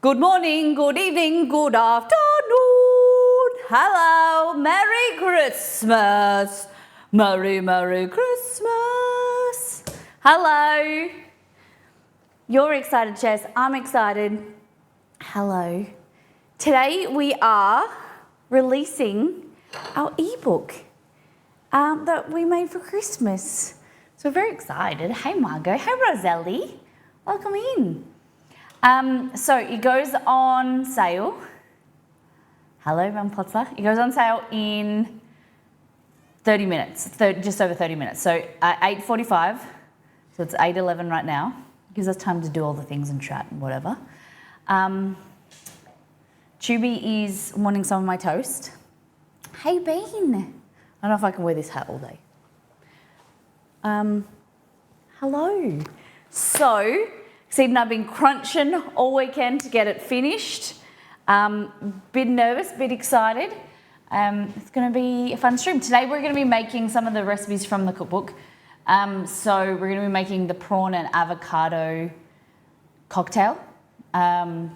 Good morning, good evening, good afternoon. Hello, Merry Christmas. Merry Christmas. Hello. You're excited, Jess. I'm excited. Hello. Today we are releasing our ebook that we made for Christmas. So we're very excited. Hey, Margot. Hey, Roselli. Welcome in. So it goes on sale. Hello, Van Potzer. It goes on sale in 30 minutes, just over 30 minutes. So 8:45, so it's 8:11 right now. Gives us time to do all the things and chat and whatever. Chubby is wanting some of my toast. Hey, Bean. I don't know if I can wear this hat all day. Hello. So, Exceed and I've been crunching all weekend to get it finished. Bit nervous, bit excited. It's going to be a fun stream. Today we're going to be making some of the recipes from the cookbook. So we're going to be making the prawn and avocado cocktail and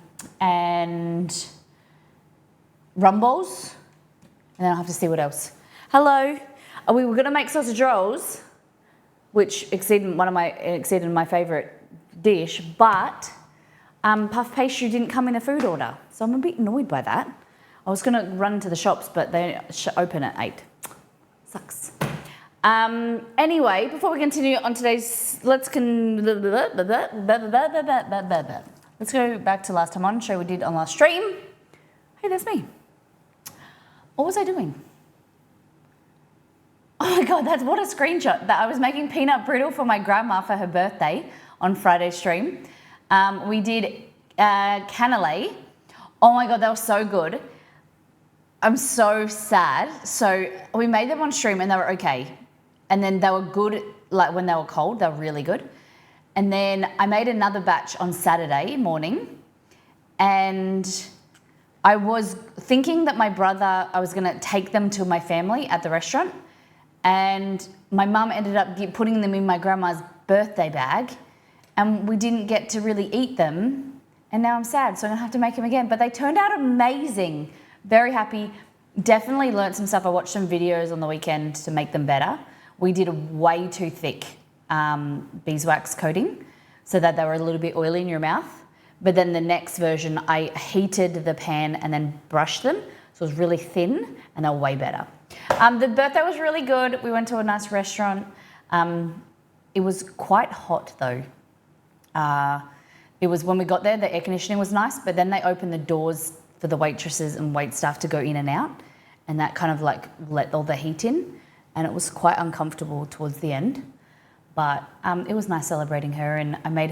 rum balls. And then I'll have to see what else. Hello. We were going to make sausage rolls, which exceeded my favourite dish, but puff pastry didn't come in a food order, so I'm a bit annoyed by that. I was going to run to the shops, but they open at 8. Sucks. Anyway, before we continue on today's, let's go back to last time on show we did on last stream. Hey, that's me. What was I doing? Oh my god, what a screenshot! That I was making peanut brittle for my grandma for her birthday on Friday's stream. We did cannelé. Oh my god, they were so good. I'm so sad. So we made them on stream and they were okay. And then they were good, like when they were cold, they were really good. And then I made another batch on Saturday morning. And I was thinking that I was gonna take them to my family at the restaurant. And my mum ended up putting them in my grandma's birthday bag. And we didn't get to really eat them. And now I'm sad, so I'm gonna have to make them again. But they turned out amazing. Very happy. Definitely learned some stuff. I watched some videos on the weekend to make them better. We did a way too thick beeswax coating so that they were a little bit oily in your mouth. But then the next version, I heated the pan and then brushed them. So it was really thin and they were way better. The birthday was really good. We went to a nice restaurant. It was quite hot though. It was when we got there, the air conditioning was nice, but then they opened the doors for the waitresses and wait staff to go in and out. And that kind of like let all the heat in. And it was quite uncomfortable towards the end. But it was nice celebrating her. And I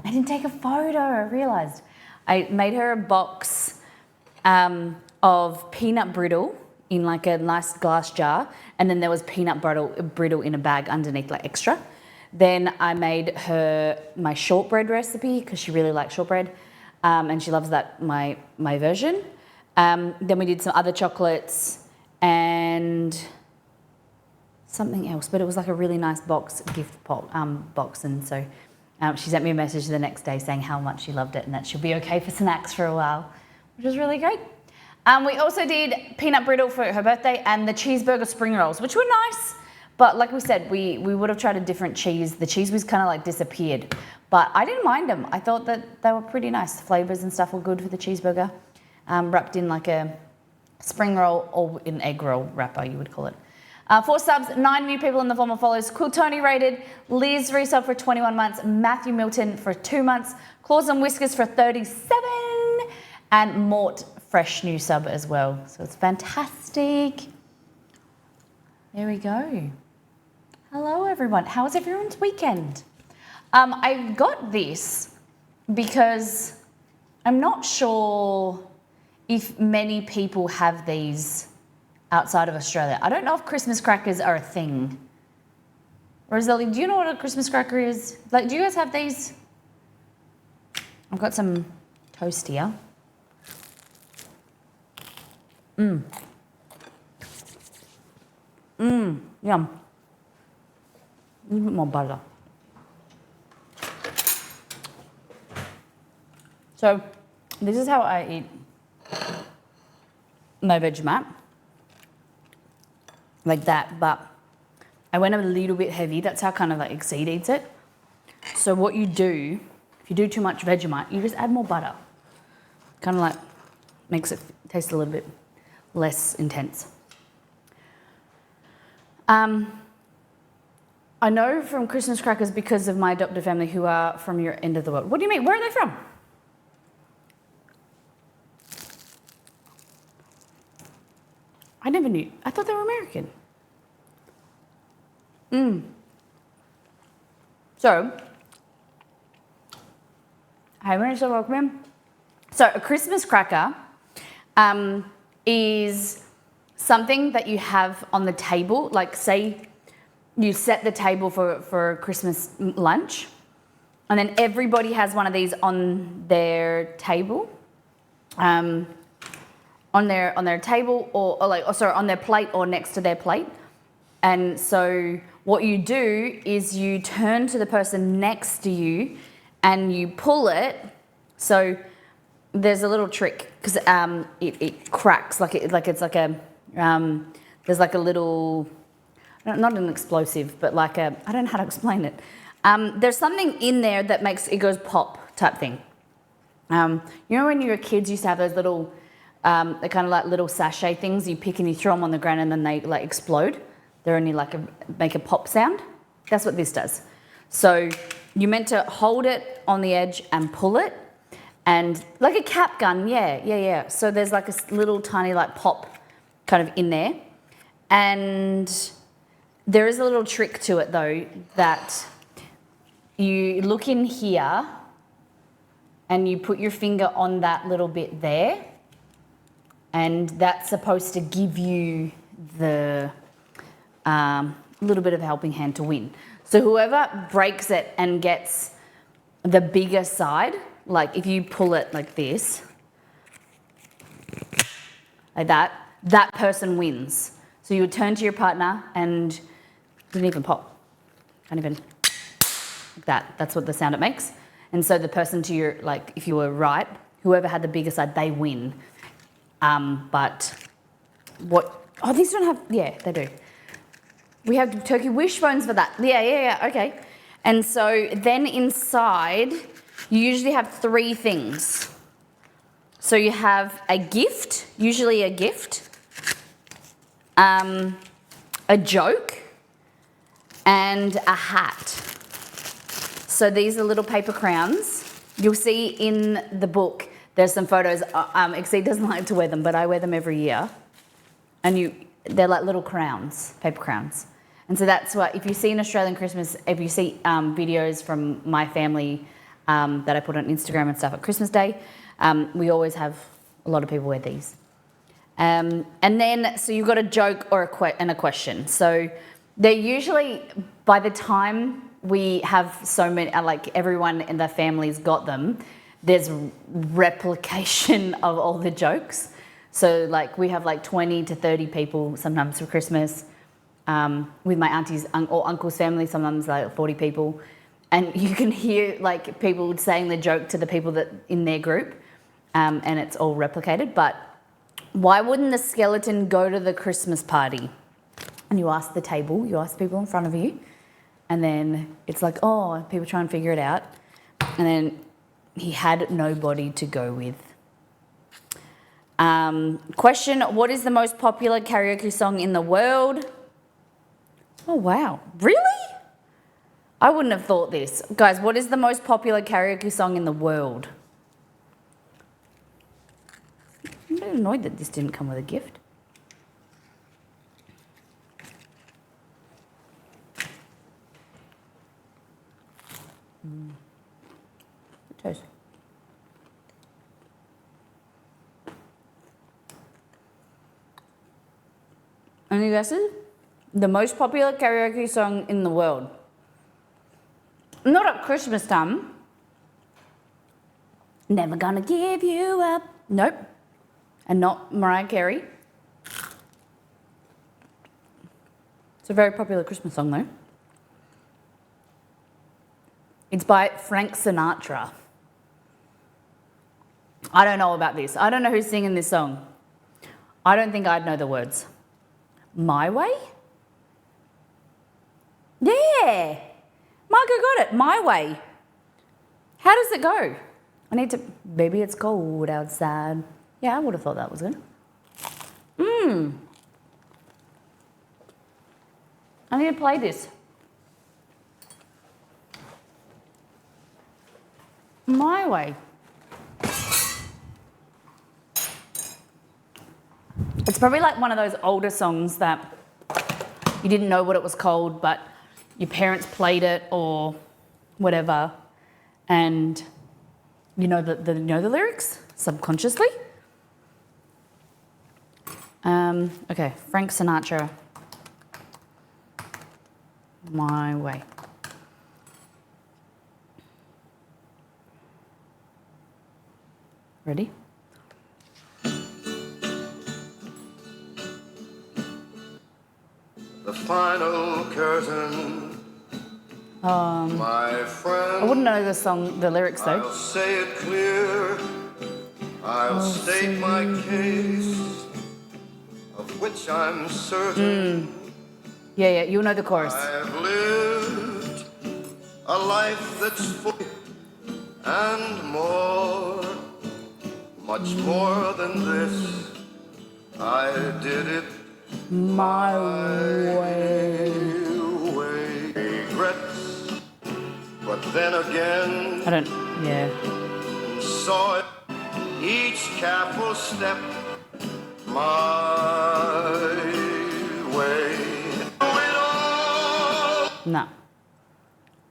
didn't take a photo, I realized. I made her a box of peanut brittle in like a nice glass jar. And then there was peanut brittle in a bag underneath, like extra. Then I made her my shortbread recipe because she really likes shortbread. And she loves that, my version. Then we did some other chocolates and something else, but it was like a really nice gift box. And so she sent me a message the next day saying how much she loved it and that she'll be okay for snacks for a while, which was really great. We also did peanut brittle for her birthday and the cheeseburger spring rolls, which were nice. But like we said, we would have tried a different cheese. The cheese was kind of like disappeared, but I didn't mind them. I thought that they were pretty nice. The flavors and stuff were good for the cheeseburger, wrapped in like a spring roll or an egg roll wrapper, you would call it. 4 subs, 9 new people in the form of follows. Cool Tony rated, Liz resub for 21 months, Matthew Milton for 2 months, Claws and Whiskers for 37, and Mort fresh new sub as well. So it's fantastic. There we go. Hello everyone, how was everyone's weekend? I got this because I'm not sure if many people have these outside of Australia. I don't know if Christmas crackers are a thing. Rosalie, do you know what a Christmas cracker is? Like, do you guys have these? I've got some toast here. Yum. A little bit more butter. So This is how I eat my Vegemite. Like that, but I went a little bit heavy. That's how kind of like Exceed eats it. So what you do, if you do too much Vegemite, you just add more butter. Kind of like makes it taste a little bit less intense. I know from Christmas crackers because of my adopted family who are from your end of the world. What do you mean? Where are they from? I never knew. I thought they were American. So, hey, when so welcome in. So, a Christmas cracker is something that you have on the table. Like, say you set the table for Christmas lunch, and then everybody has one of these on their table. On their table on their plate or next to their plate. And so what you do is you turn to the person next to you and you pull it. So there's a little trick because it cracks there's like a little, not an explosive, but like I don't know how to explain it. There's something in there that makes it goes pop type thing. You know when you were kids, you used to have those little they're kind of like little sachet things you pick and you throw them on the ground and then they like explode. They're only like make a pop sound. That's what this does. So you're meant to hold it on the edge and pull it, and like a cap gun, yeah. So there's like a little tiny like pop kind of in there, and there is a little trick to it though, that you look in here and you put your finger on that little bit there, and that's supposed to give you the little bit of a helping hand to win. So whoever breaks it and gets the bigger side, like if you pull it like this, like that person wins. So you would turn to your partner and didn't even pop. Can't even, like that. That's what the sound it makes. And so the person to your, like if you were right, whoever had the bigger side, they win. But what, oh, these don't have, yeah, they do. We have turkey wishbones for that. Yeah, okay. And so then inside, you usually have three things. So you have a gift, usually a gift, a joke, and a hat. So these are little paper crowns. You'll see in the book, there's some photos. Exceed doesn't like to wear them, but I wear them every year. And they're like little crowns, paper crowns. And so that's what, if you see an Australian Christmas, if you see videos from my family that I put on Instagram and stuff at Christmas Day, we always have a lot of people wear these. And then, so you've got a joke or a question. So they're usually, by the time we have so many, like everyone in the family's got them, there's replication of all the jokes. So like we have like 20 to 30 people sometimes for Christmas. With my aunties or uncle's family, sometimes like 40 people. And you can hear like people saying the joke to the people that in their group, and it's all replicated. But why wouldn't the skeleton go to the Christmas party? And you ask the table, you ask people in front of you, and then it's like, oh, people try and figure it out. And then he had nobody to go with. Question, what is the most popular karaoke song in the world? Oh, wow. Really? I wouldn't have thought this. Guys, what is the most popular karaoke song in the world? I'm a bit annoyed that this didn't come with a gift. Toast. Any guesses? The most popular karaoke song in the world. Not at Christmas time. Never gonna give you up. Nope. And not Mariah Carey. It's a very popular Christmas song though. It's by Frank Sinatra. I don't know about this. I don't know who's singing this song. I don't think I'd know the words. My Way? Yeah. Margot got it. My Way. How does it go? I need to... Baby, it's cold outside. Yeah, I would have thought that was good. I need to play this. My Way. It's probably like one of those older songs that you didn't know what it was called, but your parents played it or whatever, and you know the lyrics subconsciously. Okay, Frank Sinatra. My Way. Ready? The final curtain, my friend. I wouldn't know the lyrics though. I'll say it clear. I'll state my case, of which I'm certain. Yeah, you'll know the chorus. I've lived a life that's full and more, much more than this. I did it My way. Regrets, but then again, saw it each careful step my way. No,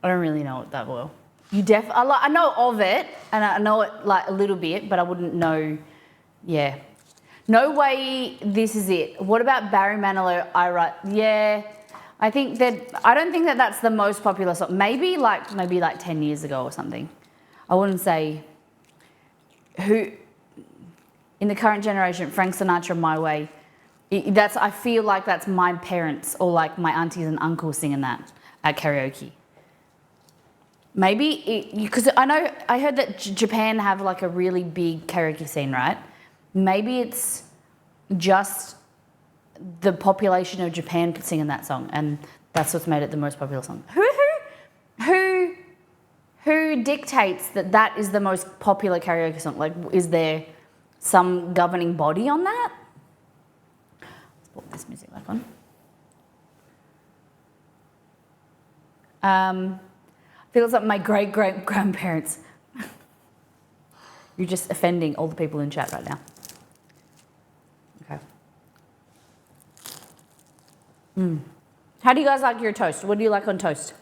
I don't really know it that well. I know of it, and I know it like a little bit, but I wouldn't know. Yeah, No Way. This Is It. What about Barry Manilow? I Write. Yeah, I don't think that that's the most popular song. Maybe like 10 years ago or something. I wouldn't say who in the current generation. Frank Sinatra, My Way. I feel like that's my parents or like my aunties and uncles singing that at karaoke. Maybe because I heard that Japan have like a really big karaoke scene, right? Maybe it's just the population of Japan singing that song, and that's what's made it the most popular song. Who dictates that is the most popular karaoke song? Like, is there some governing body on that? Let's put this music back on. Feels like my great-great-grandparents. You're just offending all the people in chat right now. Okay. How do you guys like your toast? What do you like on toast?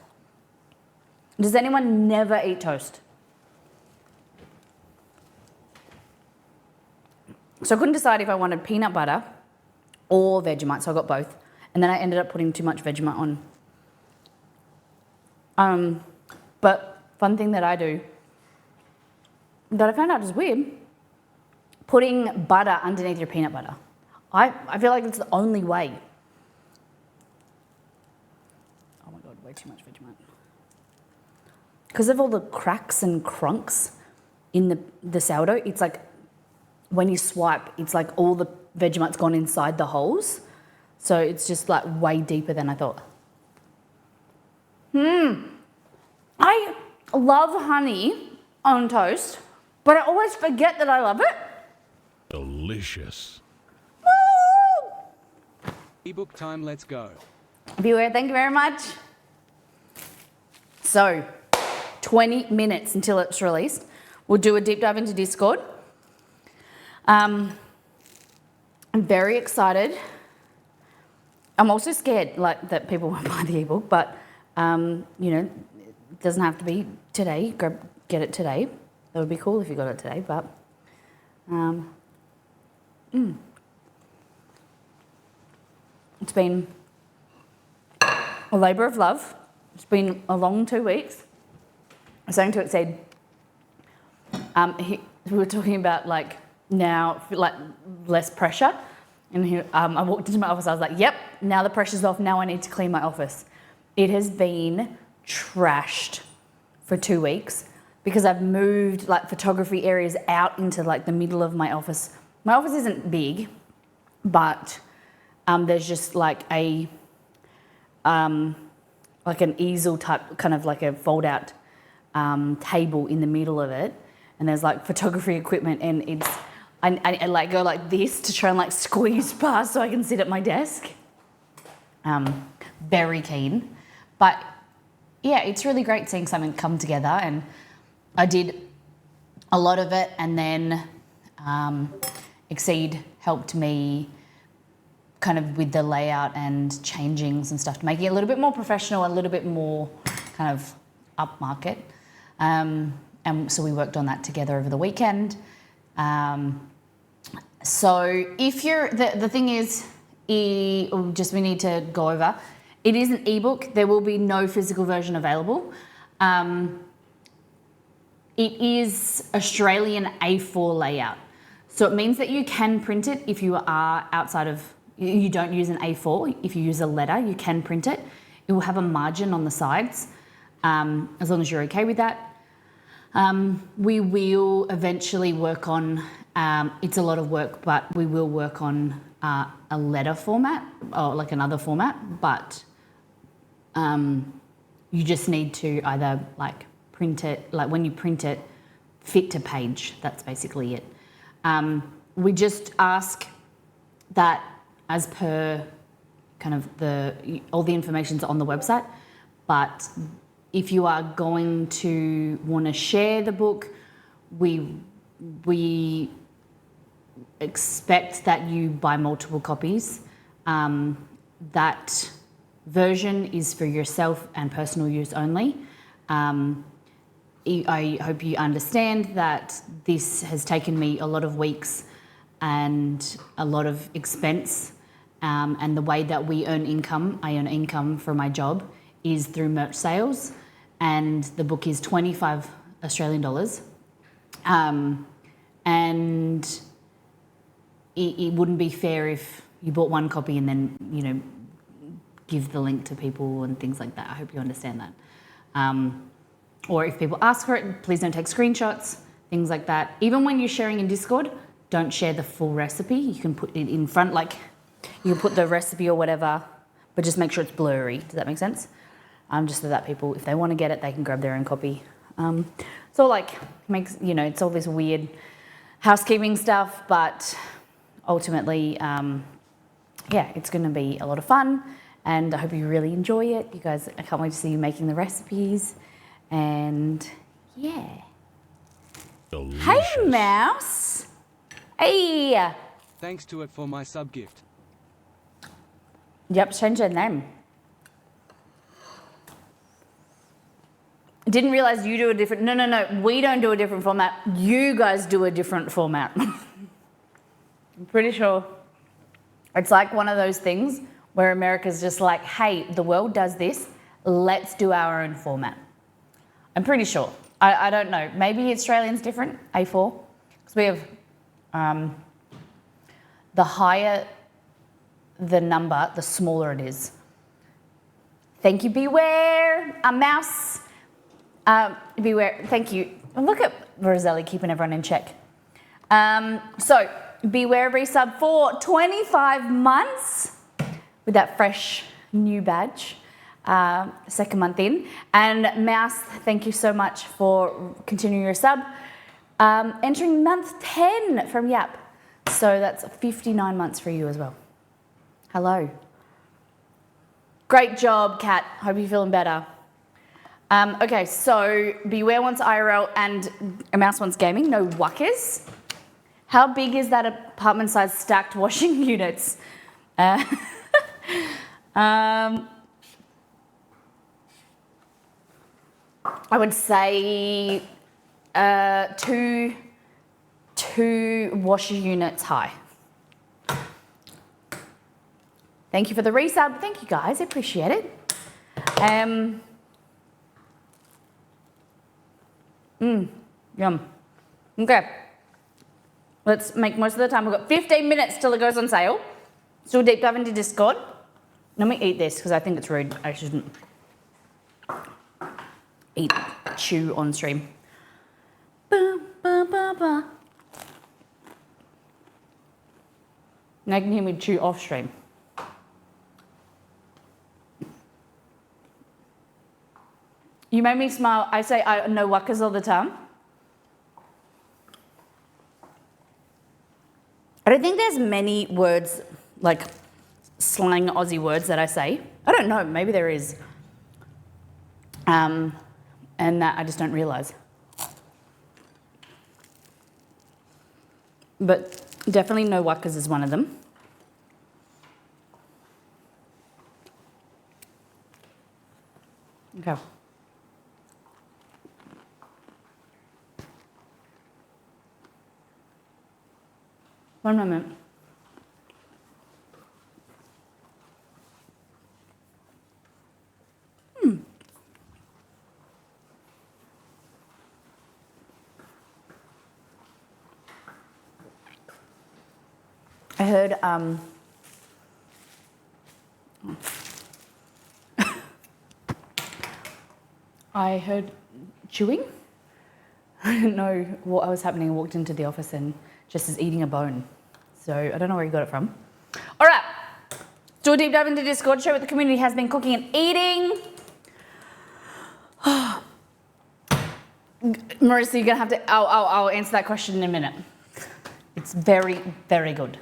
Does anyone never eat toast? So I couldn't decide if I wanted peanut butter or Vegemite, so I got both. And then I ended up putting too much Vegemite on. But fun thing that I do, that I found out is weird, putting butter underneath your peanut butter. I feel like it's the only way. Oh my God, way too much Vegemite. Because of all the cracks and crunks in the sourdough, it's like when you swipe, it's like all the Vegemite's gone inside the holes. So it's just like way deeper than I thought. I love honey on toast, but I always forget that I love it. Delicious. Woo! Ebook time, let's go. Viewer, thank you very much. So, 20 minutes until it's released. We'll do a deep dive into Discord. I'm very excited. I'm also scared, like, that people won't buy the ebook, but, it doesn't have to be today. Get it today. That would be cool if you got it today, but it's been a labour of love. It's been a long 2 weeks. I was saying to it, said, we were talking about like now, like less pressure. And I walked into my office, I was like, yep, now the pressure's off, now I need to clean my office. It has been trashed for 2 weeks because I've moved like photography areas out into like the middle of my office. My office isn't big, but there's just like a like an easel type, kind of like a fold out table in the middle of it, and there's like photography equipment, and it's I like go like this to try and like squeeze past so I can sit at my desk. Very keen, but yeah, it's really great seeing something come together, and I did a lot of it, and then Exceed helped me kind of with the layout and changings and stuff to make it a little bit more professional, a little bit more kind of upmarket. And so we worked on that together over the weekend. So if you're, the thing is, we need to go over, it is an ebook. There will be no physical version available. It is Australian A4 layout. So it means that you can print it if you are outside of, you don't use an A4. If you use a letter, you can print it. It will have a margin on the sides, as long as you're okay with that. We will eventually work on, it's a lot of work, but we will work on a letter format or like another format, but you just need to either like print it, like when you print it, fit to page. That's basically it. We just ask that as per kind of all the information's on the website, but if you are going to want to share the book, we expect that you buy multiple copies. That version is for yourself and personal use only. I hope you understand that this has taken me a lot of weeks and a lot of expense, and the way that we earn income, I earn income from my job, is through merch sales, and the book is 25 Australian dollars. And it wouldn't be fair if you bought one copy and then, you know, give the link to people and things like that. I hope you understand that. Or if people ask for it, please don't take screenshots, things like that. Even when you're sharing in Discord, don't share the full recipe. You can put it in front, like you can put the recipe or whatever, but just make sure it's blurry. Does that make sense? Just so that people, if they want to get it, they can grab their own copy. So like makes, you know, it's all this weird housekeeping stuff, but ultimately, yeah, it's going to be a lot of fun, and I hope you really enjoy it. You guys, I can't wait to see you making the recipes, and yeah. Delicious. Hey, Mouse. Hey. Thanks to it for my sub gift. Yep, change their name. Didn't realize you do a different, no, we don't do a different format. You guys do a different format. I'm pretty sure it's like one of those things where America's just like, hey, the world does this, let's do our own format. I'm pretty sure. I don't know. Maybe Australian's different, A4. Because we have the higher the number, the smaller it is. Thank you, Beware. A mouse. Beware. Thank you. Look at Roselli keeping everyone in check. So, Beware resub for 25 months with that fresh new badge. Second month in. And Mouse, thank you so much for continuing your sub. Entering month 10 from Yap. So that's 59 months for you as well. Hello. Great job, Kat. Hope you're feeling better. Okay, so Beware wants IRL and a Mouse wants gaming. No wuckers. How big is that apartment size stacked washing units? I would say two washer units high. Thank you for the resub. Thank you guys, I appreciate it. Yum. Okay, let's make most of the time. We've got 15 minutes till it goes on sale. Still deep dive into Discord. Let me eat this because I think it's rude. I shouldn't chew on stream. Papa. Now you can hear me chew off stream. You made me smile. I say I know wuckers all the time. I don't think there's many words, like slang Aussie words that I say. I don't know, maybe there is. And that I just don't realise. But definitely no wuckers is one of them. Okay. One moment. I heard I heard chewing. I didn't know what was happening. I walked into the office and just is eating a bone. So I don't know where he got it from. All right, do a deep dive into Discord. Show what the community has been cooking and eating. Marissa, you're gonna have to. I'll answer that question in a minute. It's very, very good.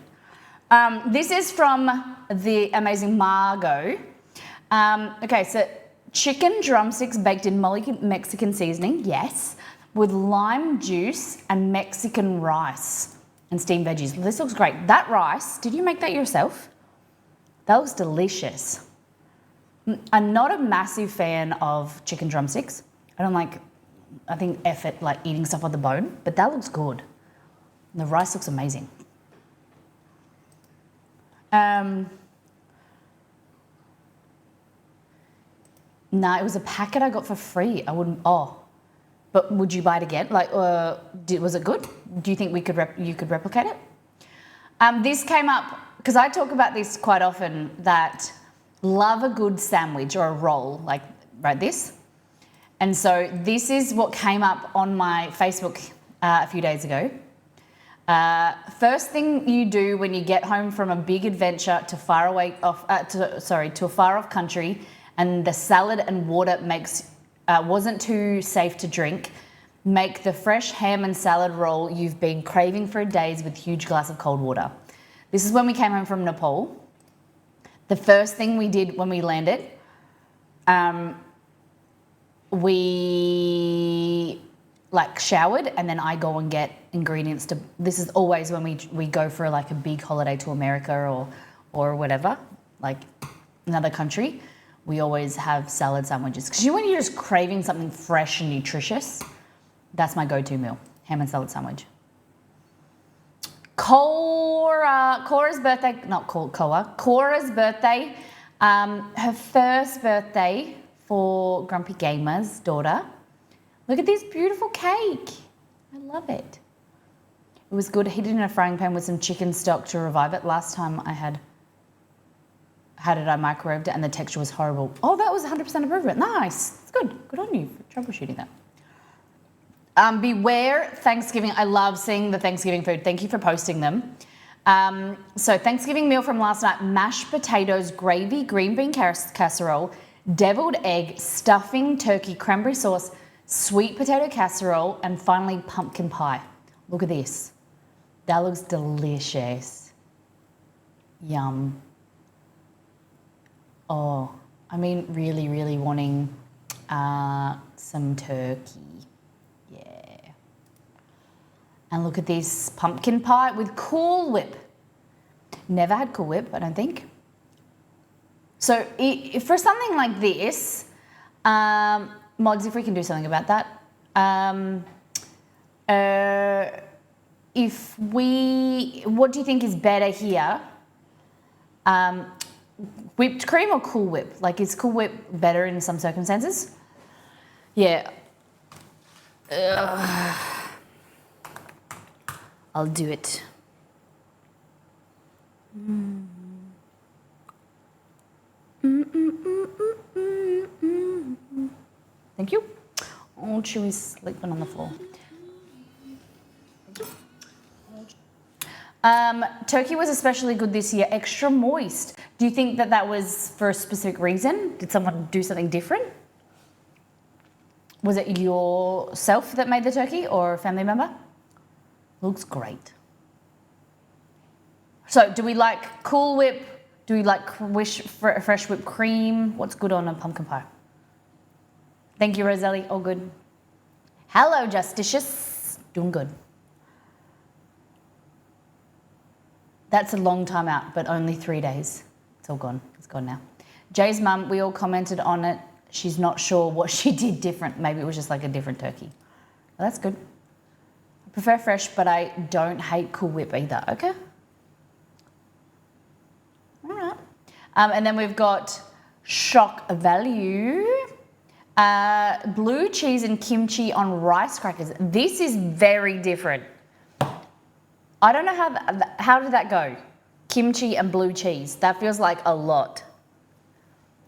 This is from the amazing Margot. Okay, so chicken drumsticks baked in molly Mexican seasoning, yes, with lime juice and Mexican rice and steamed veggies. This looks great. That rice, did you make that yourself? That looks delicious. I'm not a massive fan of chicken drumsticks. I think effort like eating stuff on the bone, but that looks good. The rice looks amazing. Nah, it was a packet I got for free. I wouldn't. Oh, but would you buy it again? Like, was it good? Do you think you could replicate it? This came up because I talk about this quite often. That love a good sandwich or a roll, like right this. And so this is what came up on my Facebook a few days ago. First thing you do when you get home from a big adventure to a far off country, and the salad and water wasn't too safe to drink, make the fresh ham and salad roll you've been craving for days with a huge glass of cold water. This is when we came home from Nepal. The first thing we did when we landed, we showered, and then I go and get ingredients to. This is always when we go for like a big holiday to America or whatever, like another country. We always have salad sandwiches because when you're just craving something fresh and nutritious, that's my go-to meal: ham and salad sandwich. Cora's birthday, not Koa. Cora's birthday, her first birthday for Grumpy Gamer's daughter. Look at this beautiful cake. I love it. It was good. Heated in a frying pan with some chicken stock to revive it. Last time I had it, I microwaved it and the texture was horrible. Oh, that was 100% improvement. Nice. It's good. Good on you for troubleshooting that. Beware Thanksgiving. I love seeing the Thanksgiving food. Thank you for posting them. So Thanksgiving meal from last night: mashed potatoes, gravy, green bean casserole, deviled egg, stuffing, turkey, cranberry sauce, sweet potato casserole, and finally pumpkin pie. Look at this. That looks delicious. Yum. Oh, I mean, really, really wanting some turkey. Yeah. And look at this pumpkin pie with Cool Whip. Never had Cool Whip, I don't think. So for something like this, Mods, if we can do something about that. What do you think is better here? Whipped cream or Cool Whip? Like, is Cool Whip better in some circumstances? Yeah. I'll do it. Thank you. Oh, Chewy's sleeping on the floor. Turkey was especially good this year, extra moist. Do you think that that was for a specific reason? Did someone do something different? Was it yourself that made the turkey or a family member? Looks great. So do we like Cool Whip? Do we like fresh whipped cream? What's good on a pumpkin pie? Thank you, Roselli. All good. Hello, Justitious. Doing good. That's a long time out, but only 3 days. It's all gone. It's gone now. Jay's mum, we all commented on it. She's not sure what she did different. Maybe it was just like a different turkey. Well, that's good. I prefer fresh, but I don't hate Cool Whip either. Okay. All right. And then we've got shock value. Blue cheese and kimchi on rice crackers. This is very different. I don't know how did that go? Kimchi and blue cheese. That feels like a lot.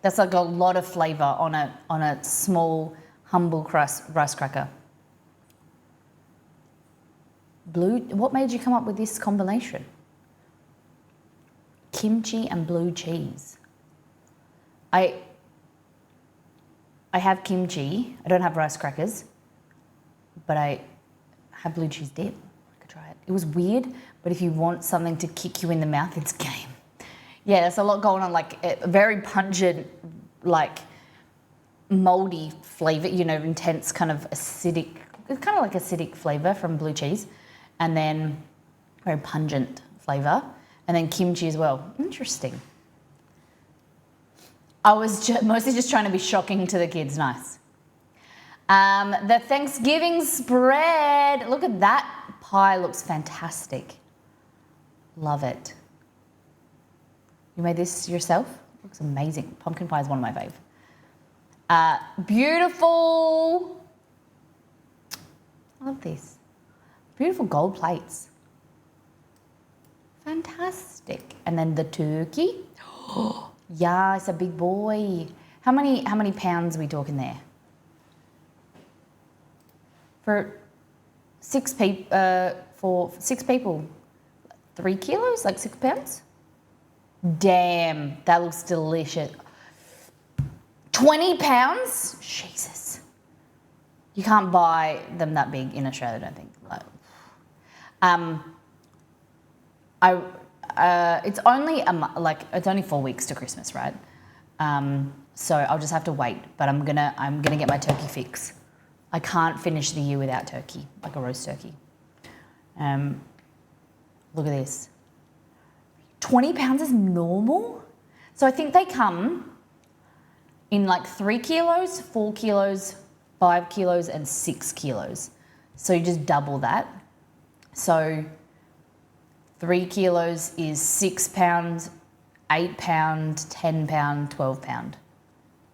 That's like a lot of flavour on a small, humble crust rice cracker. What made you come up with this combination? Kimchi and blue cheese. I have kimchi. I don't have rice crackers, but I have blue cheese dip. I could try it. It was weird, but if you want something to kick you in the mouth, it's game. Yeah, there's a lot going on, like a very pungent, like moldy flavour, you know, intense kind of acidic, it's kind of like acidic flavour from blue cheese, and then very pungent flavour, and then kimchi as well. Interesting. I was mostly just trying to be shocking to the kids. Nice. The Thanksgiving spread. Look at that pie. Looks fantastic. Love it. You made this yourself? Looks amazing. Pumpkin pie is one of my fave. Beautiful. I love this. Beautiful gold plates. Fantastic. And then the turkey. Yeah, it's a big boy. How many pounds are we talking there? For six people, 3 kilos, like 6 pounds? Damn, that looks delicious. 20 pounds? Jesus. You can't buy them that big in Australia, I don't think. It's only it's only 4 weeks to Christmas, right? So I'll just have to wait. But I'm gonna get my turkey fix. I can't finish the year without turkey, like a roast turkey. Look at this. 20 pounds is normal. So I think they come in like 3 kilos, 4 kilos, 5 kilos, and 6 kilos. So you just double that. So 3 kilos is 6 pounds, 8 pounds, 10 pounds, 12 pounds.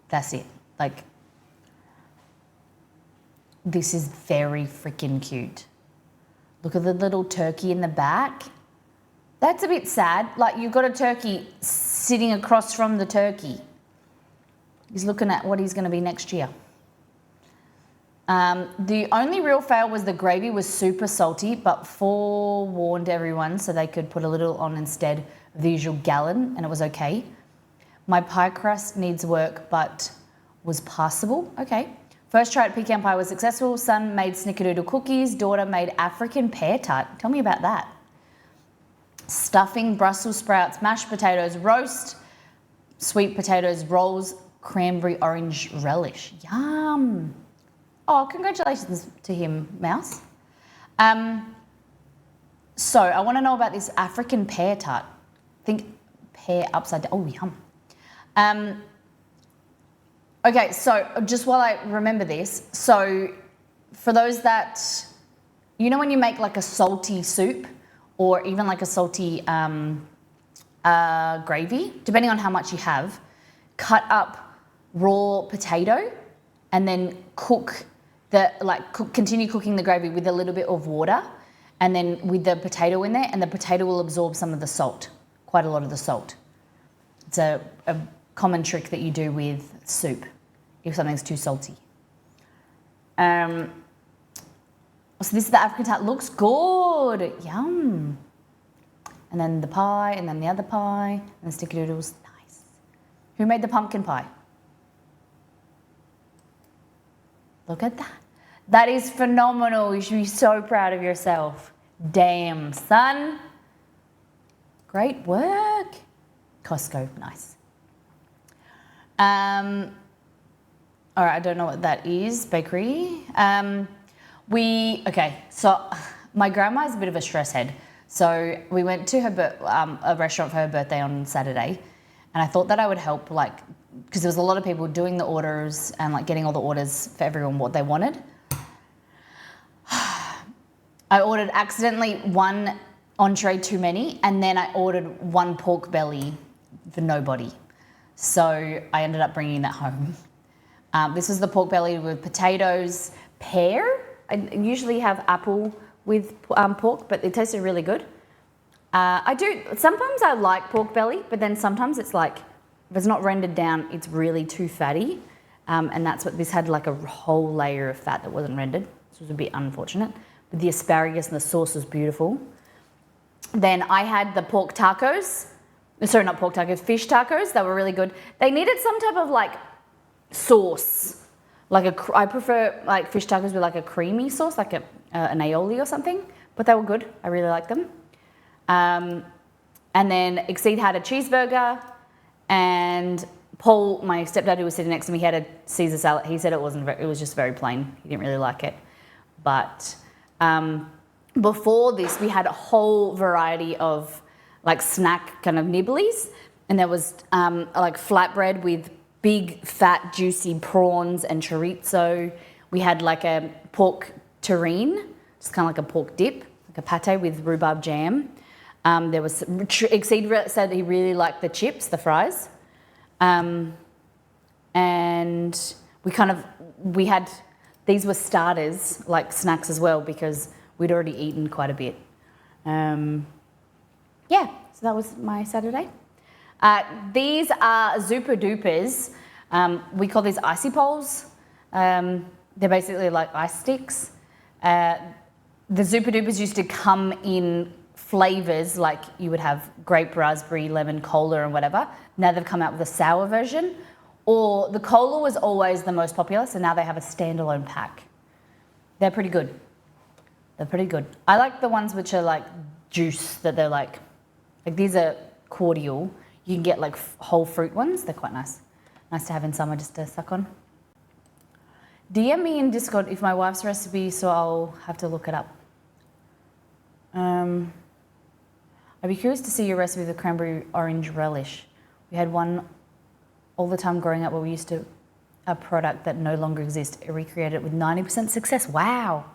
That's it. Like, this is very freaking cute. Look at the little turkey in the back. That's a bit sad. Like, you've got a turkey sitting across from the turkey. He's looking at what he's going to be next year. The only real fail was the gravy was super salty, but forewarned everyone so they could put a little on instead of the usual gallon, and it was okay. My pie crust needs work, but was passable. Okay. First try at pecan pie was successful. Son made snickerdoodle cookies. Daughter made African pear tart. Tell me about that. Stuffing, Brussels sprouts, mashed potatoes, roast, sweet potatoes, rolls, cranberry orange relish. Yum. Oh, congratulations to him, Mouse. So I want to know about this African pear tart. Think pear upside down. Oh, yum. Okay, so just while I remember this, so for those that, you know when you make like a salty soup or even like a salty gravy, depending on how much you have, cut up raw potato and then continue cooking the gravy with a little bit of water and then with the potato in there, and the potato will absorb some of the salt, quite a lot of the salt. It's a common trick that you do with soup if something's too salty. So this is the African tart. Looks good. Yum. and then the pie, and then the other pie, and the sticky noodles. Nice. Who made the pumpkin pie? Look at that. That is phenomenal. You should be so proud of yourself. Damn, son. Great work. Costco, nice. All right, I don't know what that is, bakery. Okay, so my grandma is a bit of a stress head. So we went to a restaurant for her birthday on Saturday, and I thought that I would help, like, because there was a lot of people doing the orders and like getting all the orders for everyone what they wanted. I ordered accidentally one entree too many, and then I ordered one pork belly for nobody. So I ended up bringing that home. This was the pork belly with potatoes, pear. I usually have apple with pork, but it tasted really good. Sometimes I like pork belly, but then sometimes it's like, if it's not rendered down, it's really too fatty. And that's what this had, like a whole layer of fat that wasn't rendered. This was a bit unfortunate. But the asparagus and the sauce was beautiful. Then I had the pork tacos. Sorry, not pork tacos, fish tacos. They were really good. They needed some type of like sauce. I prefer like fish tacos with like a creamy sauce, like an aioli or something. But they were good. I really liked them. And then Exceed had a cheeseburger, and Paul, my stepdad who was sitting next to me, he had a Caesar salad. He said it was just very plain. He didn't really like it. But before this, we had a whole variety of like snack kind of nibblies, and there was like flatbread with big fat juicy prawns and chorizo. We had like a pork terrine, just kind of like a pork dip, like a pate with rhubarb jam. There was Exceed said he really liked the chips, the fries, and we had these were starters, like snacks as well, because we'd already eaten quite a bit. Yeah, so that was my Saturday. These are Zupa Dupas. We call these icy poles. They're basically like ice sticks. The Zupa Dupas used to come in flavours, like you would have grape, raspberry, lemon, cola and whatever. Now they've come out with a sour version. Or the cola was always the most popular, so now they have a standalone pack. They're pretty good. They're pretty good. I like the ones which are like juice, that they're like these are cordial. You can get like whole fruit ones. They're quite nice. Nice to have in summer just to suck on. DM me in Discord if my wife's recipe, so I'll have to look it up. I'd be curious to see your recipe of the cranberry orange relish. We had one all the time growing up where we used to, a product that no longer exists, recreated it with 90% success. Wow.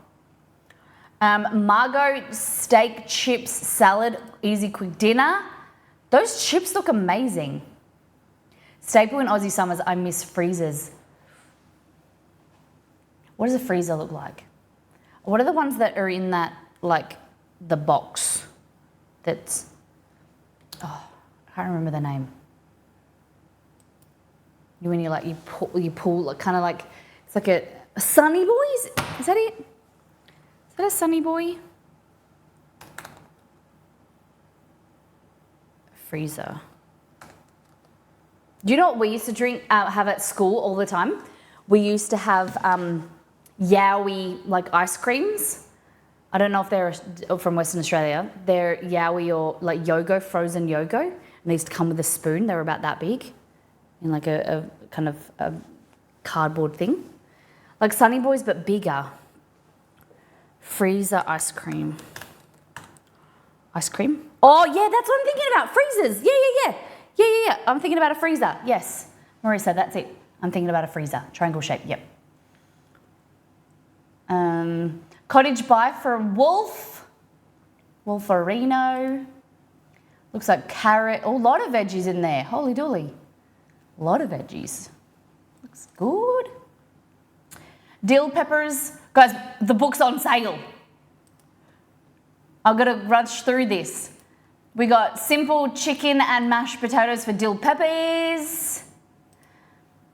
Margot steak chips salad, easy quick dinner. Those chips look amazing. Staple in Aussie summers, I miss freezers. What does a freezer look like? What are the ones that are in that, like, the box that's, I can't remember the name. When you pull like, kind of like, it's like a Sunny Boy, is that it? Is that a Sunny Boy? Freezer. Do you know what we used to have at school all the time? We used to have Yowie like ice creams. I don't know if they're from Western Australia. They're Yowie or like Yogo, frozen Yogo. And they used to come with a spoon. They were about that big, in like a kind of a cardboard thing. Like Sunny Boys, but bigger. Freezer ice cream. Ice cream? Oh, yeah, that's what I'm thinking about. Freezers. Yeah. I'm thinking about a freezer. Yes. Marisa, that's it. I'm thinking about a freezer. Triangle shape, yep. Cottage pie for Wolf. Wolferino. Looks like carrot. Oh, a lot of veggies in there. Holy dooly. A lot of veggies. Looks good. Dill peppers. Guys, the book's on sale. I've got to rush through this. We got simple chicken and mashed potatoes for dill peppers.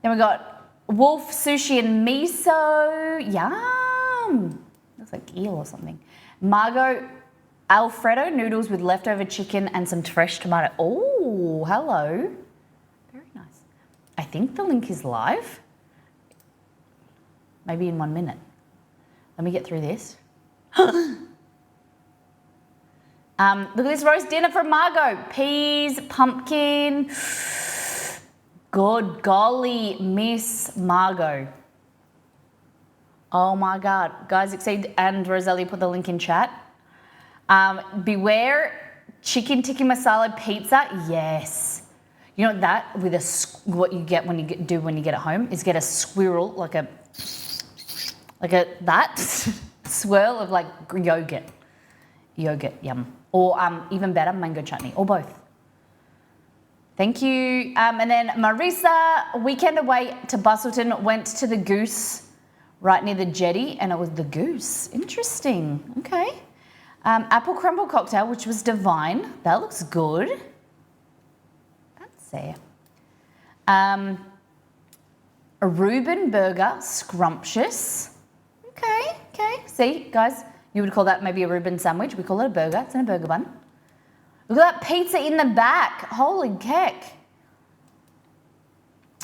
Then we got Wolf sushi and miso. Yum. Looks like eel or something. Margot Alfredo noodles with leftover chicken and some fresh tomato. Oh, hello. Very nice. I think the link is live. Maybe in 1 minute. Let me get through this. Look at this roast dinner from Margot. Peas, pumpkin. Good golly, Miss Margot. Oh my God. Guys, Exceed and Rosalie put the link in chat. Beware chicken tikka masala pizza. Yes. You know that with what you get when you do when you get it home is get a swirl like a that swirl of like yogurt, yum, or even better, mango chutney, or both. Thank you. And then Marisa, weekend away to Bustleton, went to the Goose right near the jetty, and it was the Goose. Interesting. Okay. Apple crumble cocktail, which was divine. That looks good. That's there. A Reuben burger, scrumptious. Okay. See, guys, you would call that maybe a Reuben sandwich. We call it a burger. It's in a burger bun. Look at that pizza in the back. Holy heck.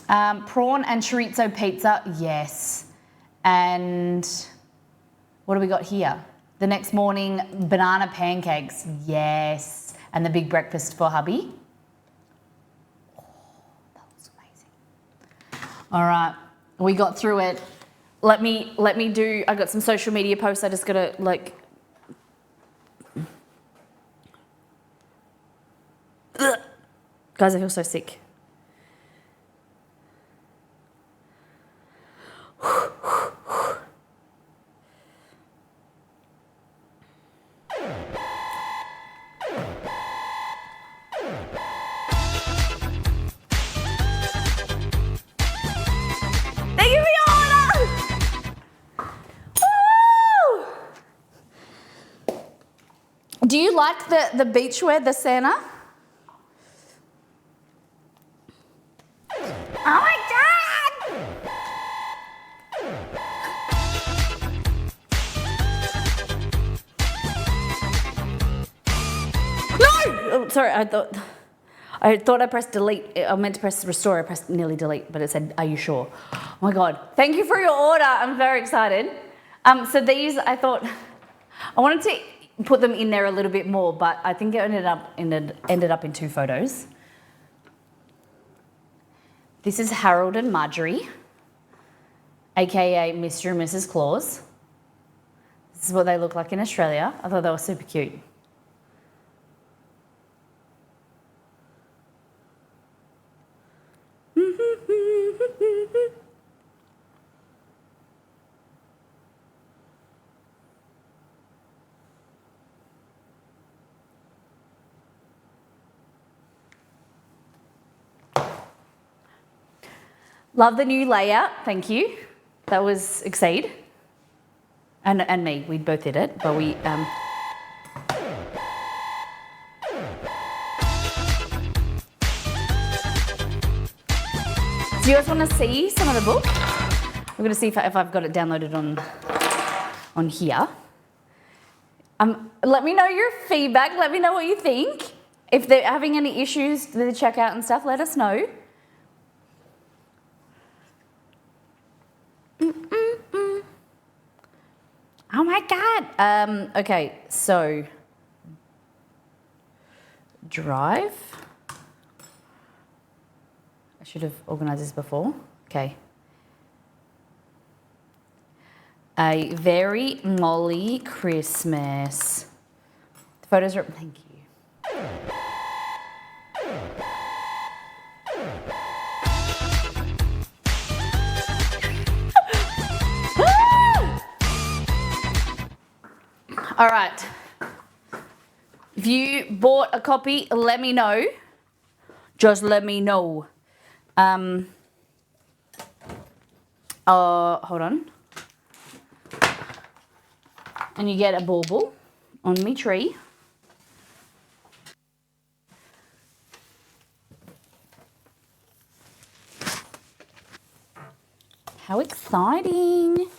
Prawn and chorizo pizza, yes. And what do we got here? The next morning, banana pancakes, yes. And the big breakfast for hubby. Oh, that looks amazing. All right, we got through it. Let me do, I got some social media posts I just gotta like, ugh. Guys, I feel so sick. Thank you for your order! Woo! Do you like the beachwear, the Santa? Oh my God! No! Oh, sorry, I thought I pressed delete. I meant to press restore. I pressed nearly delete, but it said, "Are you sure?" Oh my God! Thank you for your order. I'm very excited. So these, I thought, I wanted to put them in there a little bit more, but I think it ended up in 2 photos. This is Harold and Marjorie, aka Mr. and Mrs. Claus. This is what they look like in Australia. I thought they were super cute. Love the new layout, thank you. That was Exceed. And me, we both did it, but we... Do you guys want to see some of the book? I'm going to see if I've got it downloaded on here. Let me know your feedback. Let me know what you think. If they're having any issues with the checkout and stuff, let us know. Oh my God. Okay, so drive. I should have organized this before. Okay. A very Molly Christmas. The photos are, thank you. All right. If you bought a copy, let me know. Just let me know. Hold on. And you get a bauble on me tree. How exciting.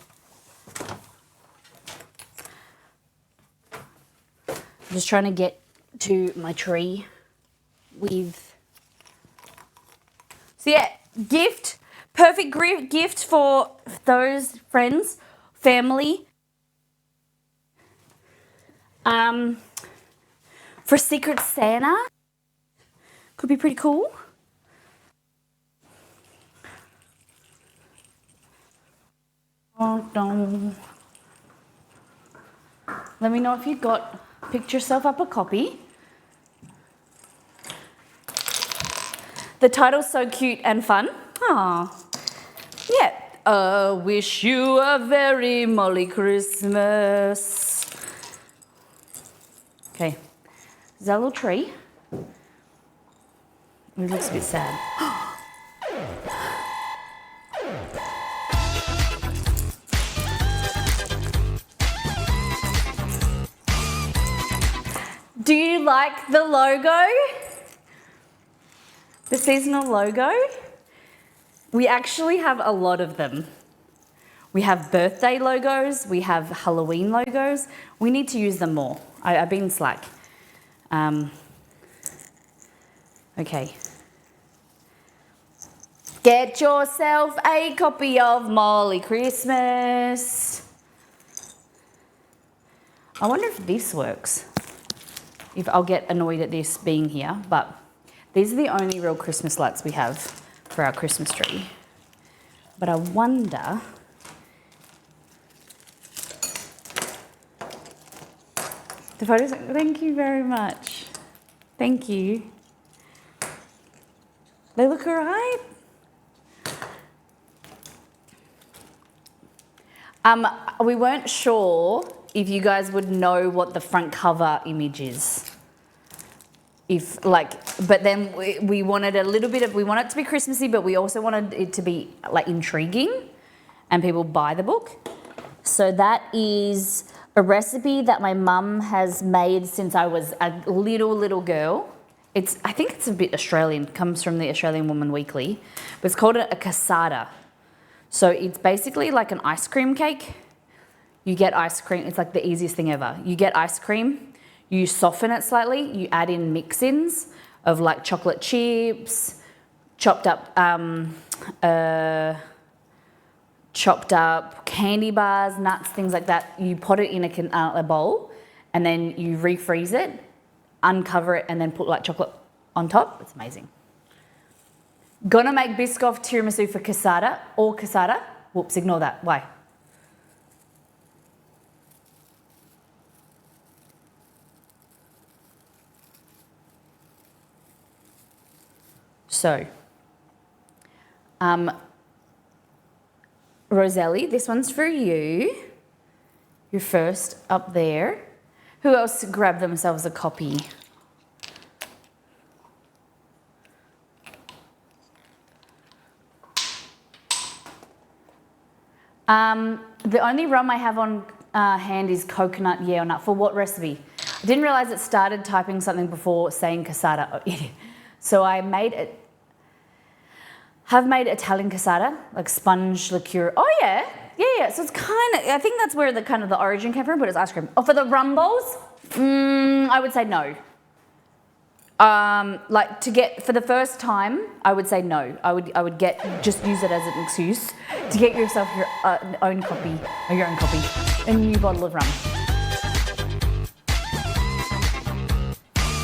I'm just trying to get to my tree with... So yeah, gift, perfect gift for those friends, family. For Secret Santa, could be pretty cool. Let me know if you picked yourself up a copy. The title's so cute and fun. Aww. Yeah. Wish you a very Molly Christmas. Okay. Is that a little tree? It looks a bit sad. Do you like the logo? The seasonal logo? We actually have a lot of them. We have birthday logos, we have Halloween logos. We need to use them more. I've been slack. Okay. Get yourself a copy of Molly Christmas. I wonder if this works. If I'll get annoyed at this being here, but these are the only real Christmas lights we have for our Christmas tree. But I wonder... The photos, thank you very much. Thank you. They look all right. We weren't sure if you guys would know what the front cover image is. But then we wanted a little bit of, we want it to be Christmassy, but we also wanted it to be like intriguing and people buy the book. So that is a recipe that my mum has made since I was a little girl. I think it's a bit Australian, comes from the Australian Woman Weekly, but it's called a cassata. So it's basically like an ice cream cake. You get ice cream, it's like the easiest thing ever. You get ice cream, you soften it slightly, you add in mix-ins of like chocolate chips, chopped up candy bars, nuts, things like that. You put it in a bowl and then you refreeze it, uncover it and then put like chocolate on top. It's amazing. Gonna make Biscoff tiramisu for cassata or cassata. Whoops, ignore that. Why? So, Roselli, this one's for you. You're first up there. Who else grabbed themselves a copy? The only rum I have on hand is coconut, yeah or nut. For what recipe? I didn't realize it started typing something before saying cassata. So I have made Italian cassata, like sponge liqueur. Oh yeah. So it's kind of, I think that's where the origin came from, but it's ice cream. Oh, for the rum bowls, I would say no. For the first time, I would say no. I would just use it as an excuse to get yourself your own copy, a new bottle of rum.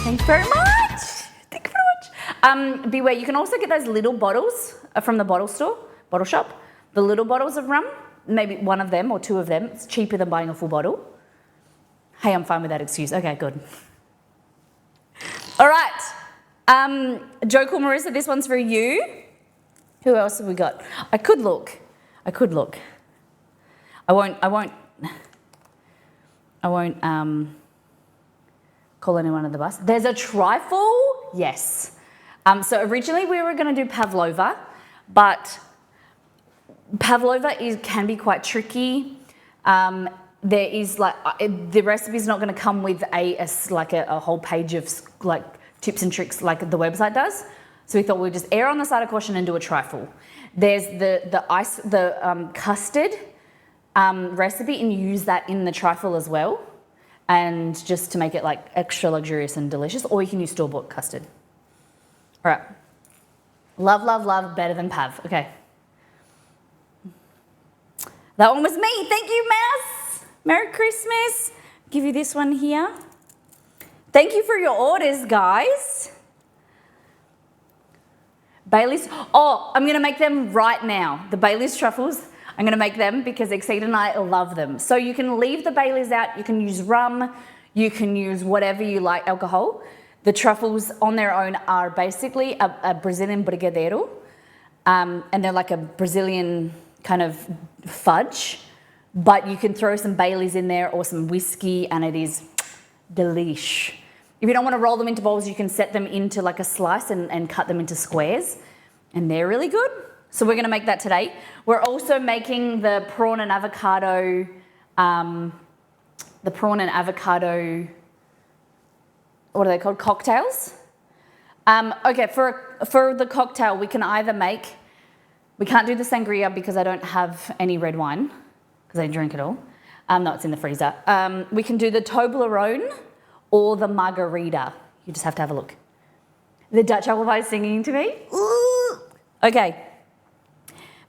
Thank you very much. Beware, you can also get those little bottles from the bottle shop. The little bottles of rum, maybe one of them or two of them. It's cheaper than buying a full bottle. Hey, I'm fine with that excuse. Okay, good. All right. Joe Cool Marissa, this one's for you. Who else have we got? I could look. I won't call anyone on the bus. There's a trifle. Yes. So originally we were going to do pavlova, but pavlova can be quite tricky. There is the recipe's not going to come with a whole page of like tips and tricks like the website does. So we thought we'd just err on the side of caution and do a trifle. There's the custard recipe, and you use that in the trifle as well. and just to make it like extra luxurious and delicious, or you can use store-bought custard. All right. Love, love, love, better than Pav. Okay. That one was me. Thank you, Mouse. Merry Christmas. Give you this one here. Thank you for your orders, guys. Bailey's. Oh, I'm going to make them right now. The Bailey's truffles, I'm going to make them because Exceed and I love them. So you can leave the Bailey's out. You can use rum. You can use whatever you like, alcohol. The truffles on their own are basically a Brazilian brigadeiro. And they're like a Brazilian kind of fudge. But you can throw some Bailey's in there or some whiskey and it is delish. If you don't want to roll them into bowls, you can set them into like a slice and cut them into squares. And they're really good. So we're going to make that today. We're also making the prawn and avocado, what are they called? Cocktails. Okay, for the cocktail, we can either make, we can't do the sangria because I don't have any red wine because I drink it all. No, it's in the freezer. We can do the Toblerone or the margarita. You just have to have a look. The Dutch apple pie is singing to me. Ooh. Okay.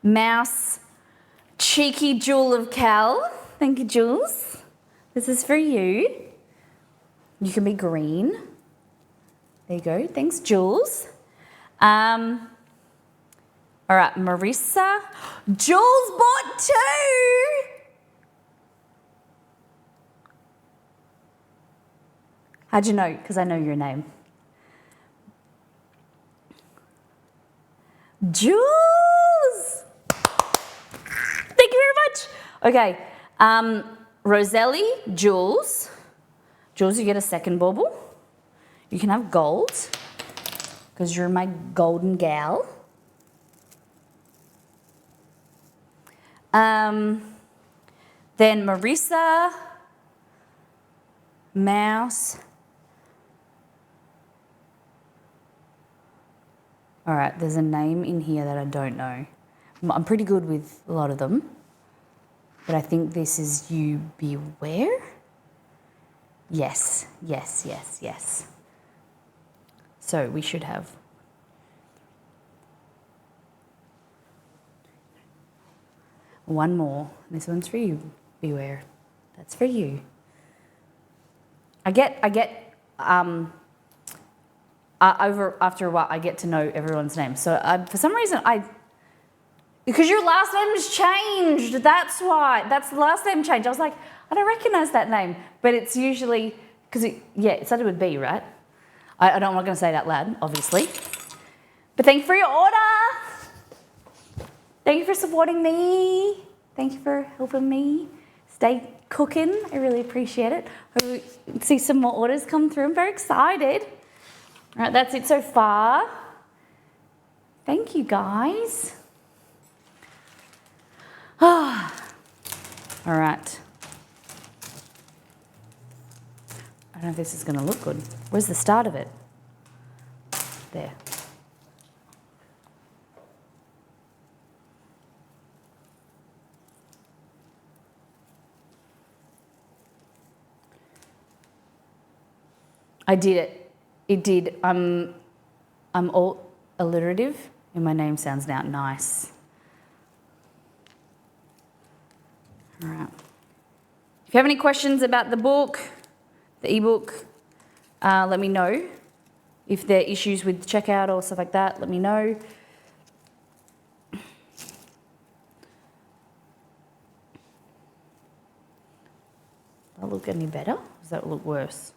Mouse, cheeky jewel of Cal. Thank you, Jules. This is for you. You can be green. There you go. Thanks, Jules. All right, Marissa. Jules bought 2. How'd you know? Because I know your name. Jules! Thank you very much. Okay, Roselli, Jules. Jules, you get a second bauble. You can have gold because you're my golden gal. Then Marissa, Mouse. All right, there's a name in here that I don't know. I'm pretty good with a lot of them, but I think this is You Beware. Yes, yes, yes, yes. So we should have. One more. This one's for you, Beware. That's for you. After a while, I get to know everyone's name. So for some reason, because your last name's changed. That's why. That's the last name change. I was like, I don't recognize that name. But it's usually, because it started with B, right? I'm not going to say it out loud, obviously. But thank you for your order. Thank you for supporting me. Thank you for helping me stay cooking. I really appreciate it. Hope we see some more orders come through. I'm very excited. All right, that's it so far. Thank you, guys. All right. I don't know if this is going to look good. Where's the start of it? There. I did it. It did. I'm all alliterative and my name sounds now nice. All right. If you have any questions about the book, the ebook, let me know. If there are issues with checkout or stuff like that, let me know. Does that look any better? Or does that look worse?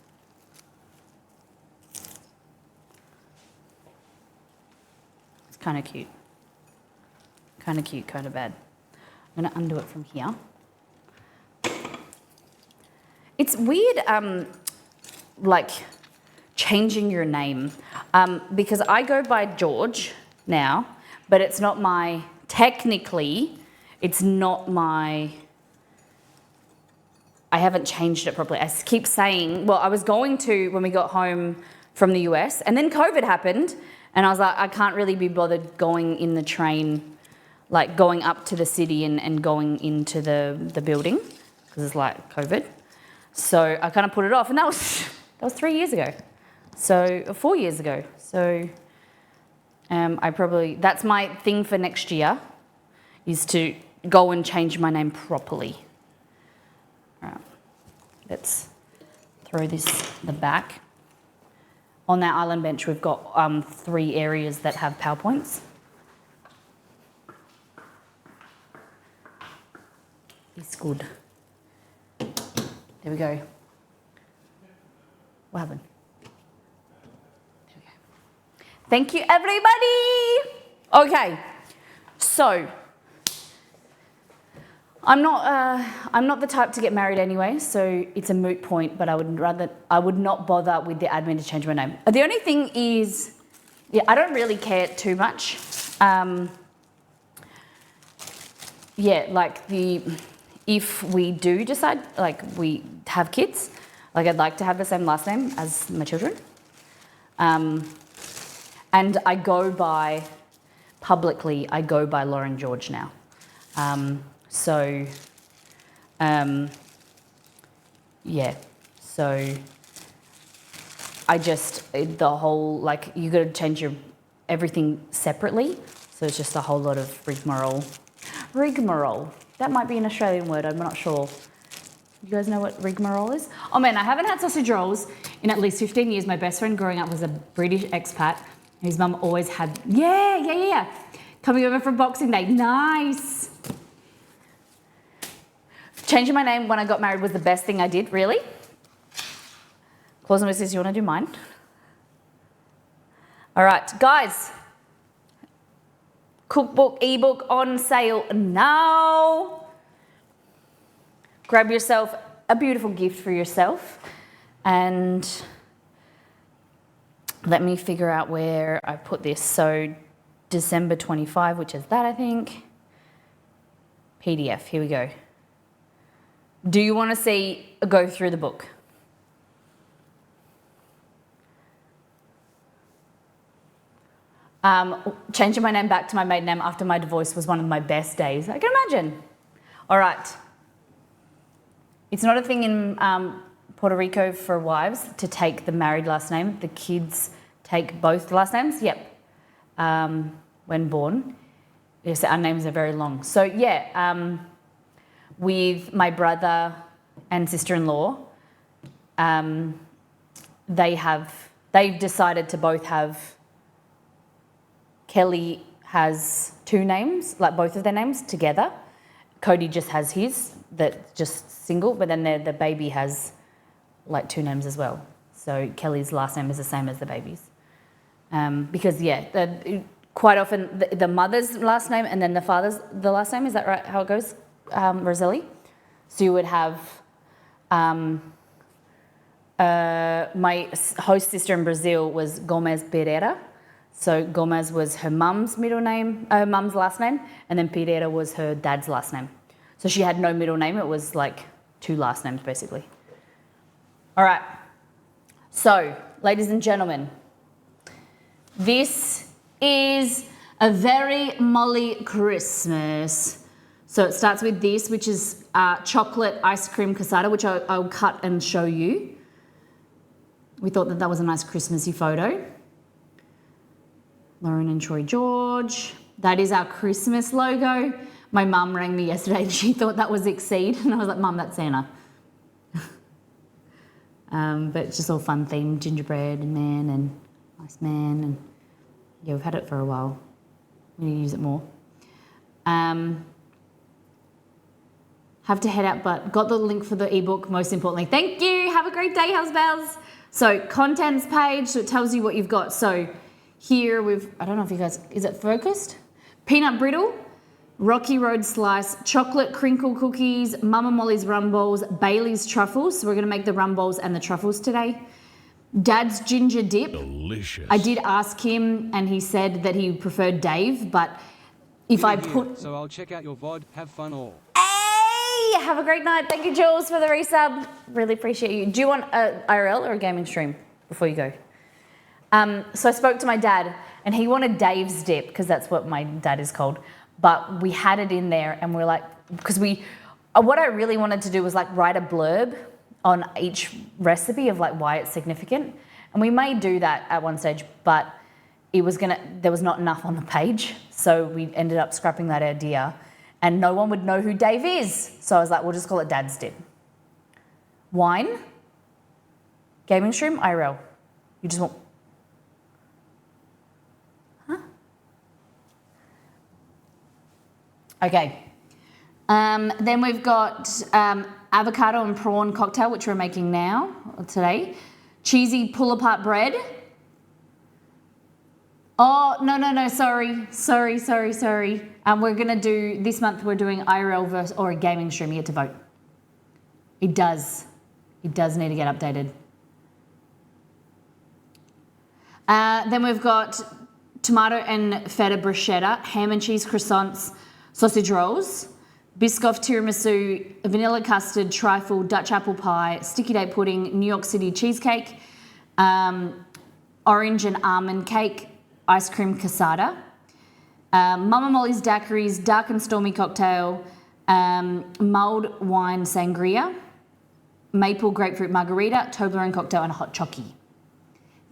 Kind of cute. Kind of cute, kind of bad. I'm going to undo it from here. It's weird, like, changing your name. Because I go by George now, but it's not my, technically, it's not my, I haven't changed it properly. I keep saying, well, I was going to when we got home from the US, and then COVID happened, and I was like, I can't really be bothered going in the train, like going up to the city and going into the building, because it's like COVID. So I kind of put it off, and that was 3 years ago. So 4 years ago. So that's my thing for next year, is to go and change my name properly. All right, let's throw this in the back. On that island bench, we've got 3 areas that have PowerPoints. It's good. There we go. What happened? There we go. Thank you, everybody. Okay, so I'm not the type to get married anyway, so it's a moot point. But I would not bother with the admin to change my name. The only thing is, yeah, I don't really care too much. Yeah, like if we do decide, like we have kids, like I'd like to have the same last name as my children. And I go by, publicly, I go by Lauren George now. Yeah, so I just, the whole, like, you got to change everything separately. So it's just a whole lot of rigmarole. Rigmarole. That might be an Australian word, I'm not sure. You guys know what rigmarole is? Oh man, I haven't had sausage rolls in at least 15 years. My best friend growing up was a British expat. His mum always had, yeah. Coming over for Boxing Day, nice. Changing my name when I got married was the best thing I did, really. Claus and says, you wanna do mine? All right, guys. Cookbook, ebook on sale now. Grab yourself a beautiful gift for yourself, and let me figure out where I put this. So December 25, which is that, I think. PDF, here we go. Do you want to go through the book? Changing my name back to my maiden name after my divorce was one of my best days. I can imagine. All right. It's not a thing in Puerto Rico for wives to take the married last name. The kids take both last names. Yep. When born. Yes, our names are very long. So yeah, with my brother and sister-in-law, they've decided to both have. Kelly has 2 names, like both of their names together. Cody just has his, that's just single, but then the baby has like 2 names as well. So Kelly's last name is the same as the baby's. Because yeah, quite often the mother's last name and then the last name, is that right, how it goes, Roselli? So you would have, my host sister in Brazil was Gomez Pereira. So Gomez was her mum's middle name, her mum's last name, and then Pereira was her dad's last name. So she had no middle name, it was like 2 last names basically. All right, so ladies and gentlemen, this is a very Molly Christmas. So it starts with this, which is chocolate ice cream casada, which I'll cut and show you. We thought that was a nice Christmassy photo. Lauren and Troy George. That is our Christmas logo. My mum rang me yesterday and she thought that was Exceed. And I was like, Mum, that's Santa. But it's just all fun themed, gingerbread and man and nice man. And yeah, we've had it for a while. We need to use it more. Have to head out, but got the link for the ebook, most importantly. Thank you. Have a great day, house bells. So contents page, so it tells you what you've got. So here I don't know if you guys, is it focused? Peanut brittle, Rocky Road slice, chocolate crinkle cookies, Mama Molly's rum balls, Bailey's truffles. So we're gonna make the rum balls and the truffles today. Dad's ginger dip. Delicious. I did ask him and he said that he preferred Dave, but if I put... So I'll check out your VOD, have fun all. Hey, have a great night. Thank you, Jules, for the resub. Really appreciate you. Do you want a IRL or a gaming stream before you go? So I spoke to my dad and he wanted Dave's dip because that's what my dad is called. But we had it in there and we're like, because what I really wanted to do was like write a blurb on each recipe of like why it's significant. And we may do that at one stage, but there was not enough on the page. So we ended up scrapping that idea and no one would know who Dave is. So I was like, we'll just call it Dad's Dip. Wine, gaming stream, IRL. You just want, huh? Okay. Then we've got avocado and prawn cocktail, which we're making now, today. Cheesy pull-apart bread. Oh, no, sorry. We're going to do, this month we're doing IRL versus, or a gaming stream. You get to vote. It does need to get updated. Then we've got tomato and feta bruschetta, ham and cheese croissants, sausage rolls, Biscoff tiramisu, vanilla custard, trifle, Dutch apple pie, sticky date pudding, New York City cheesecake, orange and almond cake, ice cream casada, Mama Molly's daiquiris, dark and stormy cocktail, mulled wine sangria, maple grapefruit margarita, Toblerone cocktail, and a hot chockey.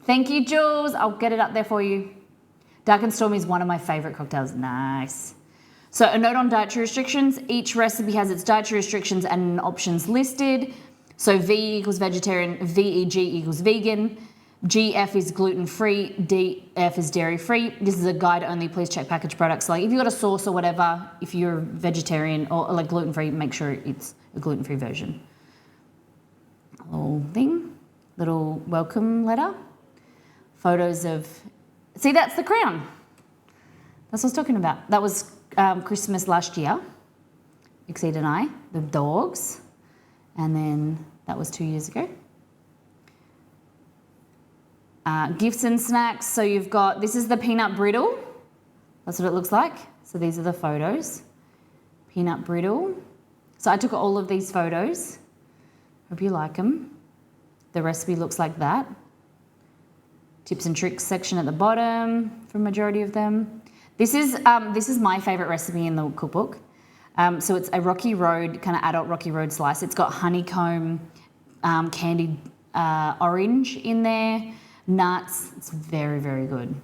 Thank you, Jules. I'll get it up there for you. Dark and stormy is one of my favourite cocktails. Nice. So a note on dietary restrictions. Each recipe has its dietary restrictions and options listed. So V equals vegetarian, VEG equals vegan, GF is gluten-free, DF is dairy-free. This is a guide only. Please check packaged products. Like if you've got a sauce or whatever, if you're vegetarian or like gluten-free, make sure it's a gluten-free version. Little thing, little welcome letter. Photos of, see, that's the crown. That's what I was talking about. That was Christmas last year, Exceed and I, the dogs, and then that was 2 years ago. Gifts and snacks, so you've got, this is the peanut brittle, that's what it looks like. So these are the photos, peanut brittle. So I took all of these photos, hope you like them. The recipe looks like that. Tips and tricks section at the bottom for a majority of them. This is my favourite recipe in the cookbook. So it's a Rocky Road, kind of adult Rocky Road slice. It's got honeycomb, candied orange in there, nuts. It's very, very good.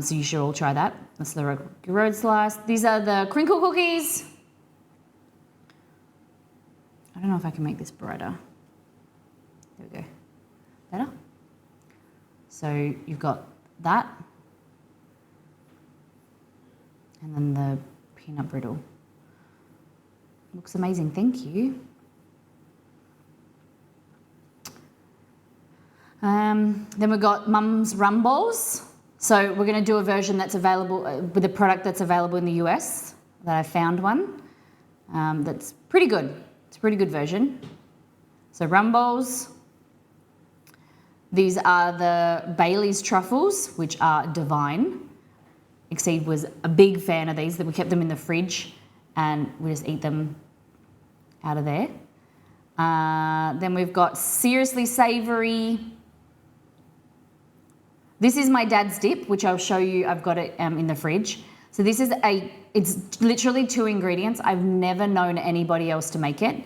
So you should all try that. That's the Rocky Road slice. These are the crinkle cookies. I don't know if I can make this brighter. There we go. Better? So you've got that. And then the peanut brittle. Looks amazing, thank you. Then we've got Mum's Rum Balls. So we're gonna do a version that's available, with a product that's available in the US, that I found one. That's pretty good. It's a pretty good version. So rum balls. These are the Bailey's truffles, which are divine. Exceed was a big fan of these, that we kept them in the fridge and we just eat them out of there. Then we've got Seriously Savoury. This is my dad's dip, which I'll show you. I've got it in the fridge. So this is it's literally 2 ingredients. I've never known anybody else to make it.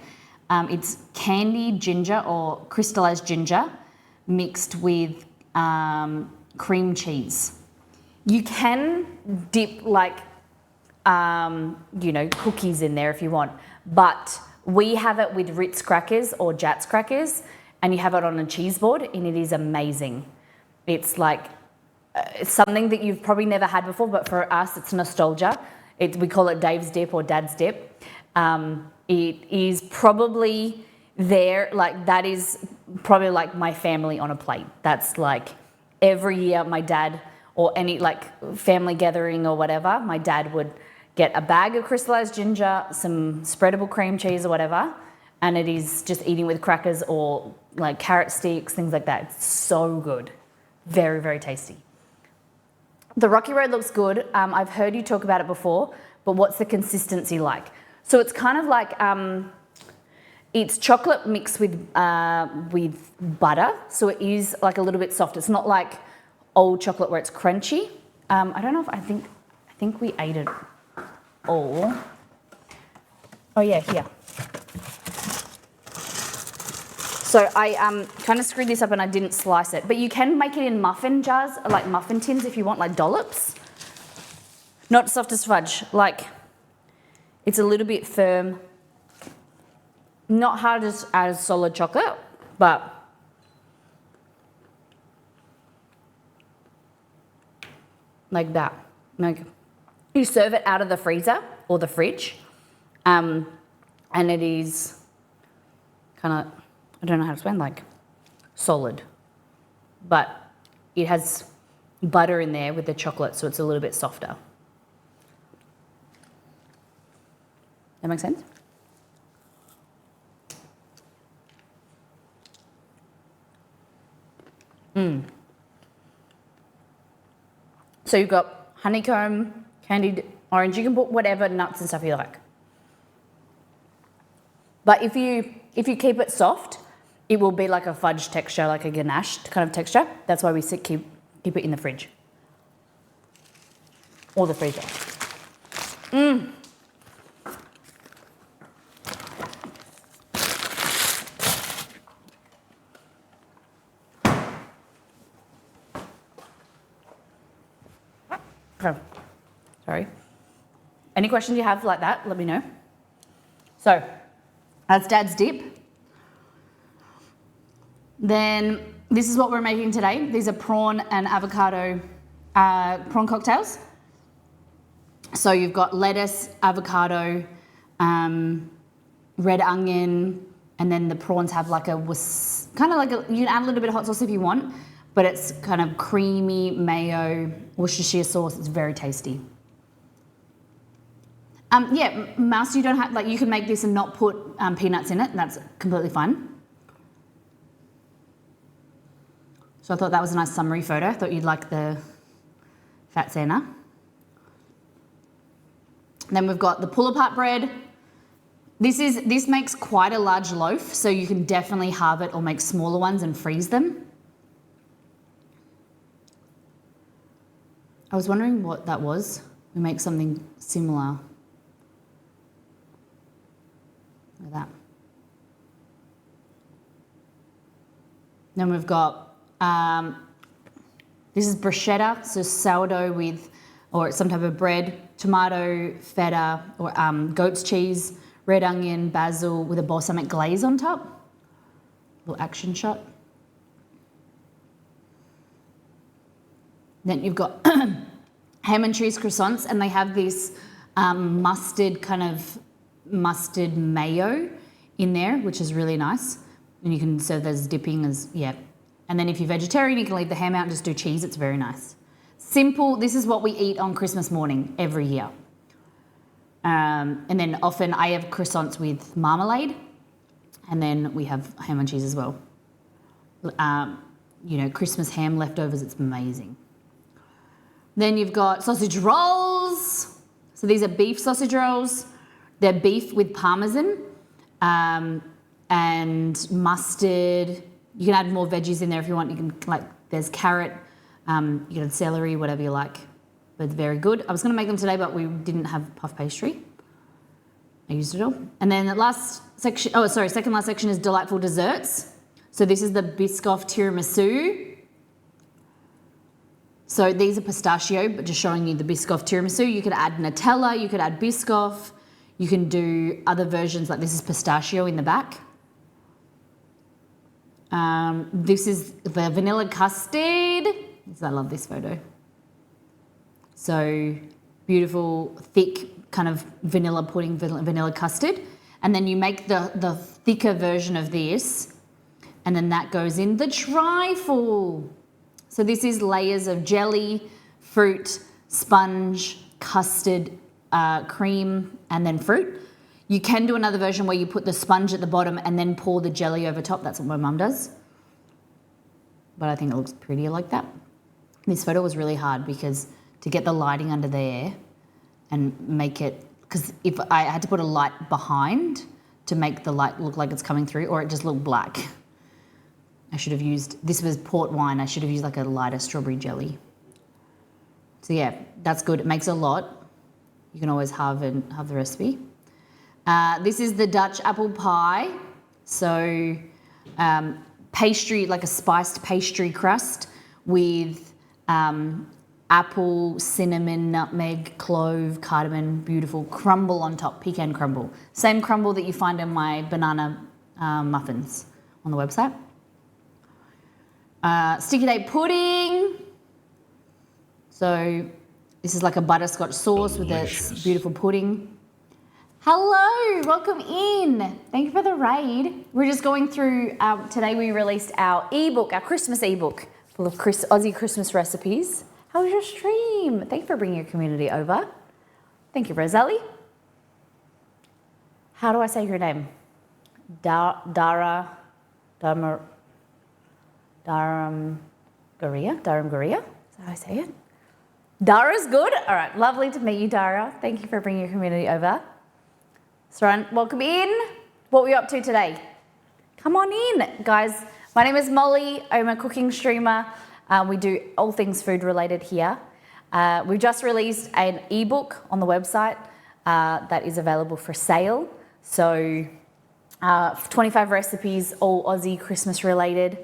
It's candied ginger or crystallized ginger mixed with cream cheese. You can dip like, cookies in there if you want, but we have it with Ritz crackers or Jatz crackers, and you have it on a cheese board, and it is amazing. It's like, it's something that you've probably never had before, but for us, it's nostalgia. We call it Dave's Dip or Dad's Dip. It is probably there, like that is probably like my family on a plate. That's like every year my dad, or any like family gathering or whatever, my dad would get a bag of crystallized ginger, some spreadable cream cheese or whatever, and it is just eating with crackers or like carrot sticks, things like that. It's so good. Very, very tasty. The Rocky Road looks good. I've heard you talk about it before, but what's the consistency like? So it's kind of like, it's chocolate mixed with butter, so it is like a little bit soft. It's not like old chocolate where it's crunchy. I don't know if I think we ate it all. Oh yeah, here. So I kind of screwed this up and I didn't slice it. But you can make it in muffin jars, like muffin tins if you want, like dollops. Not soft as fudge, like it's a little bit firm. Not hard as solid chocolate, but like that. Like you serve it out of the freezer or the fridge, and it is kind of, I don't know how to explain, like solid, but it has butter in there with the chocolate, so it's a little bit softer. That makes sense? So you've got honeycomb, candied orange. You can put whatever nuts and stuff you like. But if you keep it soft, it will be like a fudge texture, like a ganache kind of texture. That's why we keep it in the fridge or the freezer. Okay. Sorry. Any questions you have like that, let me know. So, that's Dad's dip. Then this is what we're making today. These are prawn and avocado prawn cocktails. So you've got lettuce, avocado, red onion, and then the prawns have like kind of like you can add a little bit of hot sauce if you want, but it's kind of creamy mayo, Worcestershire sauce. It's very tasty. Yeah, Mouse, you don't have, like, you can make this and not put peanuts in it. That's completely fine. So I thought that was a nice summary photo. I thought you'd like the fat Santa. Then we've got the pull-apart bread. This makes quite a large loaf, so you can definitely halve it or make smaller ones and freeze them. I was wondering what that was. We make something similar. Like that. Then we've got, this is bruschetta, so sourdough with, or some type of bread, tomato, feta, or goat's cheese, red onion, basil with a balsamic glaze on top. Little action shot. Then you've got ham and cheese croissants, and they have this mustard mayo in there, which is really nice. And you can serve those dipping as, yeah. And then if you're vegetarian, you can leave the ham out and just do cheese. It's very nice. Simple. This is what we eat on Christmas morning every year. And then often I have croissants with marmalade, and then we have ham and cheese as well. You know, Christmas ham leftovers, it's amazing. Then you've got sausage rolls. So these are beef sausage rolls. They're beef with parmesan and mustard. You can add more veggies in there if you want. You can, like, there's carrot, you can add celery, whatever you like. But it's very good. I was going to make them today, but we didn't have puff pastry. I used it all. And then the last section, second last section is delightful desserts. So this is the Biscoff tiramisu. So these are pistachio, but just showing you the Biscoff tiramisu. You could add Nutella, you could add Biscoff. You can do other versions, like this is pistachio in the back. This is the vanilla custard. I love this photo. So beautiful, thick kind of vanilla pudding, vanilla custard. And then you make the thicker version of this, and then that goes in the trifle. So this is layers of jelly, fruit, sponge, custard, cream, and then fruit. You can do another version where you put the sponge at the bottom and then pour the jelly over top. That's what my mum does. But I think it looks prettier like that. This photo was really hard because to get the lighting under there and make it, because if I had to put a light behind to make the light look like it's coming through, or it just looked black. I should have used, this was port wine, I should have used like a lighter strawberry jelly. So yeah, that's good. It makes a lot. You can always halve the recipe. This is the Dutch apple pie. So pastry, like a spiced pastry crust with apple, cinnamon, nutmeg, clove, cardamom, beautiful crumble on top, pecan crumble. Same crumble that you find in my banana muffins on the website. Sticky date pudding. So this is like a butterscotch sauce with this beautiful pudding. Hello, welcome in. Thank you for the raid. We're just going through, today we released our ebook, our Christmas ebook, full of Aussie Christmas recipes. How was your stream? Thank you for bringing your community over. Thank you, Rosalie. How do I say your name? Dharam Garia? Is that how I say it? Dara's good? All right, lovely to meet you, Dara. Thank you for bringing your community over. Saran, welcome in. What are we up to today? Come on in, guys. My name is Molly. I'm a cooking streamer. We do all things food related here. We've just released an ebook on the website that is available for sale. So 25 recipes, all Aussie Christmas related.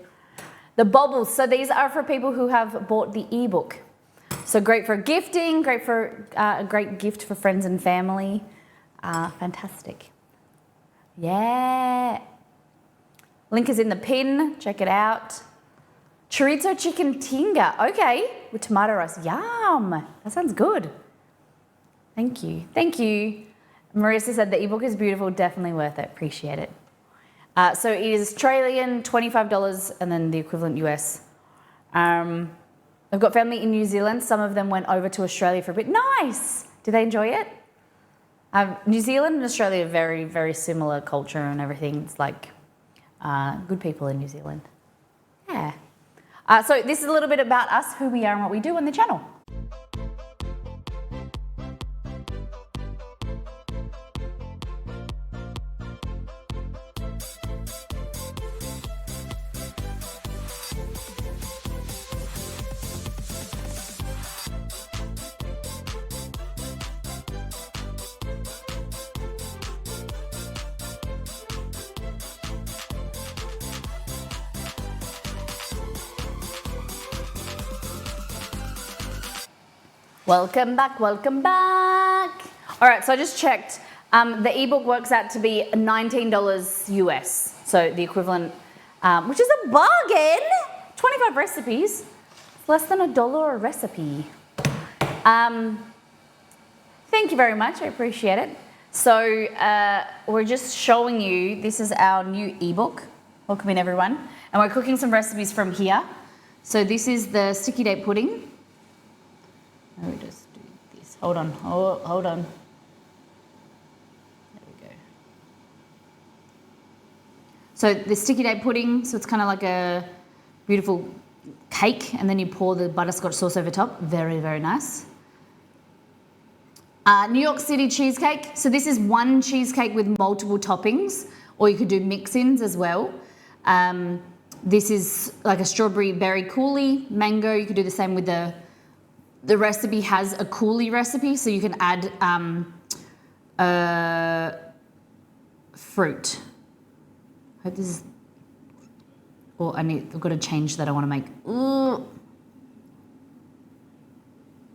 The baubles, so these are for people who have bought the ebook. So great for gifting, great for a great gift for friends and family. Fantastic. Yeah. Link is in the pin, check it out. Chorizo chicken tinga, okay, with tomato rice, yum. That sounds good. Thank you, thank you. Marissa said the ebook is beautiful, definitely worth it, appreciate it. So it is Australian, $25, and then the equivalent US. I've got family in New Zealand. Some of them went over to Australia for a bit. Nice! Did they enjoy it? New Zealand and Australia are very, very similar culture and everything. It's like good people in New Zealand. Yeah. So this is a little bit about us, who we are and what we do on the channel. Welcome back, welcome back. All right, so I just checked. The ebook works out to be $19 US, so the equivalent, which is a bargain. 25 recipes, it's less than $1 a recipe. Thank you very much, I appreciate it. So we're just showing you, this is our new ebook. Welcome in everyone. And we're cooking some recipes from here. So this is the sticky date pudding. Let me just do this. Hold on. Hold on. There we go. So the sticky date pudding, so it's kind of like a beautiful cake, and then you pour the butterscotch sauce over top. Very, very nice. New York City cheesecake. So this is one cheesecake with multiple toppings, or you could do mix-ins as well. This is like a strawberry berry coulis, mango. You could do the same with the recipe has a coulis recipe, so you can add fruit. I hope this is, well, I've got to change that. I want to make, ooh.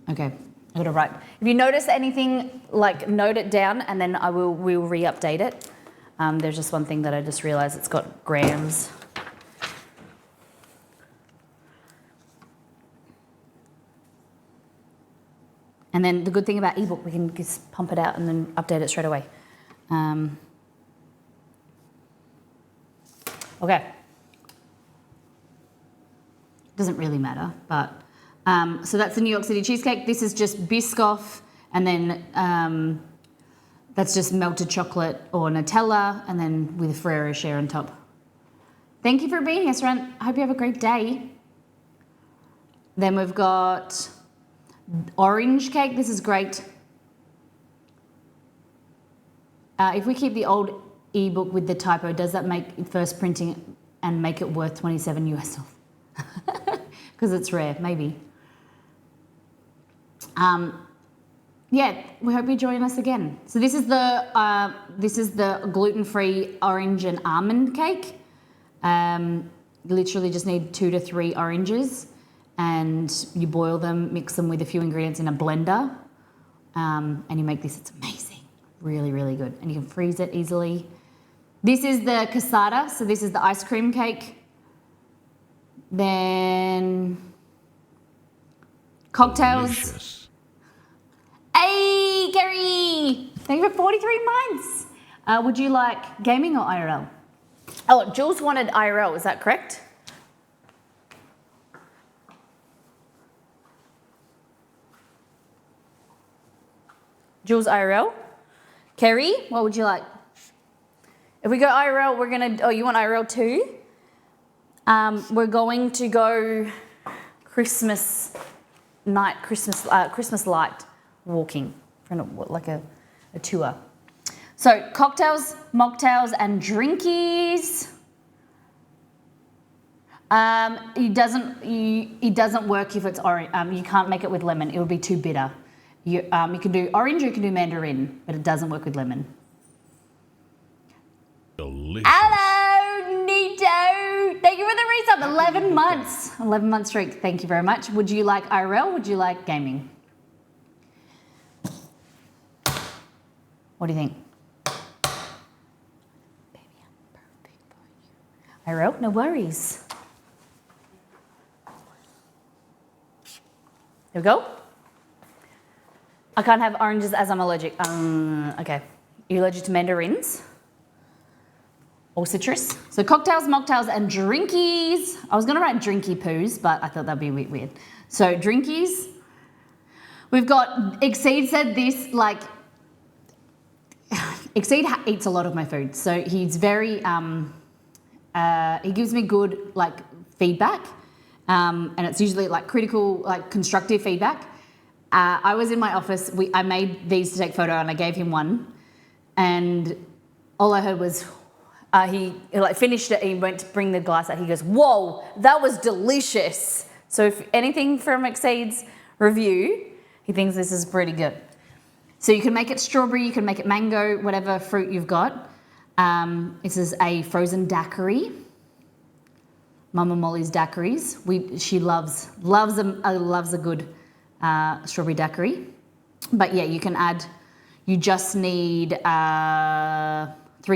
Okay, I got to write. If you notice anything, like note it down, and then we'll re-update it. There's just one thing that I just realized, it's got grams. And then the good thing about ebook, we can just pump it out and then update it straight away. Okay. Doesn't really matter, but so that's the New York City cheesecake. This is just Biscoff, and then that's just melted chocolate or Nutella, and then with a Ferrero Rocher on top. Thank you for being here, Saran. I hope you have a great day. Then we've got orange cake. This is great. If we keep the old ebook with the typo, does that make first printing and make it worth 27 US dollars? Because it's rare, maybe. Yeah, we hope you join us again. So this is the gluten-free orange and almond cake. You literally just need 2 to 3 oranges, and you boil them, mix them with a few ingredients in a blender, and you make this. It's amazing. Really, really good. And you can freeze it easily. This is the cassata, so this is the ice cream cake. Then cocktails. Delicious. Hey, Gary! Thank you for 43 months. Would you like gaming or IRL? Oh, Jules wanted IRL, is that correct? Jules IRL? Kerry, what would you like? If we go IRL, we're gonna, oh, you want IRL too? We're going to go Christmas night, Christmas light walking, like a tour. So cocktails, mocktails, and drinkies. It doesn't work if it's orange. You can't make it with lemon. It would be too bitter. You can do orange or you can do mandarin, but it doesn't work with lemon. Delicious. Hello, Nito. Thank you for the resub. 11 months. 11 month streak. Thank you very much. Would you like IRL? Would you like gaming? What do you think? Baby, I'm perfect for you. IRL? No worries. There we go. I can't have oranges as I'm allergic. Okay. Are you allergic to mandarins? Or citrus? So cocktails, mocktails, and drinkies. I was going to write drinky poos, but I thought that'd be a bit weird. So drinkies. We've got, Exceed said this, like, Exceed eats a lot of my food. So he's very, he gives me good, like, feedback. And it's usually, like, critical, like, constructive feedback. I was in my office, I made these to take photo and I gave him one, and all I heard was, he like finished it and he went to bring the glass out, he goes, whoa, that was delicious. So if anything from Exceed's review, he thinks this is pretty good. So you can make it strawberry, you can make it mango, whatever fruit you've got. This is a frozen daiquiri. Mama Molly's daiquiris. She loves a good strawberry daiquiri. But yeah, you can add, you just need 3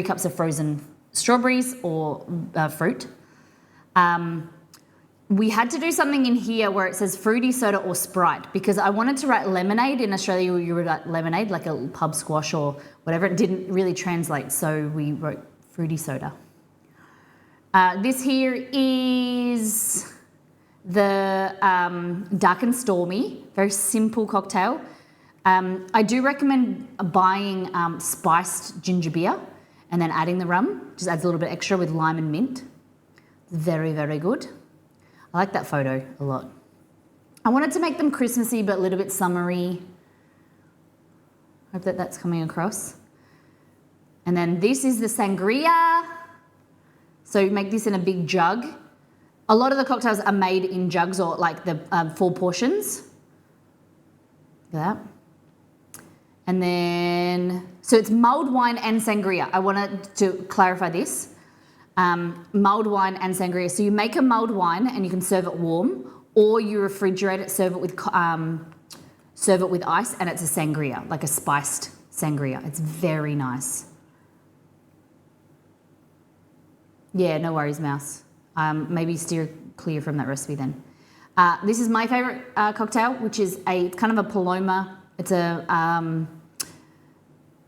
cups of frozen strawberries or fruit. We had to do something in here where it says fruity soda or Sprite, because I wanted to write lemonade. In Australia you would write lemonade, like a pub squash or whatever. It didn't really translate, so we wrote fruity soda. This here is the Dark and Stormy, very simple cocktail. I do recommend buying spiced ginger beer and then adding the rum. Just adds a little bit extra with lime and mint. Very, very good. I like that photo a lot. I wanted to make them Christmassy but a little bit summery. Hope that that's coming across. And then this is the sangria. So you make this in a big jug. A lot of the cocktails are made in jugs or like the 4 portions. Look at that. And then, so it's mulled wine and sangria. I wanted to clarify this. Mulled wine and sangria. So you make a mulled wine and you can serve it warm, or you refrigerate it, serve it with ice, and it's a sangria, like a spiced sangria. It's very nice. Yeah, no worries, Mouse. Maybe steer clear from that recipe then. This is my favorite cocktail, which is it's kind of a Paloma. It's a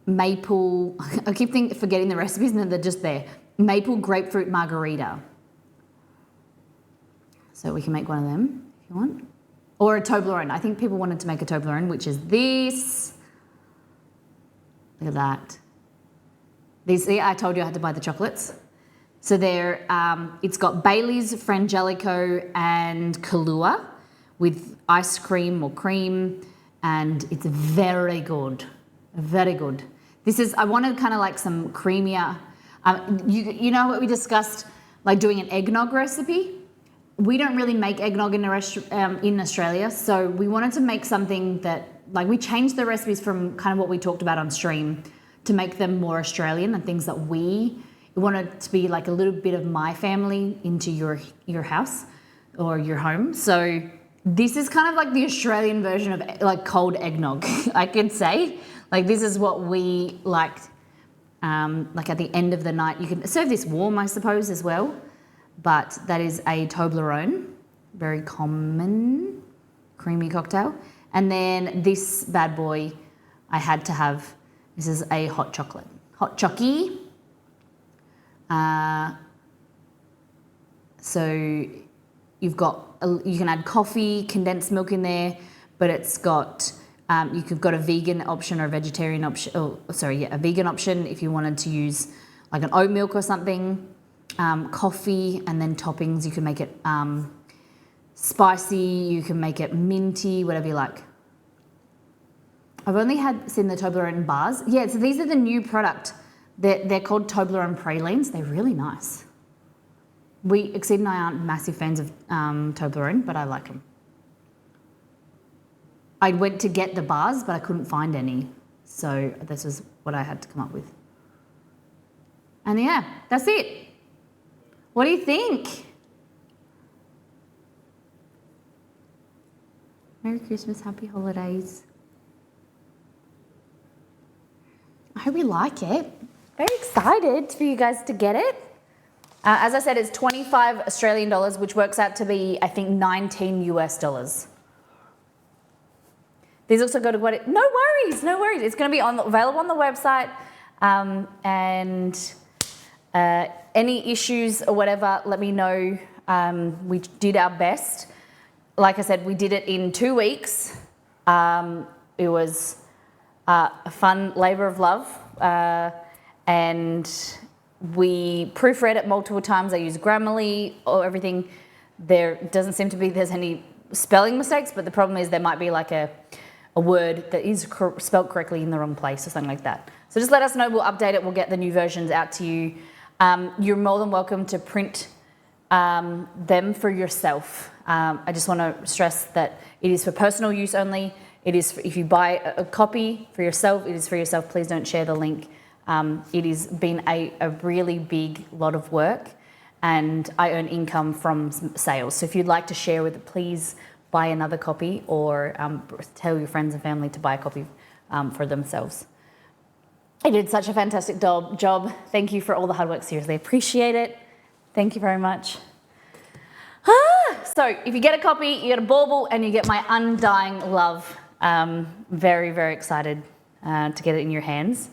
maple, I keep forgetting the recipes and they're just there. Maple grapefruit margarita. So we can make one of them if you want. Or a Toblerone. I think people wanted to make a Toblerone, which is this. Look at that. These, see, I told you I had to buy the chocolates. So they're, it's got Bailey's, Frangelico, and Kahlua with ice cream or cream, and it's very good, very good. This is, I wanted kind of like some creamier, you know what we discussed, like doing an eggnog recipe? We don't really make eggnog in Australia, so we wanted to make something that, like we changed the recipes from kind of what we talked about on stream to make them more Australian and things that we you want it to be like a little bit of my family into your house or your home. So this is kind of like the Australian version of like cold eggnog, I could say. Like this is what we liked. Like at the end of the night, you can serve this warm, I suppose, as well. But that is a Toblerone, very common creamy cocktail. And then this bad boy, I had to have. This is a hot chocolate, hot chocky. So you've got you can add coffee, condensed milk in there, but it's got you've got a vegan option or a vegetarian option. Oh, sorry, yeah, a vegan option if you wanted to use like an oat milk or something. Coffee, and then toppings. You can make it spicy. You can make it minty, whatever you like. I've only seen the Toblerone bars. Yeah, so these are the new product. They're called Toblerone pralines. They're really nice. Exceed and I aren't massive fans of Toblerone, but I like them. I went to get the bars, but I couldn't find any. So this is what I had to come up with. And yeah, that's it. What do you think? Merry Christmas, happy holidays. I hope you like it. Very excited for you guys to get it. As I said, it's 25 Australian dollars, which works out to be, I think, 19 US dollars. These also go to what? No worries, no worries. It's going to be available on the website, and any issues or whatever, let me know. We did our best. Like I said, we did it in 2 weeks. It was a fun labour of love, and we proofread it multiple times. I used Grammarly or everything. There doesn't seem to be there's any spelling mistakes, but the problem is there might be like a word that is spelled correctly in the wrong place or something like that. So just let us know. We'll update it. We'll get the new versions out to you. You're more than welcome to print them for yourself. I just want to stress that it is for personal use only. It is if you buy a copy for yourself, it is for yourself. Please don't share the link. It has been a really big lot of work, and I earn income from sales. So if you'd like to share with it, please buy another copy, or tell your friends and family to buy a copy for themselves. I did such a fantastic job. Thank you for all the hard work. Seriously, appreciate it. Thank you very much. So if you get a copy, you get a bauble, and you get my undying love. Very, very excited to get it in your hands.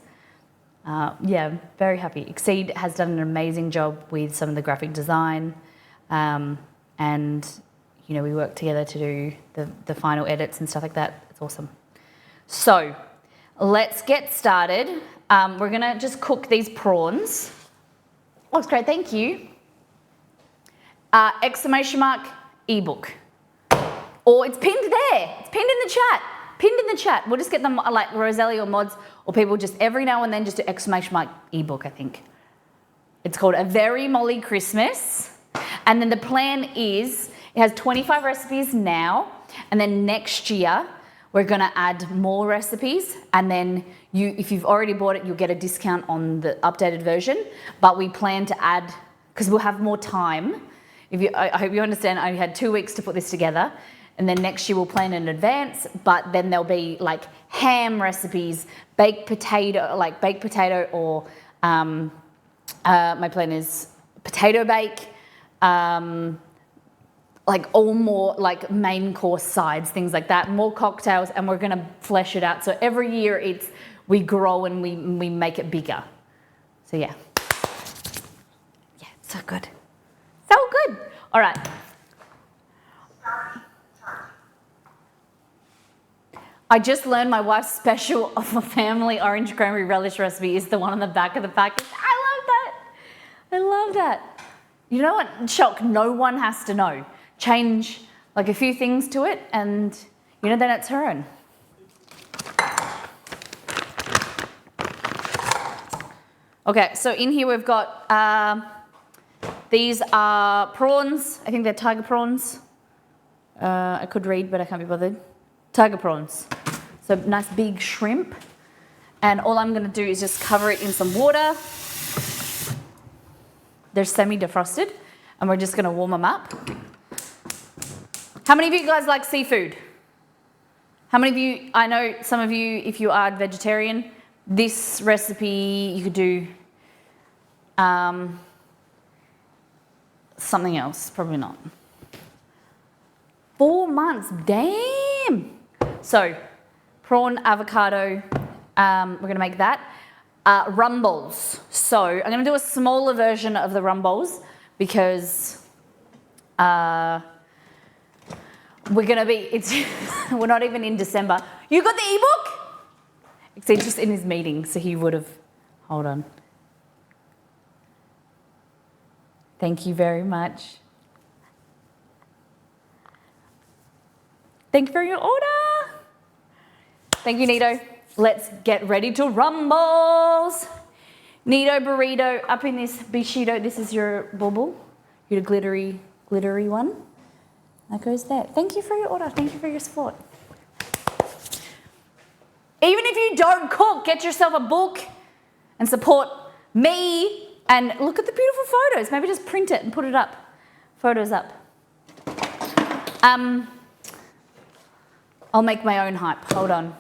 Yeah, very happy. Exceed has done an amazing job with some of the graphic design, and you know, we work together to do the final edits and stuff like that. It's awesome. So let's get started. We're gonna just cook these prawns. Looks great, thank you. Exclamation mark, ebook. Or it's pinned there. It's pinned in the chat. Pinned in the chat. We'll just get them like Roselli or mods or people just every now and then just do exclamation mark ebook, I think. It's called A Very Molly Christmas. And then the plan is, it has 25 recipes now, and then next year we're gonna add more recipes, and then if you've already bought it, you'll get a discount on the updated version, but we plan to add, because we'll have more time. I hope you understand, I had 2 weeks to put this together, and then next year we'll plan in advance, but then there'll be like ham recipes, baked potato, or my plan is potato bake, like all more like main course sides, things like that, more cocktails, and we're gonna flesh it out. So every year we grow and we make it bigger. So yeah. Yeah, so good. So good. All right. I just learned my wife's special of a family orange cranberry relish recipe is the one on the back of the packet. I love that. I love that. You know what? Shock, no one has to know. Change like a few things to it, and you know, then it's her own. Okay, so in here we've got, these are prawns. I think they're tiger prawns. I could read, but I can't be bothered. Tiger prawns. So nice big shrimp. And all I'm gonna do is just cover it in some water. They're semi-defrosted, and we're just going to warm them up. How many of you guys like seafood? How many of you, I know some of you, if you are vegetarian, this recipe you could do something else, probably not. 4 months, damn. So, prawn, avocado, we're gonna make that. Rum balls. So, I'm gonna do a smaller version of the rum balls because we're not even in December. You got the ebook? He's just in his meeting, so he would have, hold on. Thank you very much. Thank you for your order. Thank you, Nito. Let's get ready to rumbles. Nito burrito up in this Bishido. This is your bubble, your glittery one. That goes there. Thank you for your order. Thank you for your support. Even if you don't cook, get yourself a book and support me. And look at the beautiful photos. Maybe just print it and put it up. Photos up. I'll make my own hype. Hold on.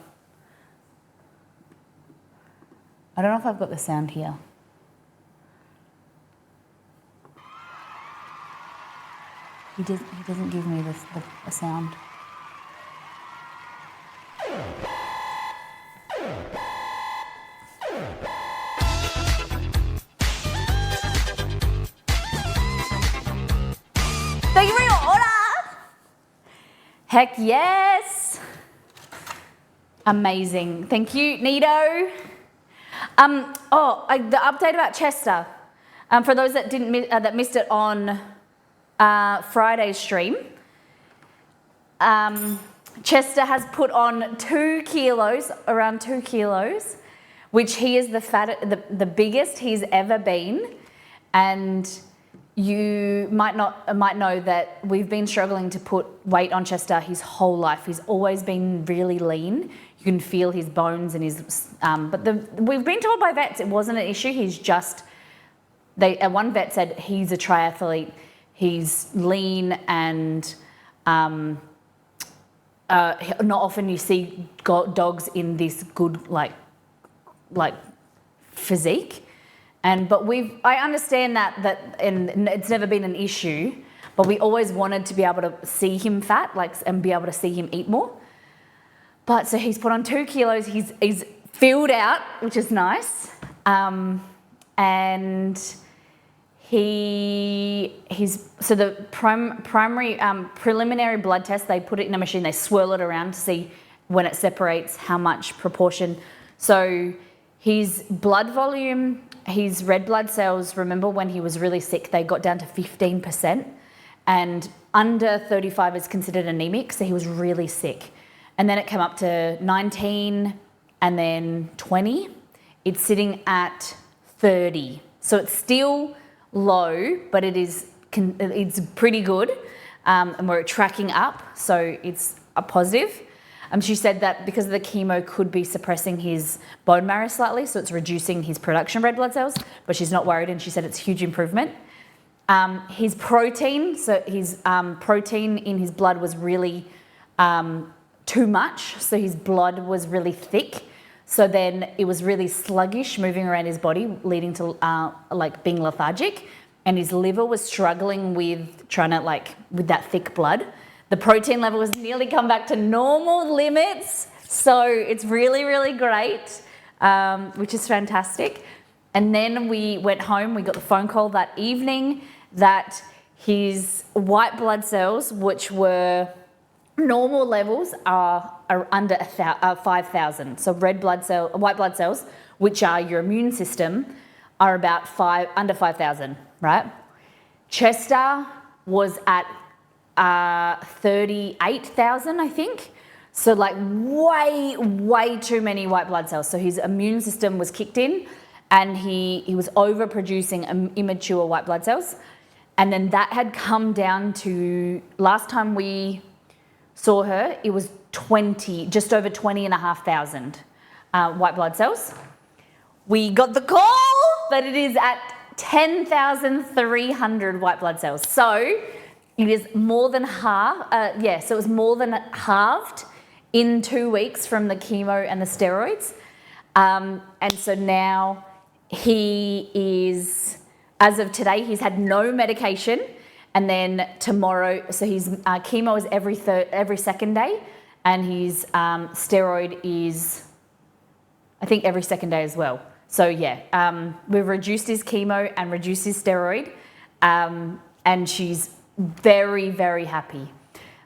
I don't know if I've got the sound here. He doesn't give me the sound. Thank you for your order. Heck yes. Amazing. Thank you, Nito. The update about Chester. For those that that missed it on Friday's stream, Chester has put on 2 kilos, around 2 kilos, which he is the biggest he's ever been, and you might know that we've been struggling to put weight on Chester his whole life. He's always been really lean. You can feel his bones and his, we've been told by vets it wasn't an issue. He's just, one vet said he's a triathlete. He's lean and not often you see dogs in this good like physique. But I understand that and it's never been an issue, but we always wanted to be able to see him fat, and be able to see him eat more. But so he's put on 2 kilos. He's filled out, which is nice, and so the primary preliminary blood test, they put it in a machine, they swirl it around to see when it separates how much proportion. So his blood volume, his red blood cells, remember when he was really sick, they got down to 15%, and under 35 is considered anemic, so he was really sick. And then it came up to 19 and then 20. It's sitting at 30. So it's still low, but it's pretty good, and we're tracking up, so it's a positive. She said that because of the chemo could be suppressing his bone marrow slightly, so it's reducing his production of red blood cells, but she's not worried, and she said it's a huge improvement. His protein, so his protein in his blood was really too much, so his blood was really thick. So then it was really sluggish moving around his body, leading to being lethargic, and his liver was struggling with trying to with that thick blood. The protein level has nearly come back to normal limits, so it's really, really great, which is fantastic. And then we went home, we got the phone call that evening that his white blood cells, which were normal levels, are under 5,000. So white blood cells, which are your immune system, are about under 5,000, right? Chester was at 38,000, I think. So way too many white blood cells. So his immune system was kicked in, and he was overproducing immature white blood cells. And then that had come down to, last time we saw her, it was just over 20,500 white blood cells. We got the call that it is at 10,300 white blood cells. So it is more than half, so it was more than halved in 2 weeks from the chemo and the steroids. And so now he is, as of today, he's had no medication. And then tomorrow, so his chemo is every second day, and his steroid is, I think, every second day as well. So yeah, we've reduced his chemo and reduced his steroid, and she's very, very happy.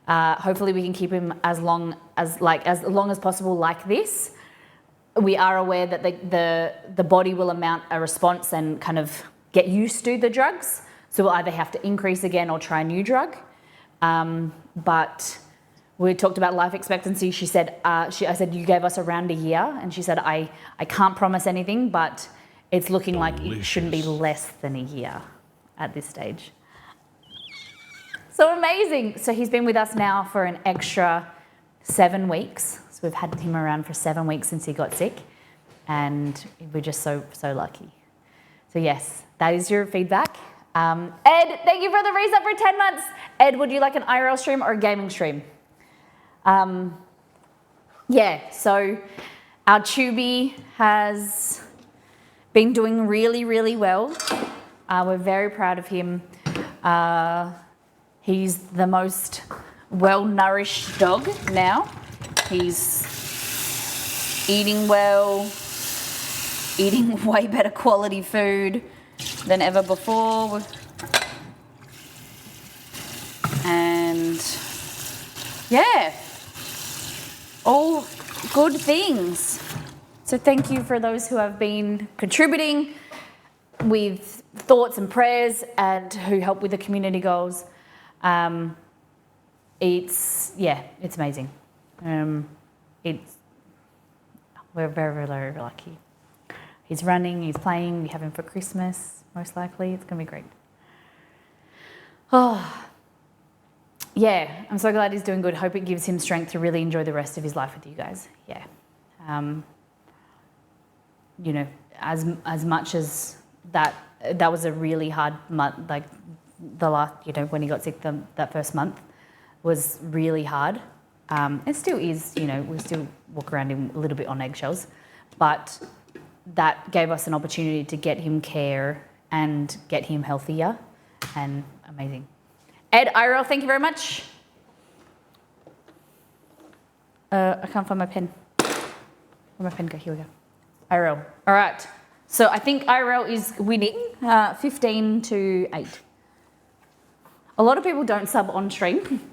Hopefully we can keep him as long as possible like this. We are aware that the body will mount a response and kind of get used to the drugs. So we'll either have to increase again or try a new drug. But we talked about life expectancy. She said, I said, you gave us around a year. And she said, I can't promise anything, but it's looking like it shouldn't be less than a year at this stage. So amazing. So he's been with us now for an extra 7 weeks. So we've had him around for 7 weeks since he got sick. And we're just so lucky. So yes, that is your feedback. Ed, thank you for the resub for 10 months. Ed, would you like an IRL stream or a gaming stream? Yeah, so our Tubi has been doing really, really well. We're very proud of him. He's the most well-nourished dog now. He's eating well, eating way better quality food than ever before. And yeah, all good things. So thank you for those who have been contributing with thoughts and prayers and who help with the community goals. It's amazing. We're very, very lucky. He's running, he's playing, we have him for Christmas, most likely. It's going to be great. Oh, yeah, I'm so glad he's doing good. Hope it gives him strength to really enjoy the rest of his life with you guys. Yeah. You know, as much as that was a really hard month, like the last, you know, when he got sick, that first month was really hard. It still is, you know, we still walk around him a little bit on eggshells, but that gave us an opportunity to get him care and get him healthier, and amazing. Ed, IRL, thank you very much. I can't find my pen. Where'd my pen go? Here we go. IRL. All right. So I think IRL is winning 15-8. A lot of people don't sub on stream,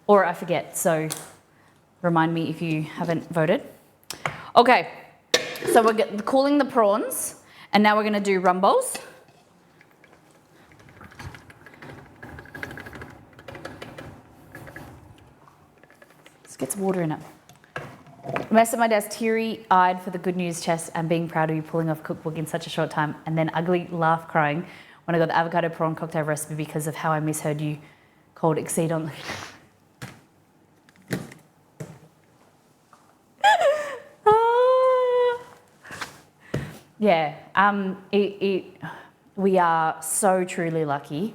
or I forget, so remind me if you haven't voted. Okay, so we're cooling the prawns, and now we're going to do rum bowls. Let's get some water in it. Most of my dad's teary-eyed for the good news chest and being proud of you pulling off cookbook in such a short time, and then ugly laugh crying when I got the avocado prawn cocktail recipe because of how I misheard you called exceed on. Yeah, we are so truly lucky.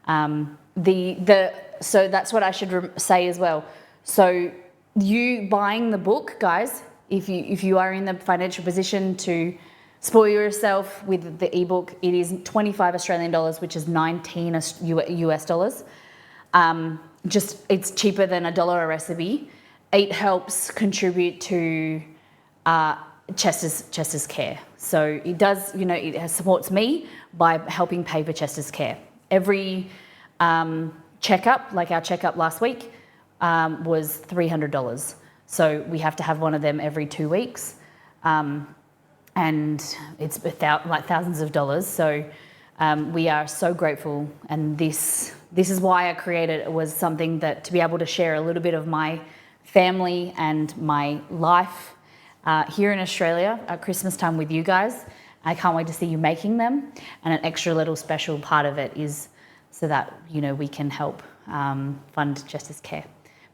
So that's what I should say as well. So you buying the book, guys, if you are in the financial position to spoil yourself with the ebook, it is 25 Australian dollars, which is 19 US dollars. It's cheaper than $1 a recipe. It helps contribute to Chester's care. So it does, you know, it supports me by helping pay for Chester's care. Every checkup, like our checkup last week, was $300. So we have to have one of them every 2 weeks. And it's thousands of dollars. So we are so grateful. And this is why I created it, was something that to be able to share a little bit of my family and my life here in Australia at Christmas time with you guys. I can't wait to see you making them. And an extra little special part of it is so that, you know, we can help fund Chester's care,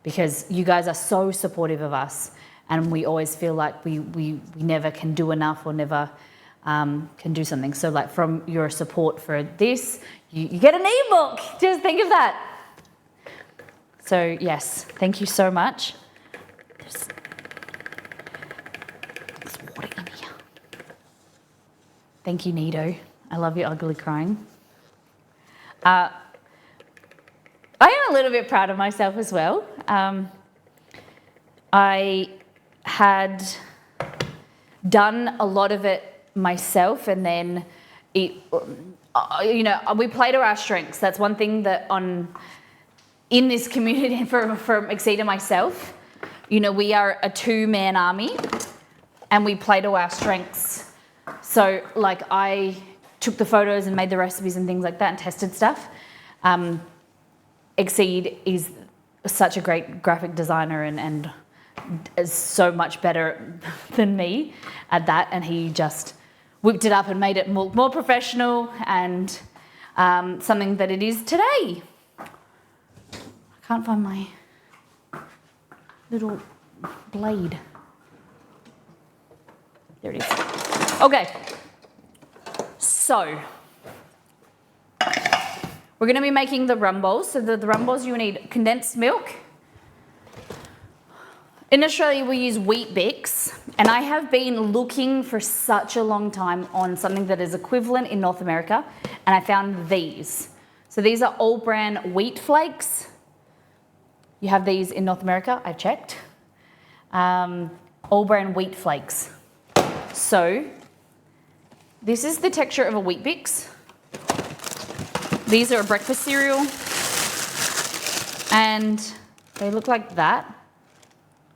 because you guys are so supportive of us, and we always feel like we never can do enough or never can do something. So like from your support for this, you get an ebook. Just think of that. So yes, thank you so much. There's water in here. Thank you, Nido. I love your ugly crying. I am a little bit proud of myself as well. I had done a lot of it myself, and then we play to our strengths. That's one thing that in this community for Exceed and myself, we are a two-man army, and we play to our strengths. So like I took the photos and made the recipes and things like that and tested stuff. Exceed is such a great graphic designer and is so much better than me at that, and he just whipped it up and made it more professional and something that it is today. I can't find my little blade. There it is. Okay, so we're going to be making the rum bowls. So the rum bowls, you need condensed milk. In Australia, we use wheat bix, and I have been looking for such a long time on something that is equivalent in North America, and I found these. So these are all brand wheat flakes. You have these in North America, I've checked. All brand wheat flakes. So this is the texture of a wheat bix. These are a breakfast cereal, and they look like that.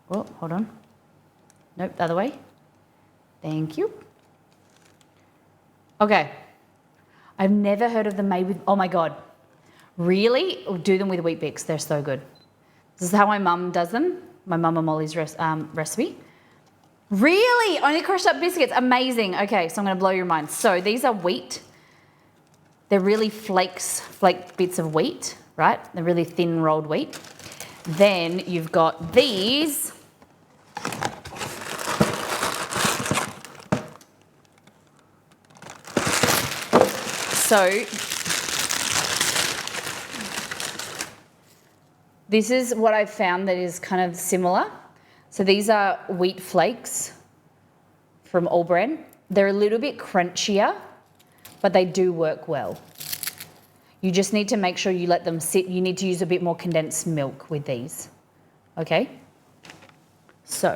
Oh, hold on. Nope, the other way. Thank you. Okay. I've never heard of them made with, oh my God. Really? Do them with wheat bix. They're so good. This is how my mum does them. My mum and Molly's recipe. Really? Only crushed up biscuits. Amazing. Okay, so I'm going to blow your mind. So these are wheat. They're really flake bits of wheat, right? They're really thin rolled wheat. Then you've got these. So this is what I've found that is kind of similar. So these are wheat flakes from All Brand. They're a little bit crunchier, but they do work well. You just need to make sure you let them sit. You need to use a bit more condensed milk with these. Okay? So,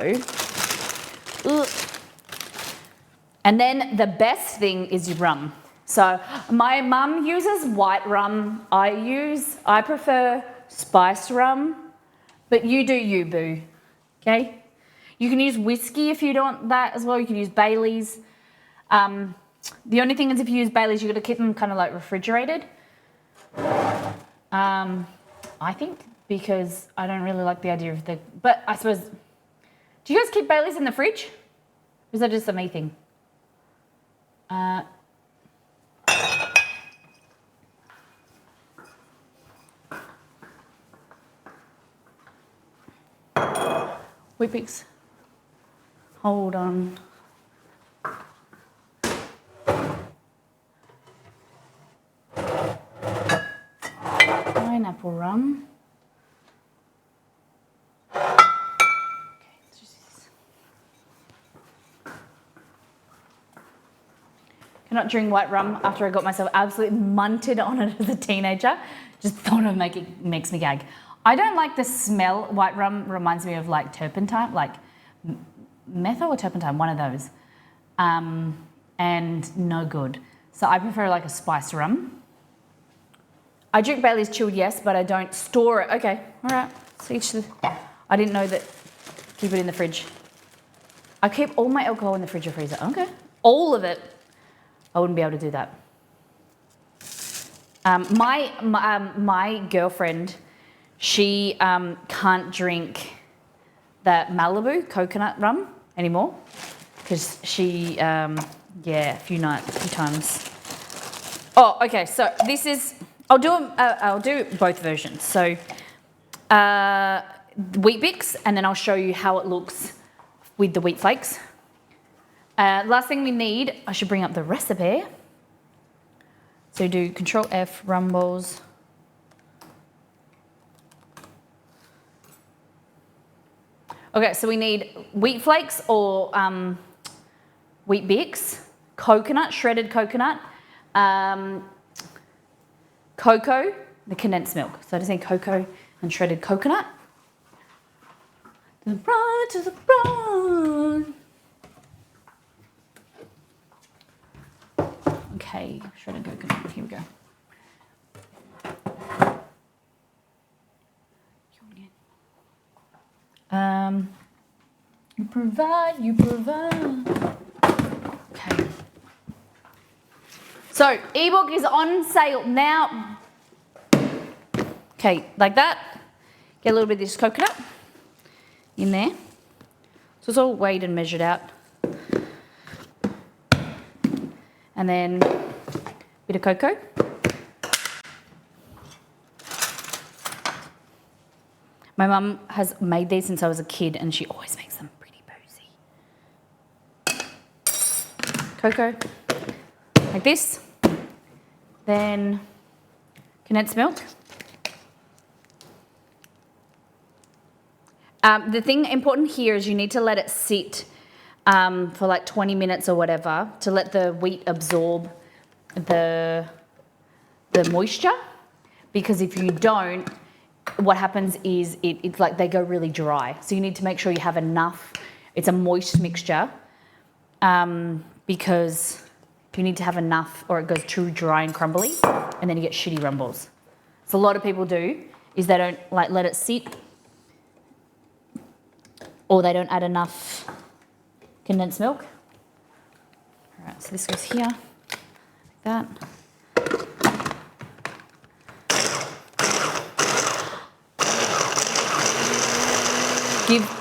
and then the best thing is your rum. So my mum uses white rum. I prefer spiced rum, but you do you, boo. Okay? You can use whiskey if you don't want that as well. You can use Baileys. The only thing is if you use Baileys, you've got to keep them kind of like refrigerated. I think because I don't really like the idea of but I suppose, do you guys keep Baileys in the fridge? Or is that just a me thing? Whippix. Hold on. Pineapple rum. Okay, let's just use this. Cannot drink white rum after I got myself absolutely munted on it as a teenager. Just thought of makes me gag. I don't like the smell. White rum reminds me of like turpentine, like methyl or turpentine, one of those. And no good. So I prefer like a spiced rum. I drink Bailey's chilled, yes, but I don't store it. Okay, all right. So I didn't know that. Keep it in the fridge. I keep all my alcohol in the fridge or freezer. Okay, all of it. I wouldn't be able to do that. My girlfriend, she can't drink the Malibu coconut rum anymore because she, a few times. Oh, okay. So this is. I'll do both versions. So wheat bix, and then I'll show you how it looks with the wheat flakes. Last thing we need, I should bring up the recipe. So do Control F, rumbles. Okay, so we need wheat flakes or wheat bix, coconut, shredded coconut, cocoa, the condensed milk. So I just need cocoa and shredded coconut. To the front, to the front. Okay, shredded coconut, here we go. You provide. Okay. So, ebook is on sale now. Okay, like that. Get a little bit of this coconut in there. So it's all weighed and measured out. And then a bit of cocoa. My mum has made these since I was a kid and she always makes them pretty boozy. Cocoa, like this. Then condensed milk. The thing important here is you need to let it sit for like 20 minutes or whatever to let the wheat absorb the moisture, because if you don't, what happens is it's like they go really dry. So you need to make sure you have enough. It's a moist mixture because you need to have enough or it goes too dry and crumbly and then you get shitty rumbles. So a lot of people do is they don't like let it sit or they don't add enough condensed milk. All right, so this goes here, like that.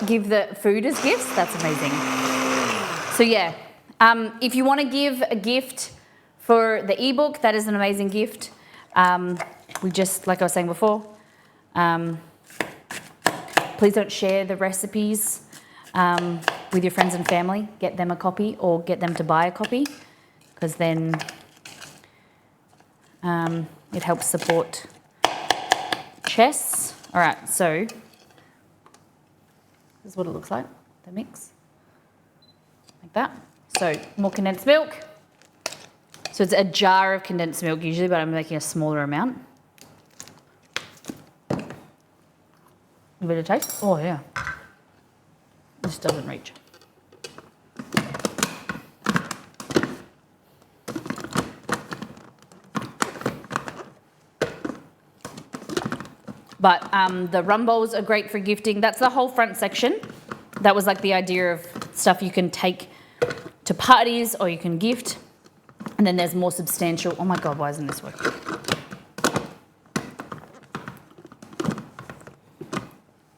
Give the food as gifts. That's amazing. So yeah, if you want to give a gift for the ebook, that is an amazing gift. We just, like I was saying before, please don't share the recipes with your friends and family. Get them a copy or get them to buy a copy, because then it helps support chess. All right, so this is what it looks like, the mix, like that. So more condensed milk. So it's a jar of condensed milk usually, but I'm making a smaller amount. A bit of taste. Oh yeah, this doesn't reach. But the rumbles are great for gifting. That's the whole front section. That was like the idea of stuff you can take to parties or you can gift. And then there's more substantial. Oh my God, why isn't this working?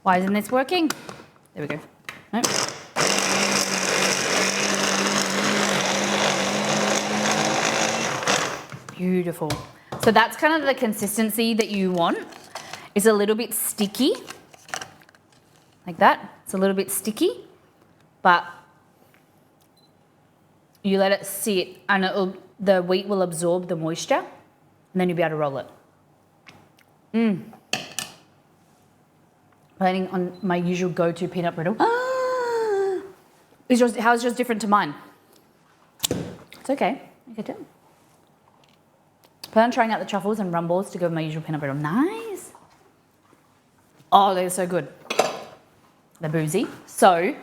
Why isn't this working? There we go. Nope. Beautiful. So that's kind of the consistency that you want. It's a little bit sticky, like that. It's a little bit sticky, but you let it sit and the wheat will absorb the moisture and then you'll be able to roll it. Planning on my usual go-to peanut brittle. How's yours different to mine? It's okay, I get it. Plan on trying out the truffles and rumbles to go with my usual peanut brittle. Nice. Oh, they're so good. They're boozy. So,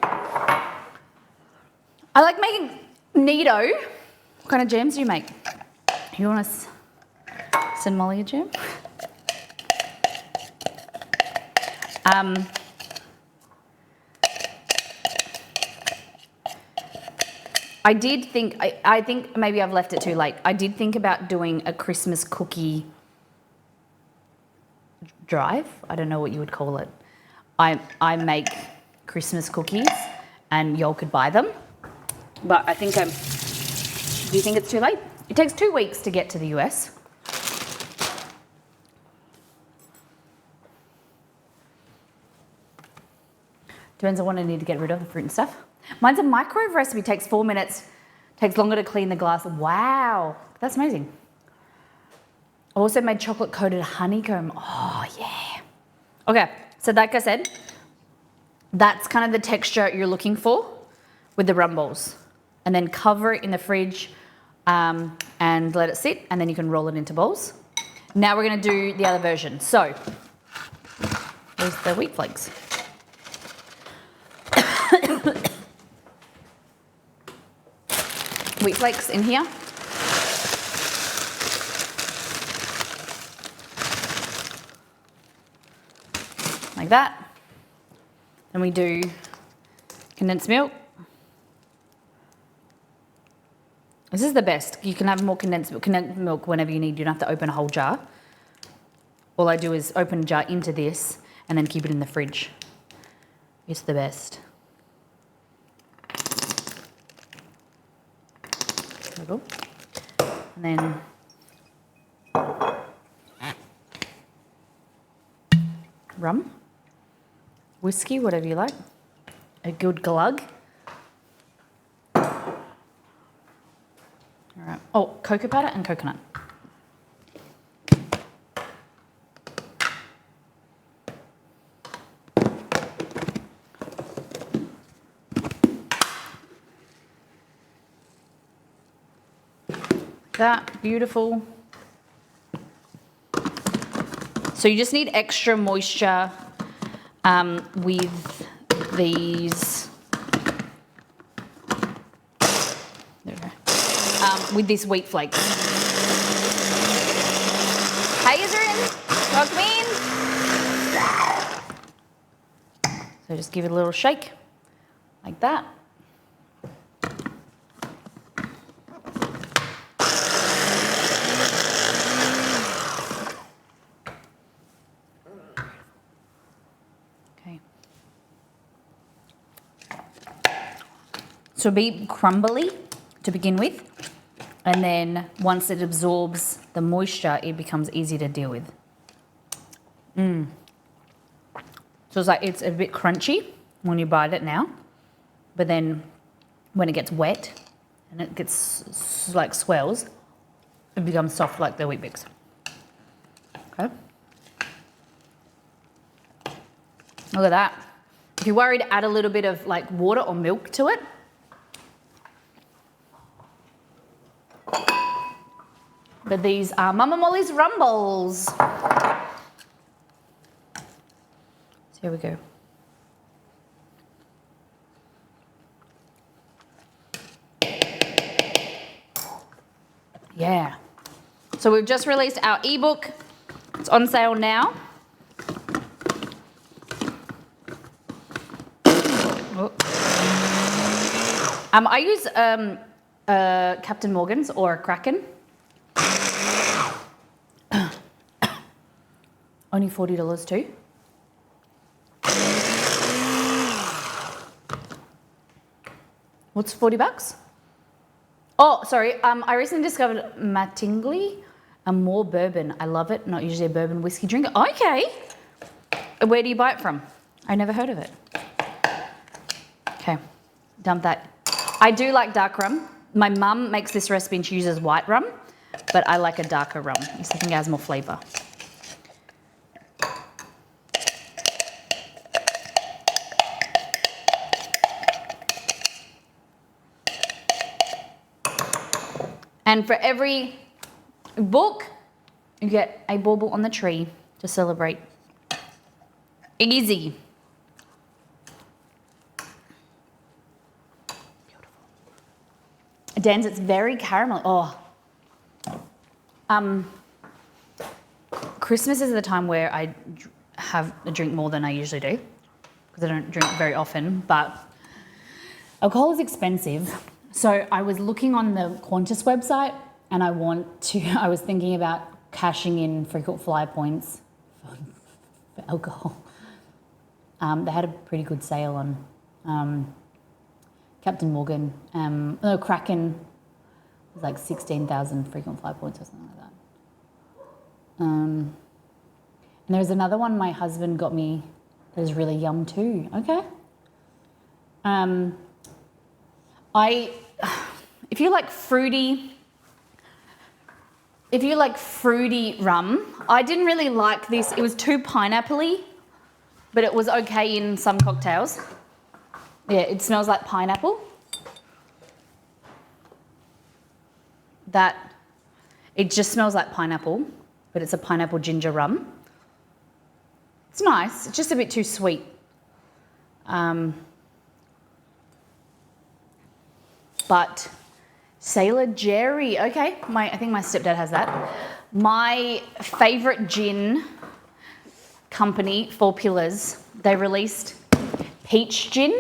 I like making Neato. What kind of jams do you make? You want to send Molly a jam? I did think, I think maybe I've left it too late. I did think about doing a Christmas cookie drive. I don't know what you would call it. I make Christmas cookies and y'all could buy them. But I think do you think it's too late? It takes 2 weeks to get to the US. Depends on what I need to get rid of, the fruit and stuff. Mine's a microwave recipe, takes 4 minutes, takes longer to clean the glass. Wow, that's amazing. I also made chocolate coated honeycomb. Oh yeah. Okay, so like I said, that's kind of the texture you're looking for with the rumbles. And then cover it in the fridge and let it sit, and then you can roll it into balls. Now we're gonna do the other version. So, here's the wheat flakes. Wheat flakes in here. Like that. Then we do condensed milk. This is the best. You can have more condensed milk whenever you need. You don't have to open a whole jar. All I do is open a jar into this and then keep it in the fridge. It's the best. There we go. And then rum, whiskey, whatever you like. A good glug. All right. Oh, cocoa butter and coconut. That, beautiful. So you just need extra moisture with these. There we go. With this wheat flakes. Hey, Izrin, welcome in. So just give it a little shake, like that. Okay. So be crumbly to begin with. And then once it absorbs the moisture, it becomes easy to deal with. So it's like, it's a bit crunchy when you bite it now, but then when it gets wet and it gets like swells, it becomes soft like the Wheat Bix. Okay. Look at that. If you're worried, add a little bit of like water or milk to it. But these are Mama Molly's Rumbles. So here we go. Yeah. So we've just released our ebook. It's on sale now. Oh. I use Captain Morgan's or Kraken. Only $40 too. What's $40? Oh, sorry. I recently discovered Mattingly and more bourbon. I love it. Not usually a bourbon whiskey drinker. Okay. Where do you buy it from? I never heard of it. Okay. Dump that. I do like dark rum. My mum makes this recipe and she uses white rum, but I like a darker rum. I think it has more flavour. And for every book, you get a bauble on the tree to celebrate. Easy. Beautiful. Dan's, it's very caramel. Oh. Christmas is the time where I have a drink more than I usually do, because I don't drink very often, but alcohol is expensive. So I was looking on the Qantas website and I was thinking about cashing in frequent flyer points for alcohol. They had a pretty good sale on Captain Morgan. Kraken was like 16,000 frequent flyer points or something like that. And there's another one my husband got me that was really yum too. Okay. If you like fruity rum, I didn't really like this. It was too pineapple-y, but it was okay in some cocktails. Yeah, it smells like pineapple. It just smells like pineapple, but it's a pineapple ginger rum. It's nice, it's just a bit too sweet. But Sailor Jerry, okay, I think my stepdad has that. My favourite gin company, Four Pillars, they released peach gin.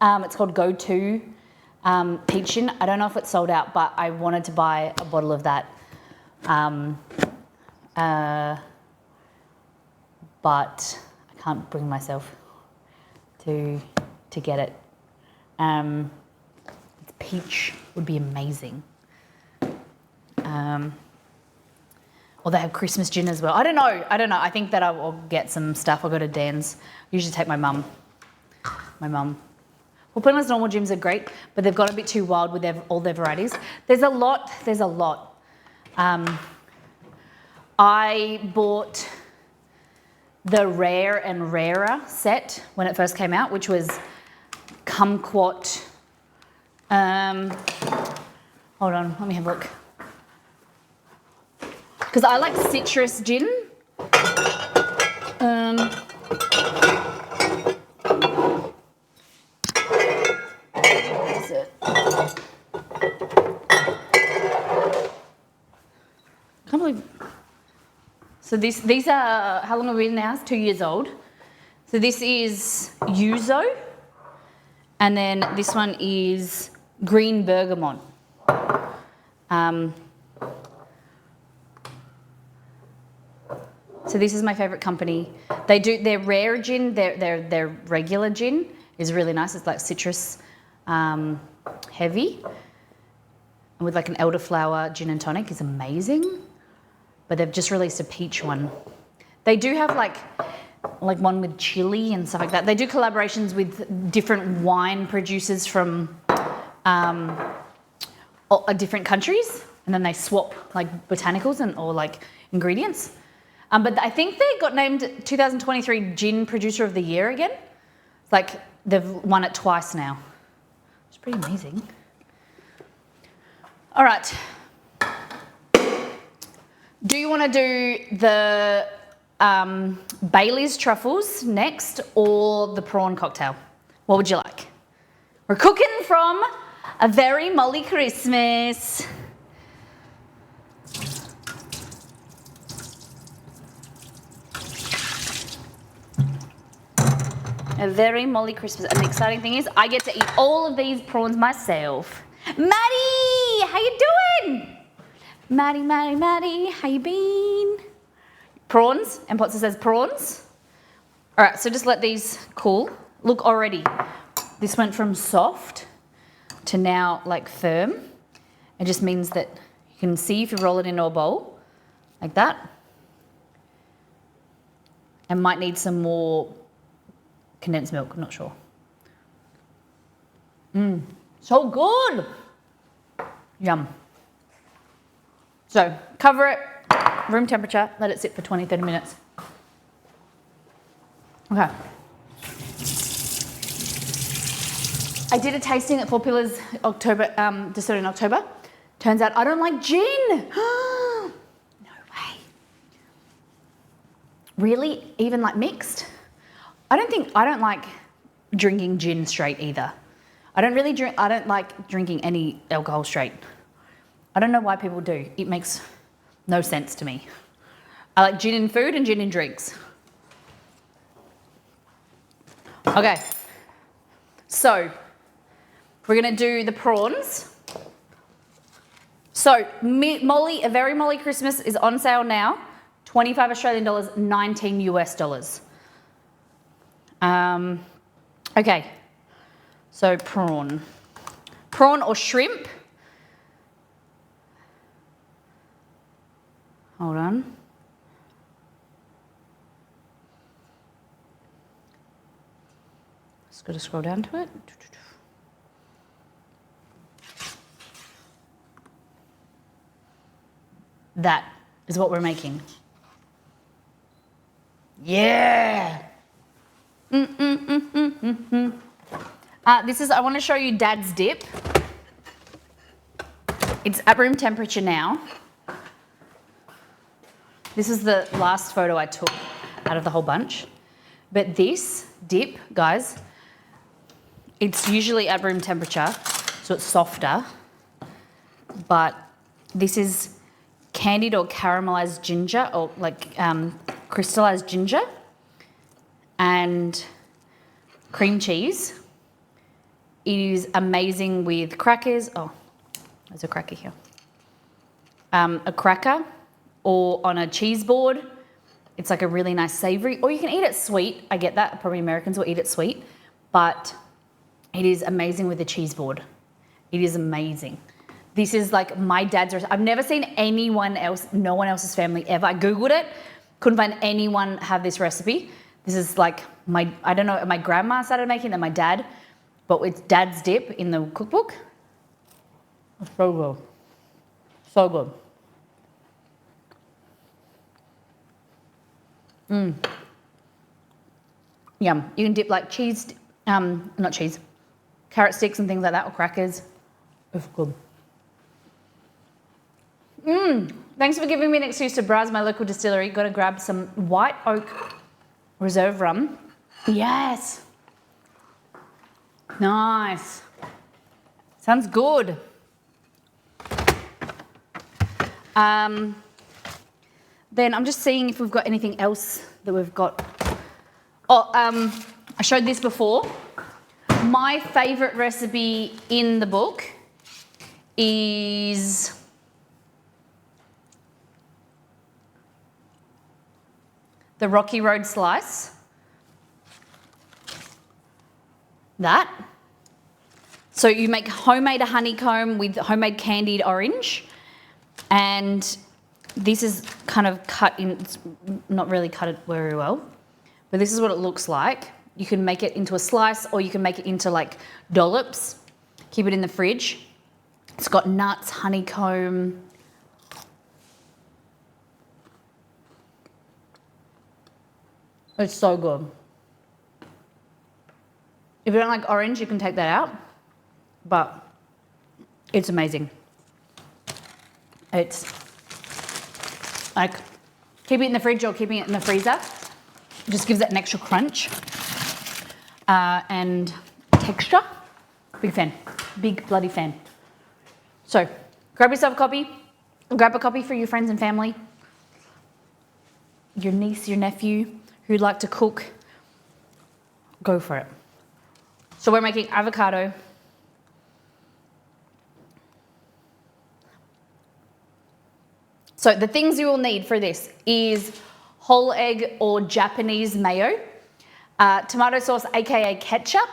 It's called Go-To peach gin. I don't know if it's sold out, but I wanted to buy a bottle of that. But I can't bring myself to get it. Peach would be amazing. Or they have Christmas gin as well. I don't know. I think that I'll get some stuff. I'll go to Dan's. I usually take my mum. Well, Pointless normal gyms are great, but they've got a bit too wild with all their varieties. There's a lot. I bought the Rare and Rarer set when it first came out, which was kumquat. Hold on, let me have a look. Because I like citrus gin. What is it? I can't believe. So these are, how long have we been in the house? 2 years old. So this is Yuzo. And then this one is green bergamot. So this is my favourite company. They do their rare gin, their regular gin is really nice. It's like citrus heavy. And with like an elderflower gin and tonic is amazing. But they've just released a peach one. They do have like one with chili and stuff like that. They do collaborations with different wine producers from different countries, and then they swap like botanicals or like ingredients. But I think they got named 2023 Gin Producer of the Year again. It's like they've won it twice now. It's pretty amazing. All right. Do you want to do the Bailey's truffles next or the prawn cocktail? What would you like? We're cooking from a very molly Christmas. A very molly Christmas. And the exciting thing is I get to eat all of these prawns myself. Maddie, how you doing? Maddie, how you been? Prawns, and Potsa says prawns. All right, so just let these cool. Look already, this went from soft to now like firm. It just means that you can see if you roll it into a bowl like that. And might need some more condensed milk, I'm not sure. So good. Yum. So cover it, room temperature, let it sit for 20, 30 minutes. Okay. I did a tasting at Four Pillars just in October. Turns out I don't like gin. No way. Really? Even like mixed? I don't like drinking gin straight either. I don't like drinking any alcohol straight. I don't know why people do. It makes no sense to me. I like gin in food and gin in drinks. Okay. So, we're going to do the prawns. So, Molly, a very Molly Christmas is on sale now. 25 Australian dollars, 19 US dollars. Okay. So, prawn. Prawn or shrimp. Hold on. Just got to scroll down to it. That is what we're making. Yeah. I want to show you Dad's dip. It's at room temperature now. This is the last photo I took out of the whole bunch. But this dip, guys, it's usually at room temperature, so it's softer. But this is candied or caramelized ginger, or like crystallized ginger and cream cheese. It is amazing with crackers. Oh, there's a cracker here. A cracker or on a cheese board. It's like a really nice savory, or you can eat it sweet. I get that, probably Americans will eat it sweet, but it is amazing with a cheese board. It is amazing. This is like my dad's recipe. I've never seen anyone else, no one else's family ever. I Googled it, couldn't find anyone have this recipe. This is like I don't know, my grandma started making it, my dad, but with Dad's dip in the cookbook. It's so good. So good. Yum. You can dip like cheese, not cheese, carrot sticks and things like that, or crackers. It's good. Thanks for giving me an excuse to browse my local distillery. Got to grab some white oak reserve rum. Yes. Nice. Sounds good. Then I'm just seeing if we've got anything else that we've got. Oh, I showed this before. My favorite recipe in the book is the Rocky Road slice. That. So you make homemade honeycomb with homemade candied orange, and this is kind of cut in, it's not really cut it very well, but this is what it looks like. You can make it into a slice, or you can make it into like dollops. Keep it in the fridge. It's got nuts, honeycomb. It's so good. If you don't like orange, you can take that out, but it's amazing. It's like keeping it in the fridge or keeping it in the freezer. It just gives it an extra crunch and texture. Big fan, big bloody fan. So grab yourself a copy, grab a copy for your friends and family, your niece, your nephew who'd like to cook, go for it. So we're making avocado. So the things you will need for this is whole egg or Japanese mayo, tomato sauce, aka ketchup,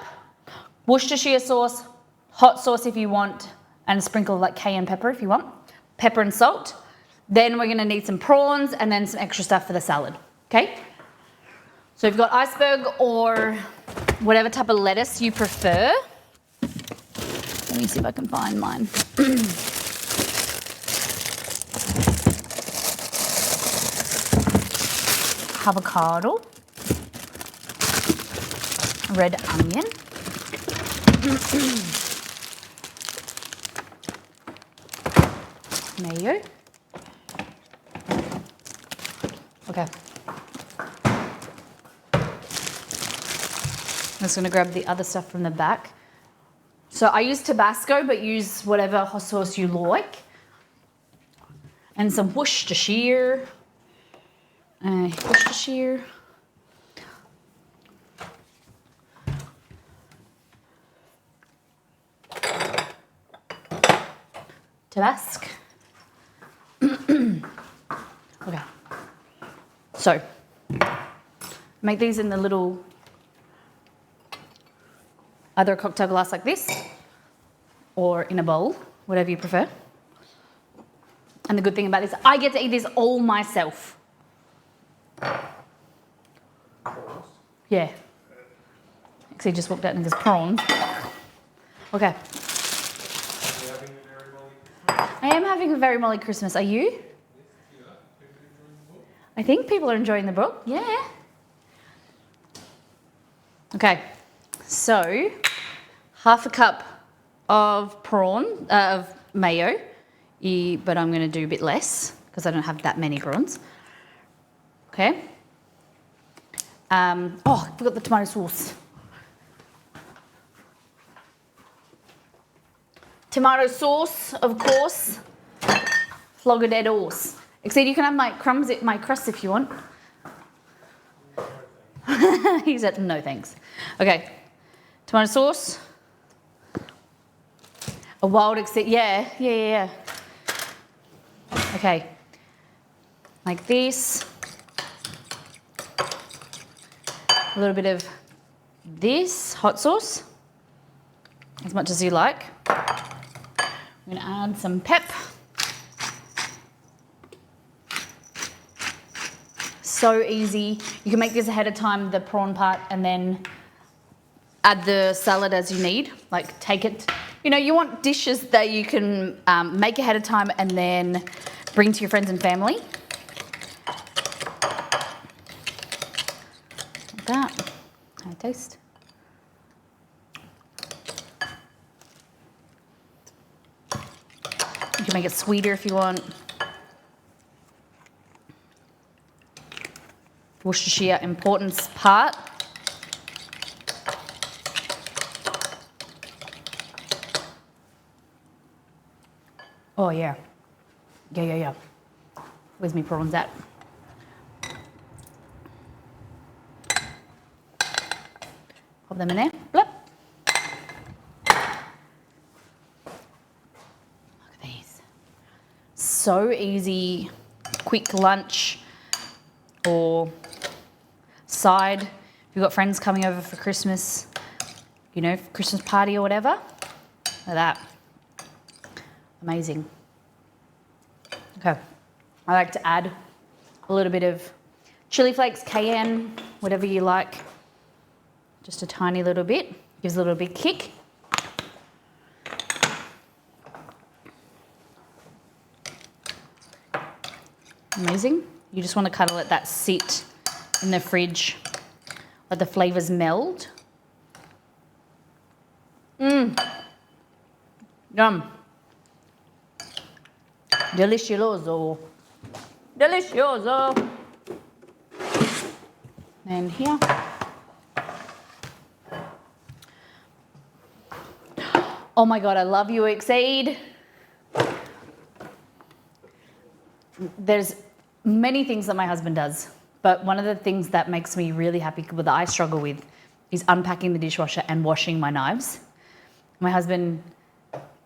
Worcestershire sauce, hot sauce if you want, and a sprinkle of like cayenne pepper if you want, pepper and salt. Then we're gonna need some prawns and then some extra stuff for the salad, okay? So you've got iceberg or whatever type of lettuce you prefer. Let me see if I can find mine. Avocado, red onion, mayo. Okay. I'm just gonna grab the other stuff from the back. So I use Tabasco, but use whatever hot sauce you like. And some Worcestershire. Worcestershire. Tabasco. Okay. So, make these in the little, either a cocktail glass like this, or in a bowl, whatever you prefer. And the good thing about this, I get to eat this all myself. Yeah. Actually, just walked out and there's prawns. Okay. I am having a very molly Christmas. Are you? I think people are enjoying the brook. Yeah. Okay, so half a cup of of mayo, but I'm going to do a bit less because I don't have that many prawns. Okay. I forgot the tomato sauce. Tomato sauce, of course. Floggerdedos. Exceed, you can have my crust if you want. He said, no thanks. Okay, tomato sauce. A wild Exceed, yeah. Okay, like this. A little bit of this hot sauce, as much as you like. I'm gonna add some pep. So easy. You can make this ahead of time, the prawn part, and then add the salad as you need. Like take it, you want dishes that you can make ahead of time and then bring to your friends and family. Like that. Have a taste. You can make it sweeter if you want. Worcestershire importance part. Oh yeah. Yeah. Where's my prawns at? Pop them in there. Blip. Look at these. So easy, quick lunch or side. If you've got friends coming over for Christmas, Christmas party or whatever. Look at that. Amazing. Okay. I like to add a little bit of chili flakes, cayenne, whatever you like. Just a tiny little bit. Gives a little bit kick. Amazing. You just want to kind of let that sit in the fridge, let the flavours meld. Yum. Delicioso. Delicioso. And here. Oh my God, I love you, Exceed. There's many things that my husband does, but one of the things that makes me really happy, that I struggle with, is unpacking the dishwasher and washing my knives. My husband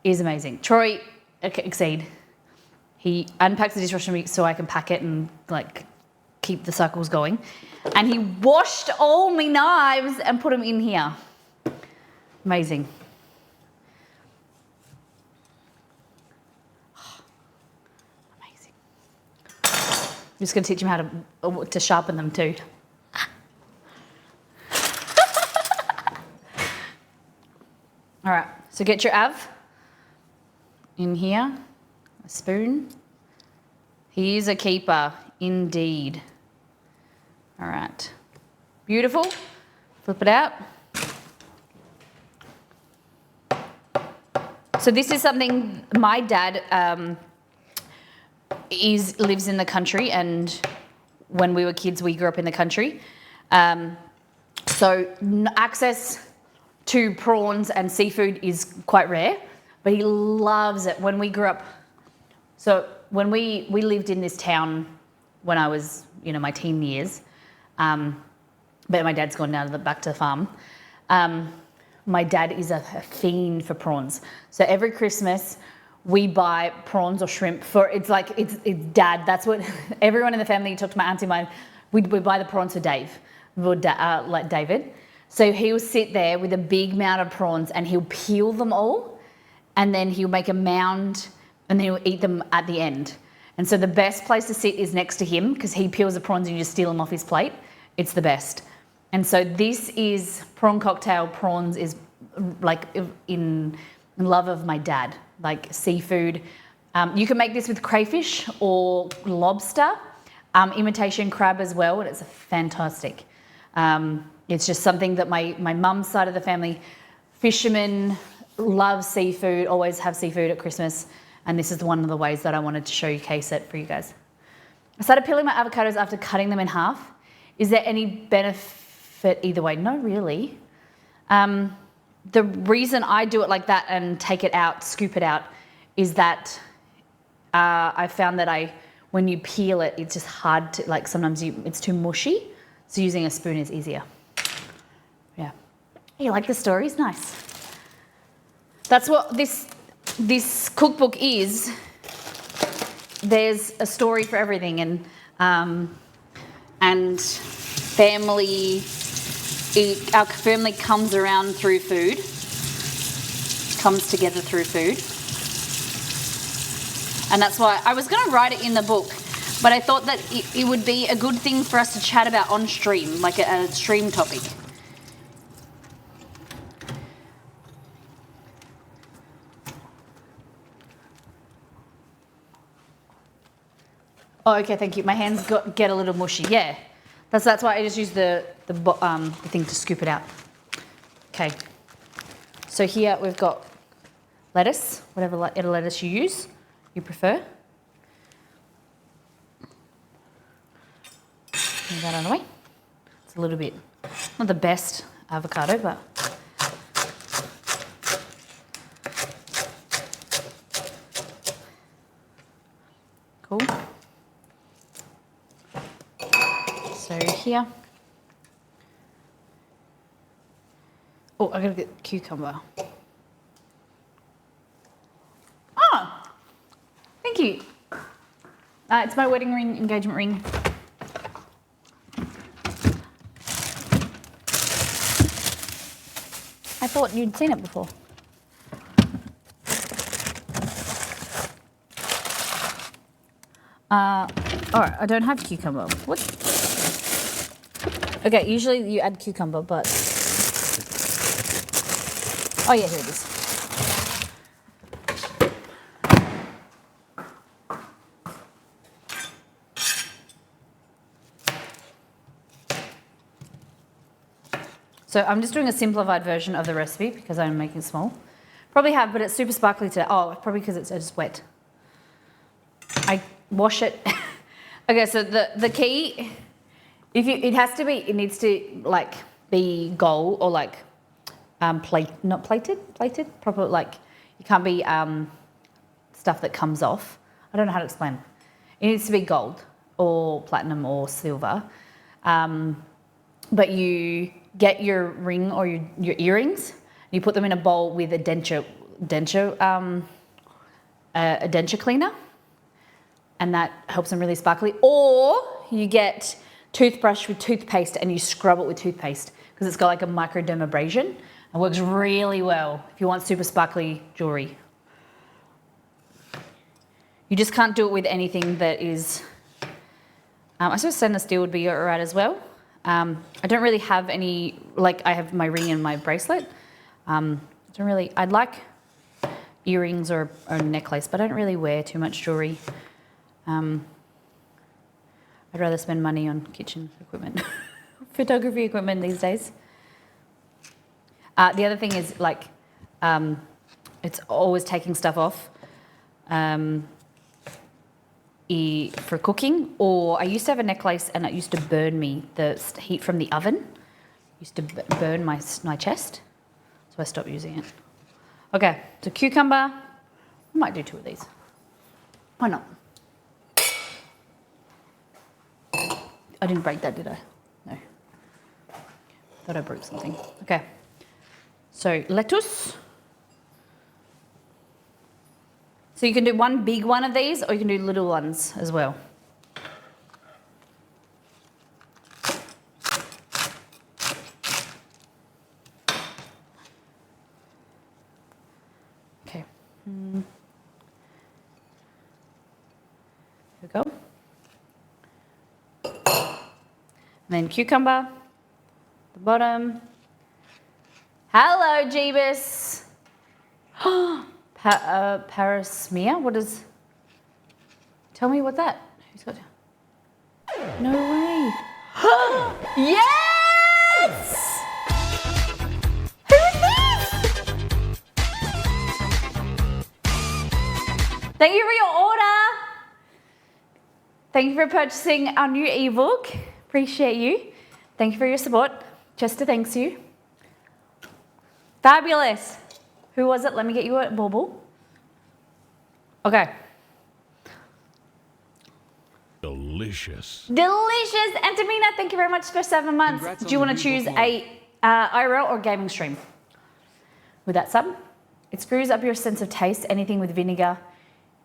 is amazing. Troy, Exceed, he unpacks the dishwasher so I can pack it and keep the cycles going. And he washed all my knives and put them in here. Amazing. Amazing. I'm just going to teach him how to sharpen them too. All right, so get your Av in here, a spoon. He is a keeper, indeed. All right, beautiful. Flip it out. So this is something my dad lives in the country, and when we were kids, we grew up in the country. So access to prawns and seafood is quite rare, but he loves it. When we grew up, so when we lived in this town when I was, my teen years, but my dad's gone now back to the farm. My dad is a fiend for prawns. So every Christmas we buy prawns or shrimp it's dad. That's what everyone in the family, you talk to my auntie, we buy the prawns for Dave, like David. So he'll sit there with a big mound of prawns and he'll peel them all, and then he'll make a mound and then he'll eat them at the end. And so the best place to sit is next to him because he peels the prawns and you just steal them off his plate. It's the best. And so this is prawn cocktail. Prawns is like in love of my dad, like seafood. You can make this with crayfish or lobster. imitation crab as well, and it's fantastic. It's just something that my mum's side of the family, fishermen, love seafood, always have seafood at Christmas, and this is one of the ways that I wanted to showcase it for you guys. I started peeling my avocados after cutting them in half. Is there any benefit either way? No, really. The reason I do it like that and take it out, scoop it out, is that I found that when you peel it, it's just hard to, like sometimes it's too mushy, so using a spoon is easier. Yeah. You like the stories? Nice. That's what this cookbook is. There's a story for everything, and family. Our family comes around through food, comes together through food. And that's why I was going to write it in the book, but I thought that it would be a good thing for us to chat about on stream, like a stream topic. Oh, okay, thank you. My hands get a little mushy. Yeah, that's why I just use the thing to scoop it out. Okay. So here we've got lettuce, whatever lettuce you prefer. Move that out of the way. It's a little bit not the best avocado, but cool. So here, oh, I gotta get cucumber. Oh, thank you. It's my wedding ring, engagement ring. I thought you'd seen it before. All right, I don't have cucumber. What? Okay, usually you add cucumber, but... Oh yeah, here it is. So I'm just doing a simplified version of the recipe because I'm making small. Probably have, but it's super sparkly today. Oh, probably because it's just wet. I wash it. Okay, so the key, it needs to like be gold or like not plated, proper, like it can't be stuff that comes off. I don't know how to explain. It needs to be gold or platinum or silver. But you get your ring or your earrings, you put them in a bowl with a denture cleaner, and that helps them really sparkly. Or you get toothbrush with toothpaste and you scrub it with toothpaste because it's got like a microdermabrasion. It works really well if you want super sparkly jewelry. You just can't do it with anything that is... I suppose stainless steel would be alright as well. I don't really have any, like I have my ring and my bracelet. I'd like earrings or a necklace, but I don't really wear too much jewelry. I'd rather spend money on kitchen equipment, photography equipment these days. The other thing is like, it's always taking stuff off. For cooking, or I used to have a necklace and it used to burn me, the heat from the oven used to burn my chest, so I stopped using it. Okay, so cucumber, I might do 2 of these. Why not? I didn't break that, did I? No. Thought I broke something. Okay, so lettuce. So you can do one big one of these, or you can do little ones as well. Okay. Here we go. And then cucumber, the bottom. Hello, Jeebus. Parasmere? What is... Tell me what that... Who's got... No way. Yes! Who is this? Thank you for your order. Thank you for purchasing our new ebook. Appreciate you. Thank you for your support. Chester thanks you. Fabulous. Who was it? Let me get you a bauble. Okay. Delicious. Delicious. And Tamina, thank you very much for 7 months. Congrats Do you on want to the new choose book a IRL or gaming stream? With that sub, it screws up your sense of taste. Anything with vinegar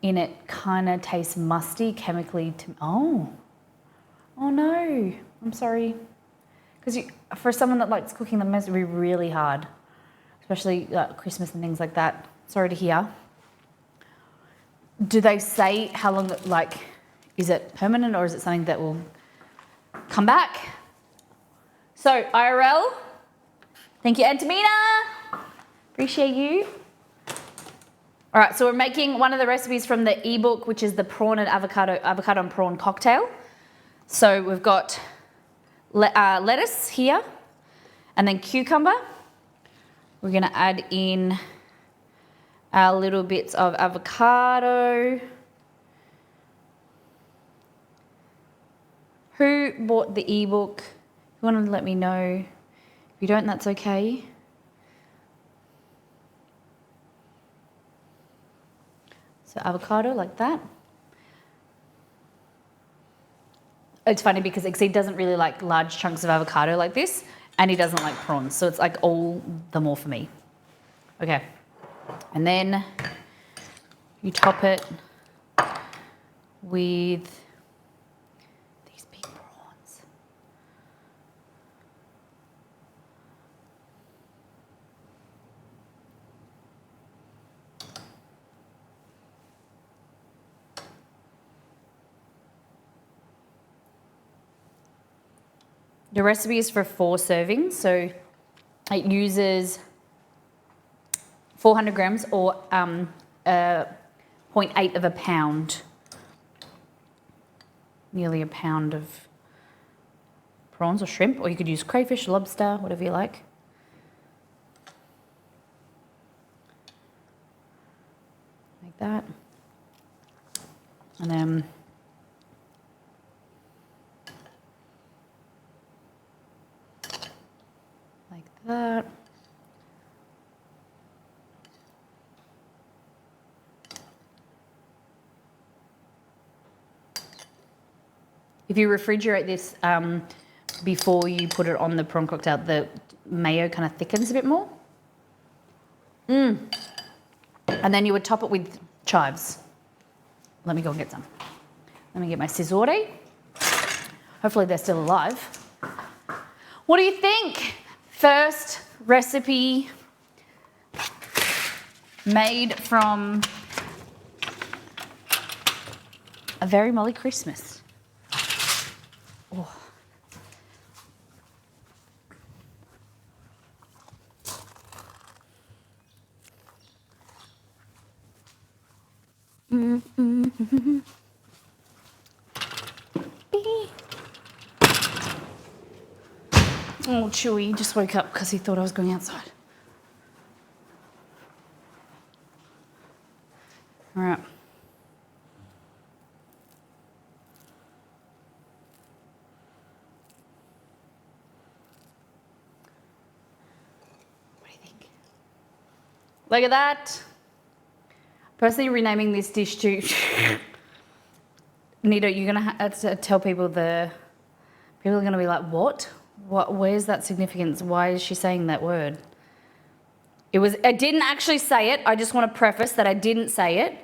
in it kind of tastes musty, chemically. Oh no. I'm sorry. Because for someone that likes cooking, that must be really hard, especially Christmas and things like that. Sorry to hear. Do they say how long, like, is it permanent or is it something that will come back? So, IRL, thank you, Antamina. Appreciate you. All right, so we're making one of the recipes from the ebook, which is the prawn and avocado and prawn cocktail. So we've got lettuce here and then cucumber. We're gonna add in our little bits of avocado. Who bought the ebook? If you want to let me know. If you don't, that's okay. So avocado like that. It's funny because Exceed doesn't really like large chunks of avocado like this, and he doesn't like prawns, so it's like all the more for me. Okay, and then you top it with these big prawns. The recipe is for 4 servings, so it uses 400 grams or 0.8 of a pound, nearly a pound of prawns or shrimp, or you could use crayfish, lobster, whatever you like. Like that. And then that. If you refrigerate this before you put it on the prawn cocktail, the mayo kind of thickens a bit more. And then you would top it with chives. Let me go and get some. Let me get my Sizzore. Hopefully they're still alive. What do you think? First recipe made from a very Molly Christmas. Oh. Oh, Chewy just woke up because he thought I was going outside. All right. What do you think? Look at that. Personally renaming this dish to... Nito, you're going to have to tell people People are going to be like, what? Where's that significance? Why is she saying that word? I didn't actually say it. I just want to preface that I didn't say it,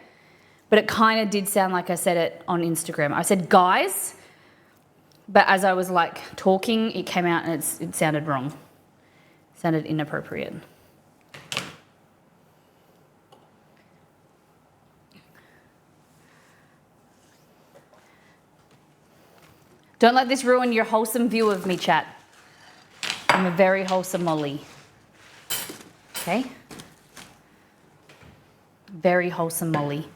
but it kind of did sound like I said it on Instagram. I said guys, but as I was like talking, it came out and it sounded wrong. It sounded inappropriate. Don't let this ruin your wholesome view of me, chat. I'm a very wholesome Molly. Okay? Very wholesome Molly.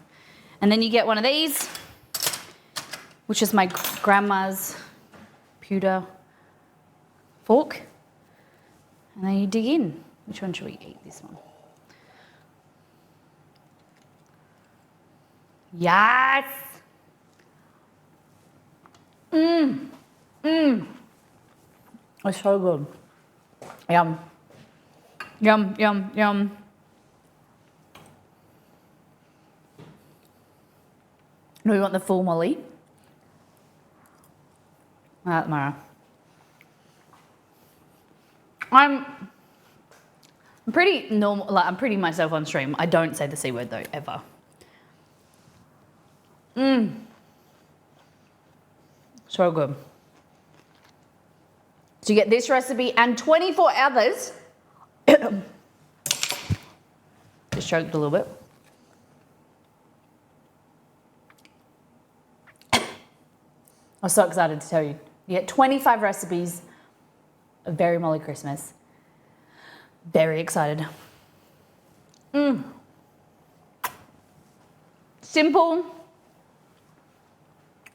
And then you get one of these, which is my grandma's pewter fork. And then you dig in. Which one should we eat? This one. Yes! It's so good. Yum. Yum, yum, yum. Do we want the full molly? Mara. I'm pretty normal, like I'm pretty myself on stream. I don't say the C word though, ever. So good. So you get this recipe and 24 others. Just choked a little bit. I was so excited to tell you. You get 25 recipes of Very Molly Christmas. Very excited. Simple,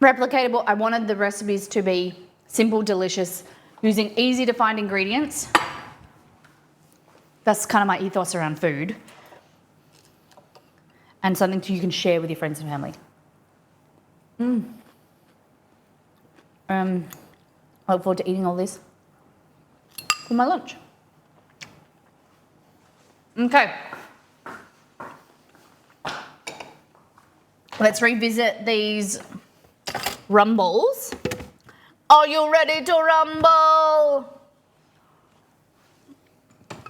replicatable. I wanted the recipes to be simple, delicious, using easy to find ingredients. That's kind of my ethos around food. And something you can share with your friends and family. I look forward to eating all this for my lunch. Okay. Let's revisit these rumbles. Are you ready to rumble?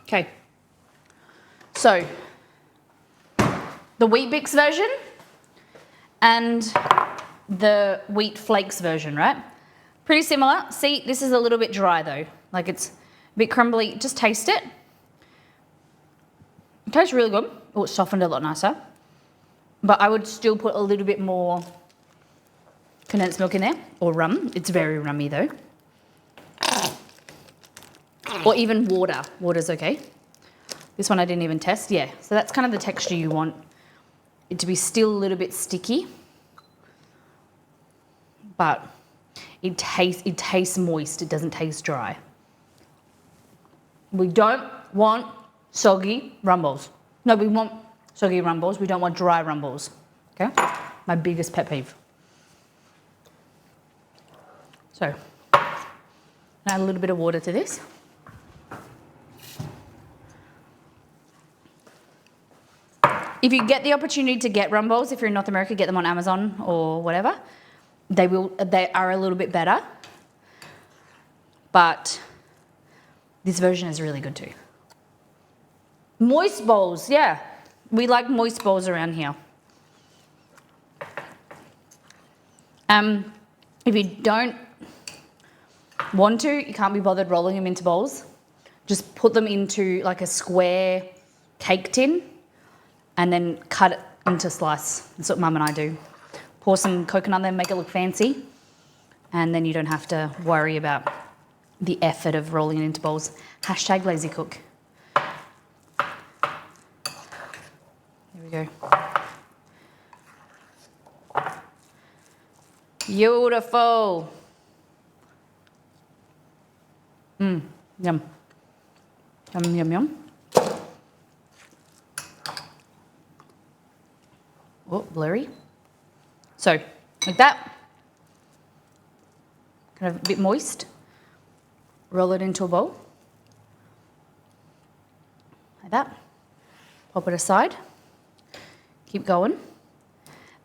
Okay. So, the Wheat Bix version and the Wheat Flakes version, right? Pretty similar. See, this is a little bit dry though. Like it's a bit crumbly. Just taste it. It tastes really good. Oh, it's softened a lot nicer. But I would still put a little bit more condensed milk in there, or rum. It's very rummy though. Or even water. Water's okay. This one I didn't even test. Yeah, so that's kind of the texture you want it to be, still a little bit sticky. But it tastes moist. It doesn't taste dry. We don't want soggy rumbles. No, we want soggy rumbles. We don't want dry rumbles. Okay? My biggest pet peeve. So, add a little bit of water to this. If you get the opportunity to get rumbles, if you're in North America, get them on Amazon or whatever. They are a little bit better. But this version is really good too. Moist bowls, yeah. We like moist bowls around here. If you don't want to, you can't be bothered rolling them into bowls. Just put them into like a square cake tin and then cut it into slice. That's what Mum and I do. Pour some coconut there, make it look fancy, and then you don't have to worry about the effort of rolling it into bowls. Hashtag lazy cook. There we go. Beautiful. Yum. Yum, yum, yum. Oh, blurry. So, like that. Kind of a bit moist. Roll it into a bowl. Like that. Pop it aside. Keep going.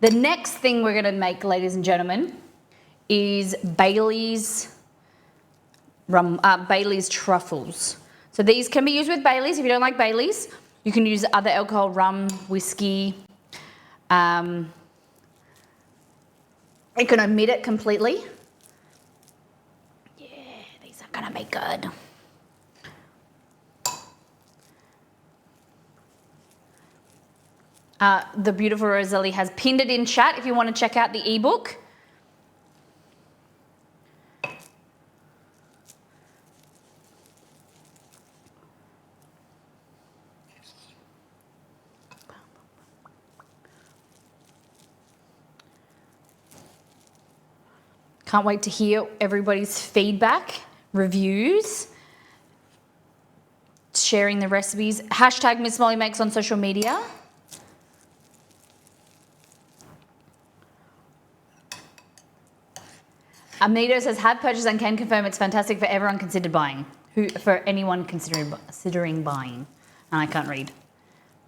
The next thing we're going to make, ladies and gentlemen, is Bailey's truffles. So these can be used with Bailey's. If you don't like Bailey's, you can use other alcohol, rum, whiskey. You can omit it completely. Yeah, these are gonna be good. The beautiful Rosalie has pinned it in chat if you want to check out the ebook. Can't wait to hear everybody's feedback, reviews, sharing the recipes. Hashtag Miss Molly Makes on social media. Amito says, have purchased and can confirm it's fantastic for everyone considered buying. For anyone considering buying. And I can't read.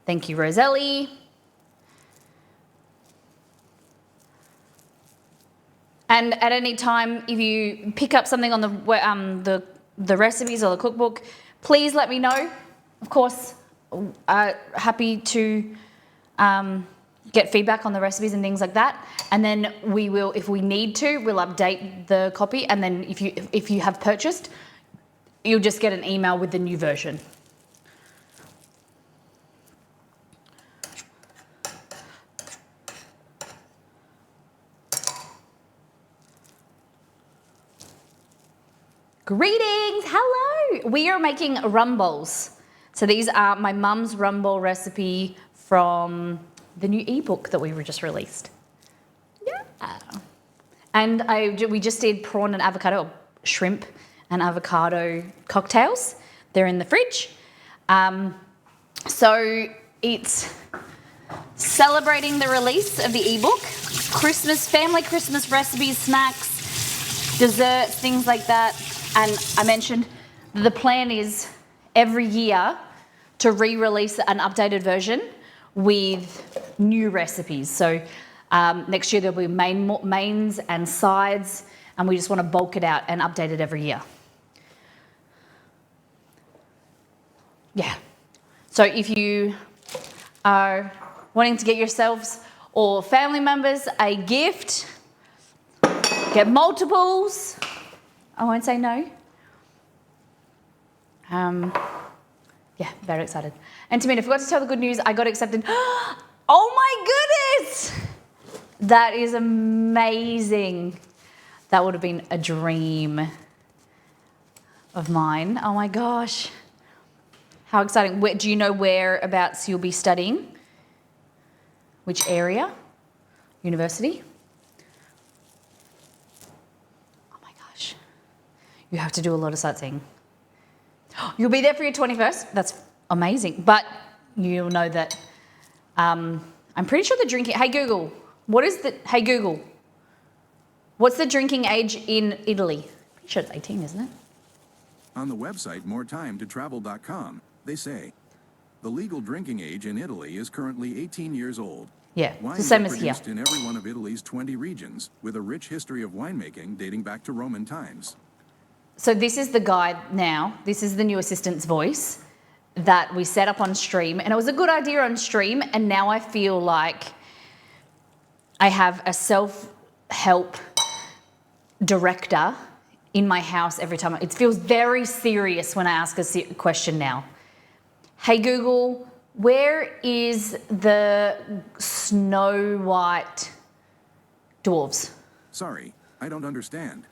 Thank you, Roselli. And at any time, if you pick up something on the recipes or the cookbook, please let me know. Of course, happy to get feedback on the recipes and things like that. And then we will, if we need to, we'll update the copy. And then if you have purchased, you'll just get an email with the new version. Greetings, hello. We are making rum bowls. So these are my mum's rum bowl recipe from the new ebook that we were just released. Yeah. And we just did prawn and avocado, shrimp and avocado cocktails. They're in the fridge. So it's celebrating the release of the ebook, family Christmas recipes, snacks, desserts, things like that. And I mentioned the plan is every year to re-release an updated version with new recipes. So next year there'll be mains and sides, and we just want to bulk it out and update it every year. Yeah. So if you are wanting to get yourselves or family members a gift, get multiples. I won't say no. Yeah, very excited. And Tamina, I forgot to tell the good news. I got accepted. Oh my goodness! That is amazing. That would have been a dream of mine. Oh my gosh. How exciting. Do you know whereabouts you'll be studying? Which area? University? You have to do a lot of sightseeing. You'll be there for your 21st. That's amazing. But you'll know that I'm pretty sure the drinking... Hey, Google. Hey, Google. What's the drinking age in Italy? Pretty sure it's 18, isn't it? On the website moretimetotravel.com, they say, the legal drinking age in Italy is currently 18 years old. Yeah, it's the Wines same are as here. produced in every one of Italy's 20 regions, with a rich history of winemaking dating back to Roman times. So this is the guide now. This is the new assistant's voice that we set up on stream. And it was a good idea on stream. And now I feel like I have a self-help director in my house every time. It feels very serious when I ask a question now. Hey, Google, where is the Snow White dwarves? Sorry, I don't understand.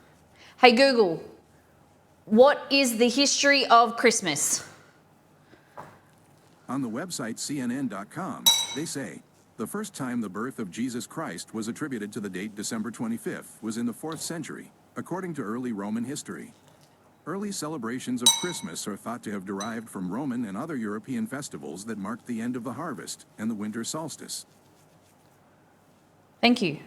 Hey, Google, what is the history of Christmas? On the website CNN.com, they say, the first time the birth of Jesus Christ was attributed to the date December 25th was in the 4th century, according to early Roman history. Early celebrations of Christmas are thought to have derived from Roman and other European festivals that marked the end of the harvest and the winter solstice. Thank you.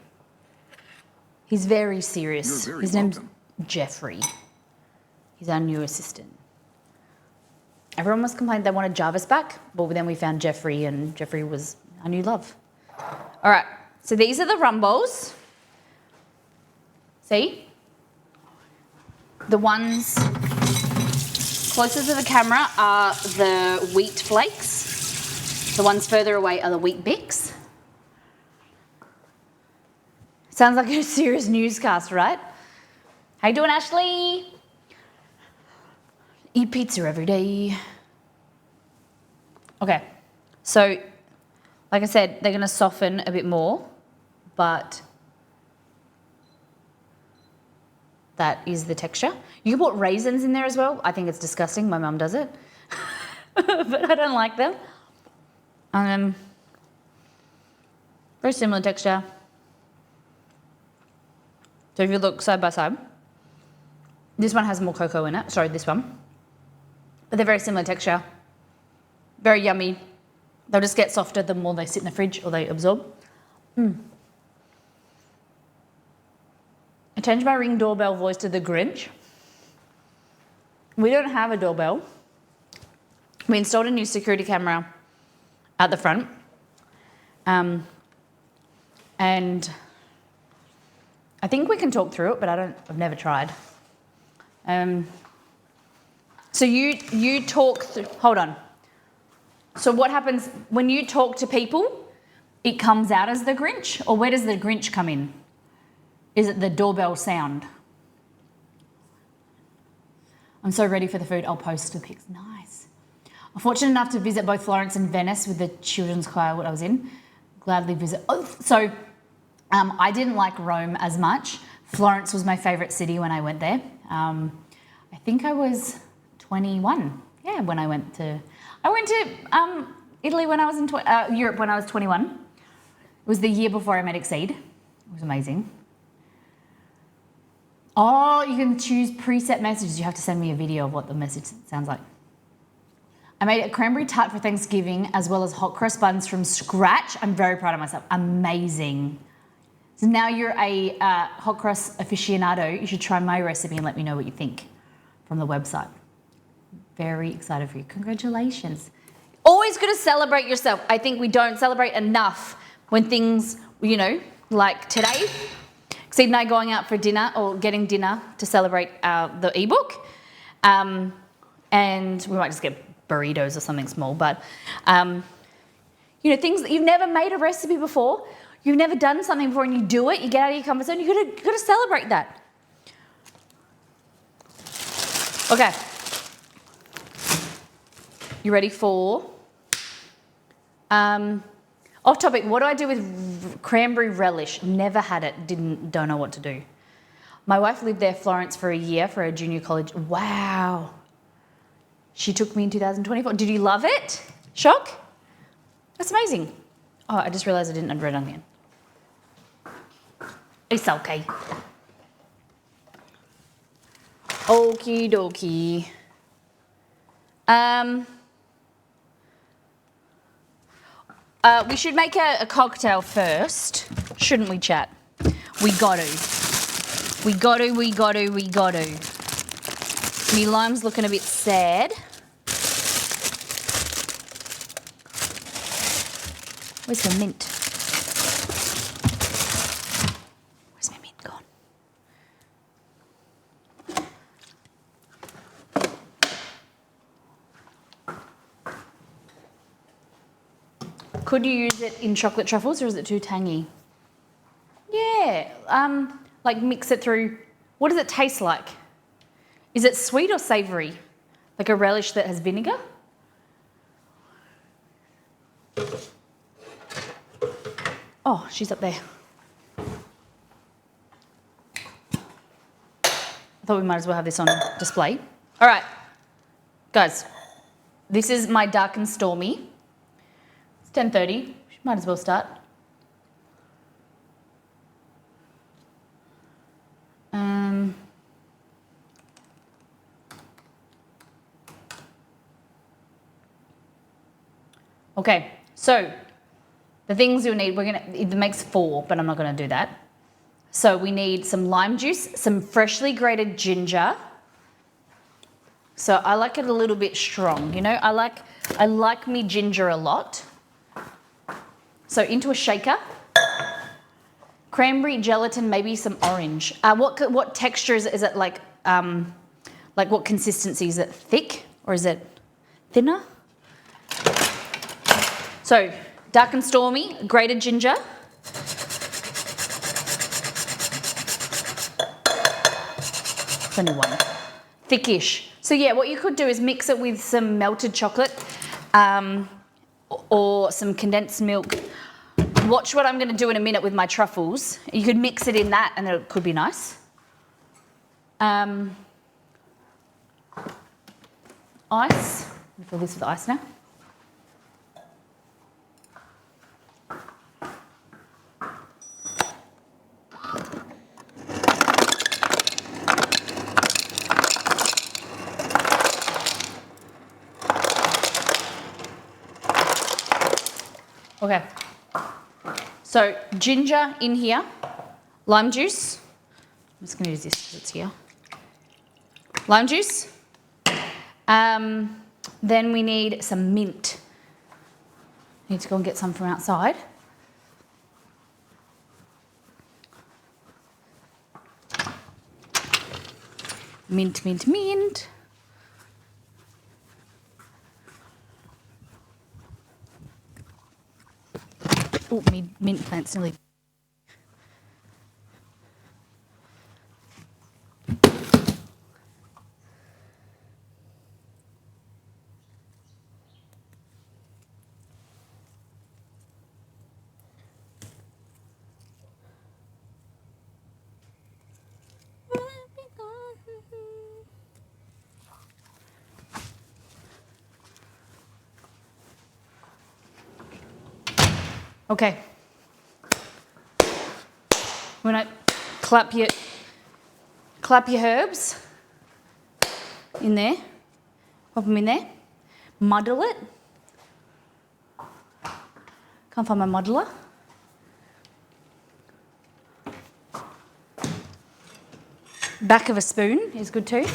He's very serious. You're very His name's welcome. Jeffrey. He's our new assistant. Everyone was complaining they wanted Jarvis back, but then we found Jeffrey, and Jeffrey was our new love. All right, so these are the rum bowls. See? The ones closer to the camera are the wheat flakes. The ones further away are the wheat bix. Sounds like a serious newscast, right? How you doing, Ashley? Eat pizza every day. Okay, so like I said, they're gonna soften a bit more, but that is the texture. You can put raisins in there as well. I think it's disgusting. My mum does it, but I don't like them. Very similar texture So if you look side by side, this one has more cocoa in it. Sorry, this one. But they're very similar texture. Very yummy. They'll just get softer the more they sit in the fridge or they absorb. I changed my Ring doorbell voice to the Grinch. We don't have a doorbell. We installed a new security camera at the front. And I think we can talk through it, but I've never tried. So you talk through, hold on. So what happens when you talk to people, it comes out as the Grinch, or where does the Grinch come in? Is it the doorbell sound? I'm so ready for the food. I'll post the pics. Nice. I'm fortunate enough to visit both Florence and Venice with the children's choir what I was in. Gladly visit. Oh, so I didn't like Rome as much. Florence was my favourite city when I went there. I think I was 21. Yeah, when I went to Italy when I was in Europe when I was 21. It was the year before I met Exceed. It was amazing. Oh, you can choose preset messages. You have to send me a video of what the message sounds like. I made a cranberry tart for Thanksgiving as well as hot cross buns from scratch. I'm very proud of myself. Amazing. So now you're a hot cross aficionado. You should try my recipe and let me know what you think from the website. Very excited for you. Congratulations. Always good to celebrate yourself. I think we don't celebrate enough when things, you know, like today. Exceed and I going out for dinner or getting dinner to celebrate the ebook. And we might just get burritos or something small. But, you know, things that you've never made a recipe before. You've never done something before and you do it. You get out of your comfort zone. You got to celebrate that. Okay. You ready for off topic? What do I do with cranberry relish? Never had it. Don't know what to do. My wife lived there, Florence, for a year for a junior college. Wow. She took me in 2024. Did you love it? Shock? That's amazing. Oh, I just realised I didn't add red onion. It's okay. Okie dokie. We should make a cocktail first, shouldn't we, chat? We got to. Me lime's looking a bit sad. Where's the mint? Where's my mint gone? Could you use it in chocolate truffles or is it too tangy? Yeah, like mix it through. What does it taste like? Is it sweet or savoury? Like a relish that has vinegar? Oh, she's up there. I thought we might as well have this on display. All right, guys, this is my dark and stormy. It's 10:30, might as well start. Okay, so the things you'll need, it makes 4, but I'm not gonna do that. So we need some lime juice, some freshly grated ginger. So I like it a little bit strong, you know, I like me ginger a lot. So into a shaker. Cranberry, gelatin, maybe some orange. What texture is it? Is it like what consistency? Is it thick or is it thinner? So dark and stormy, grated ginger. It's only one. Thickish. So yeah, what you could do is mix it with some melted chocolate or some condensed milk. Watch what I'm going to do in a minute with my truffles. You could mix it in that and it could be nice. Ice. Let me fill this with ice now. Okay. So ginger in here, lime juice. I'm just gonna use this because it's here. Lime juice. Then we need some mint. Need to go and get some from outside. Mint, mint, mint. Oh, me mint plant's nearly. Okay. When I clap your herbs in there, pop them in there, muddle it. Can't find my muddler. Back of a spoon is good too.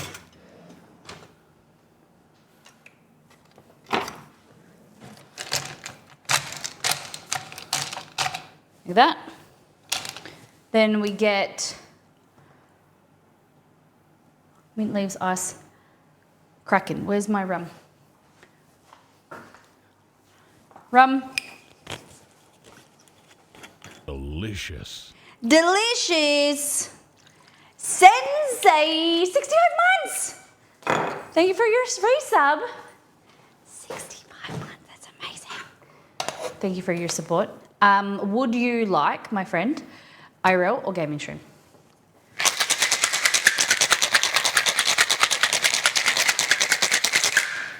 Like that. Then we get mint leaves ice cracking. Where's my rum? Rum. Delicious. Delicious. Sensei, 65 months. Thank you for your resub. 65 months, that's amazing. Thank you for your support. Would you like, my friend, IRL or gaming stream?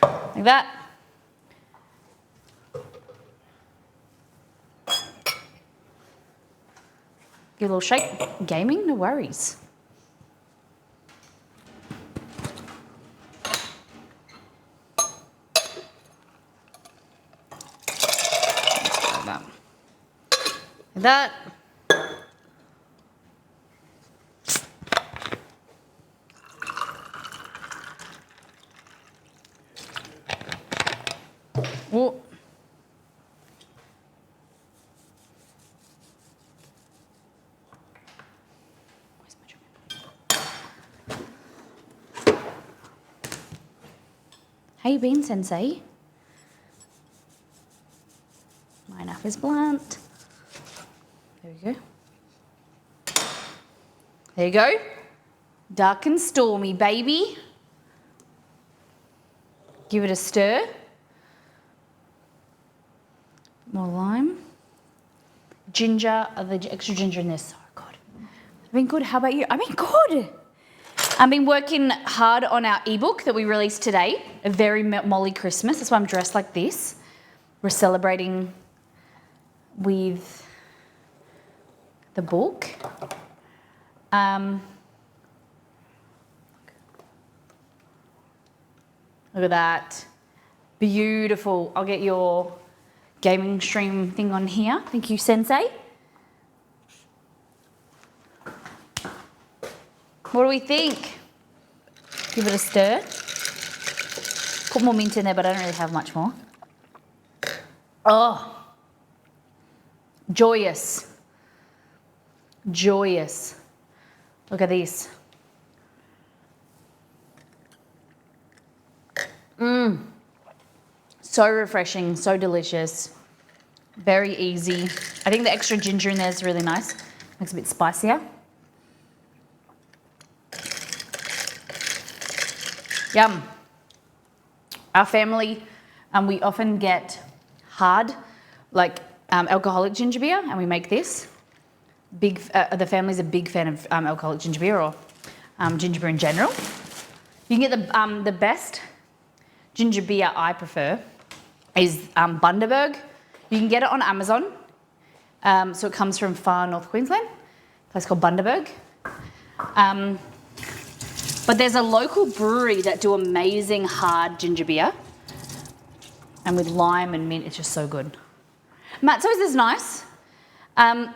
Like that. Give a little shake. Gaming, no worries. Like that. Oh. How you been, Sensei? My knife is blunt. There we go. There you go. Dark and stormy, baby. Give it a stir. More lime. Ginger, the extra ginger in there, so good. I've been good, how about you? I've been good. I've been working hard on our ebook that we released today, A Very Molly Christmas. That's why I'm dressed like this. We're celebrating with the book. Look at that. Beautiful. I'll get your gaming stream thing on here. Thank you, Sensei. What do we think? Give it a stir. Put more mint in there, but I don't really have much more. Oh. Joyous. Joyous. Look at this. So refreshing, so delicious. Very easy. I think the extra ginger in there is really nice. Makes it a bit spicier. Yum. Our family, we often get hard, like alcoholic ginger beer, and we make this. The family's a big fan of alcoholic ginger beer or ginger beer in general. You can get the best ginger beer I prefer is Bundaberg. You can get it on Amazon. So it comes from far north Queensland, a place called Bundaberg. But there's a local brewery that do amazing hard ginger beer. And with lime and mint, it's just so good. Matzo's is nice,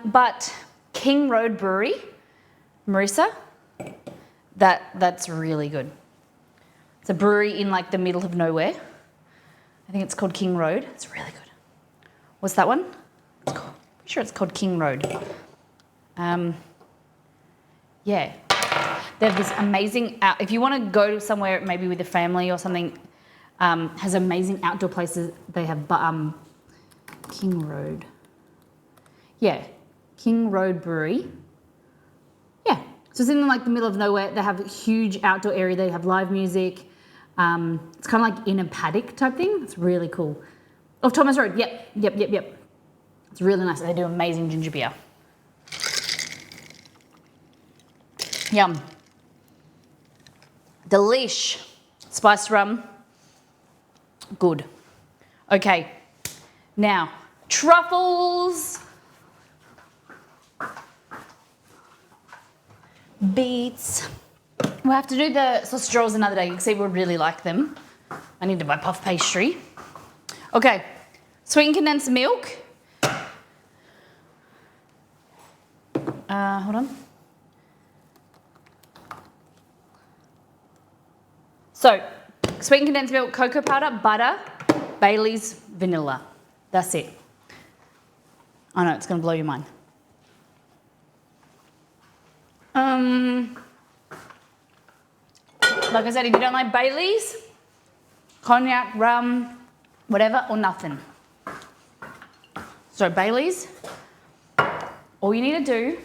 but King Road Brewery, Marissa, that's really good. It's a brewery in like the middle of nowhere. I think it's called King Road. It's really good. What's that one? Pretty sure it's called King Road. Yeah. They have this amazing, if you want to go somewhere maybe with a family or something, has amazing outdoor places. They have King Road. Yeah, King Road Brewery. Yeah, so it's in like the middle of nowhere. They have a huge outdoor area. They have live music. It's kind of like in a paddock type thing. It's really cool. Off Thomas Road. Yep. It's really nice. They do amazing ginger beer. Yum. Delish. Spiced rum. Good. Okay. Now, truffles. Beets. We'll have to do the sausage rolls another day. You can see we really like them. I need to buy puff pastry. Okay. Sweetened condensed milk. Hold on. So, sweetened condensed milk, cocoa powder, butter, Bailey's, vanilla. That's it. I know, it's going to blow your mind. Like I said, if you don't like Bailey's, cognac, rum, whatever, or nothing. So Bailey's, all you need to do,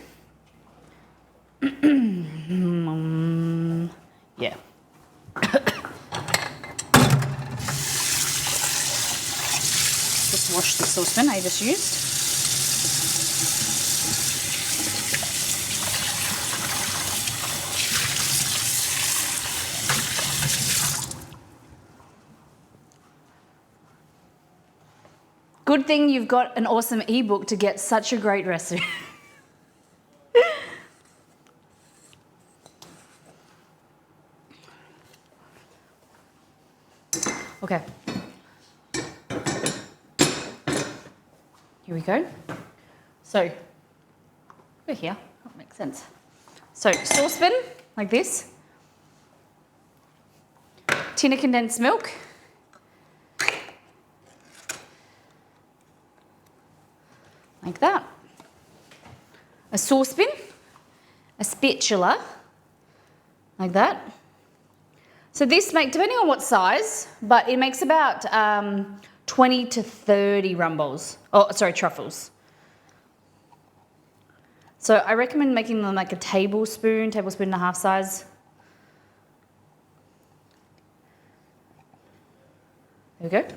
yeah. Just wash the saucepan I just used. Good thing you've got an awesome ebook to get such a great recipe. Okay. Here we go. So, we're here. That makes sense. So, saucepan, like this. Tin of condensed milk. Like that. A saucepan, a spatula, like that. So this depending on what size, but it makes about 20 to 30 truffles. So I recommend making them like a tablespoon and a half size. There we go.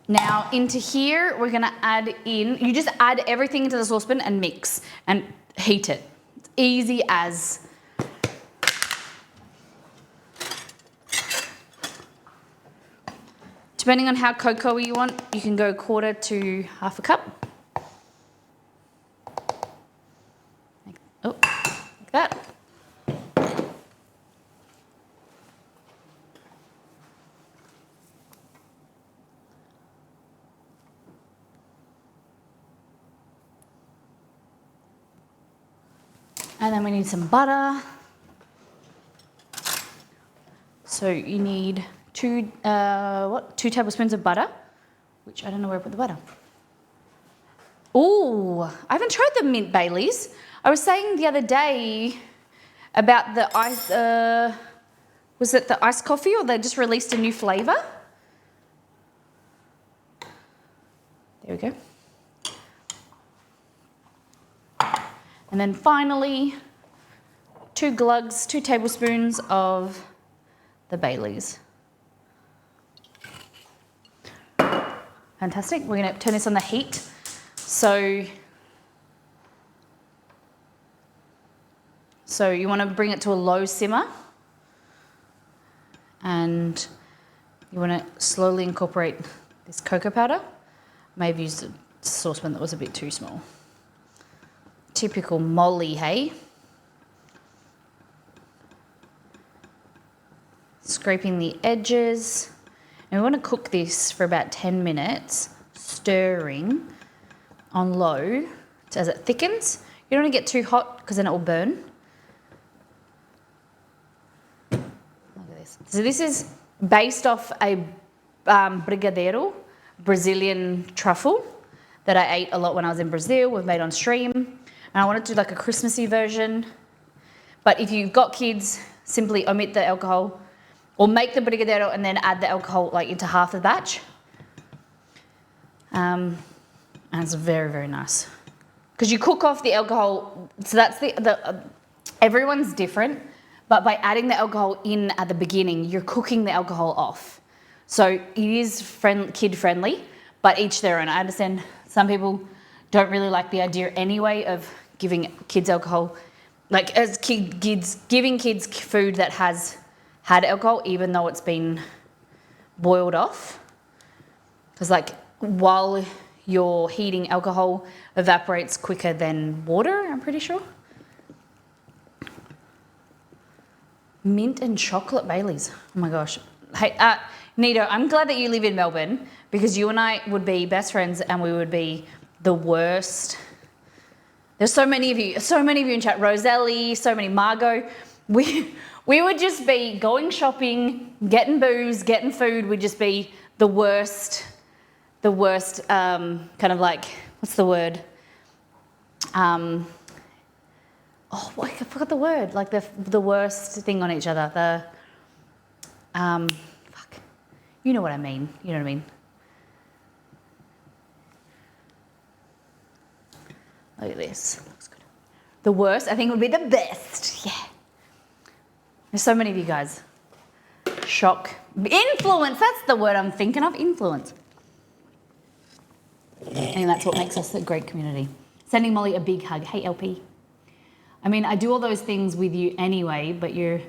Now into here, we're gonna add in, you just add everything into the saucepan and mix and heat it. It's easy as. Depending on how cocoa you want, you can go 1/4 to 1/2 cup. Like that. And then we need some butter. So you need 2 tablespoons of butter, which I don't know where I put the butter. Ooh, I haven't tried the mint Baileys. I was saying the other day about the ice, was it the iced coffee, or they just released a new flavour? There we go. And then finally, 2 tablespoons of the Baileys. Fantastic. We're going to turn this on the heat. So you want to bring it to a low simmer, and you want to slowly incorporate this cocoa powder. May have used a saucepan that was a bit too small. Typical Molly, hey? Scraping the edges. And we want to cook this for about 10 minutes, stirring on low as it thickens. You don't want to get too hot because then it will burn. Look at this. So this is based off a brigadeiro, Brazilian truffle that I ate a lot when I was in Brazil. We've made on stream. And I wanted to do like a Christmassy version. But if you've got kids, simply omit the alcohol or make the brigadeiro and then add the alcohol like into half the batch. And it's very, very nice. Because you cook off the alcohol, so that's everyone's different, but by adding the alcohol in at the beginning, you're cooking the alcohol off. So it is kid friendly, but each their own. I understand some people don't really like the idea anyway of giving kids alcohol, like as kids giving kids food that has had alcohol, even though it's been boiled off. Because like while you're heating, alcohol evaporates quicker than water, I'm pretty sure. Mint and chocolate Baileys. Oh my gosh. Hey, Nito, I'm glad that you live in Melbourne because you and I would be best friends and we would be the worst. There's so many of you in chat. Roselli, so many. Margot. We would just be going shopping, getting booze, getting food. We'd just be the worst kind of like, what's the word? I forgot the word. Like the worst thing on each other. You know what I mean. You know what I mean. Look at this. Looks good. The worst, I think, would be the best. Yeah. There's so many of you guys. Shock. Influence. That's the word I'm thinking of. Influence. And that's what makes us a great community. Sending Molly a big hug. Hey, LP. I mean, I do all those things with you anyway, but you're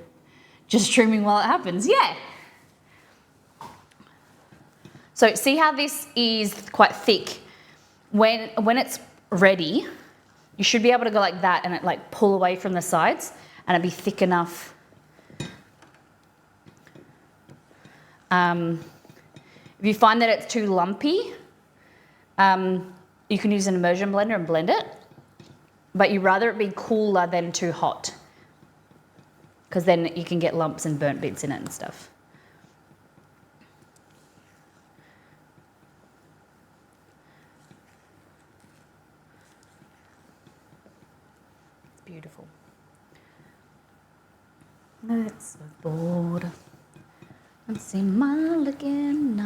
just streaming while it happens. Yeah. So see how this is quite thick? When it's ready, you should be able to go like that and it like pull away from the sides and it'd be thick enough. If you find that it's too lumpy, you can use an immersion blender and blend it, but you'd rather it be cooler than too hot because then you can get lumps and burnt bits in it and stuff. Beautiful. Let's board. Let's see my again.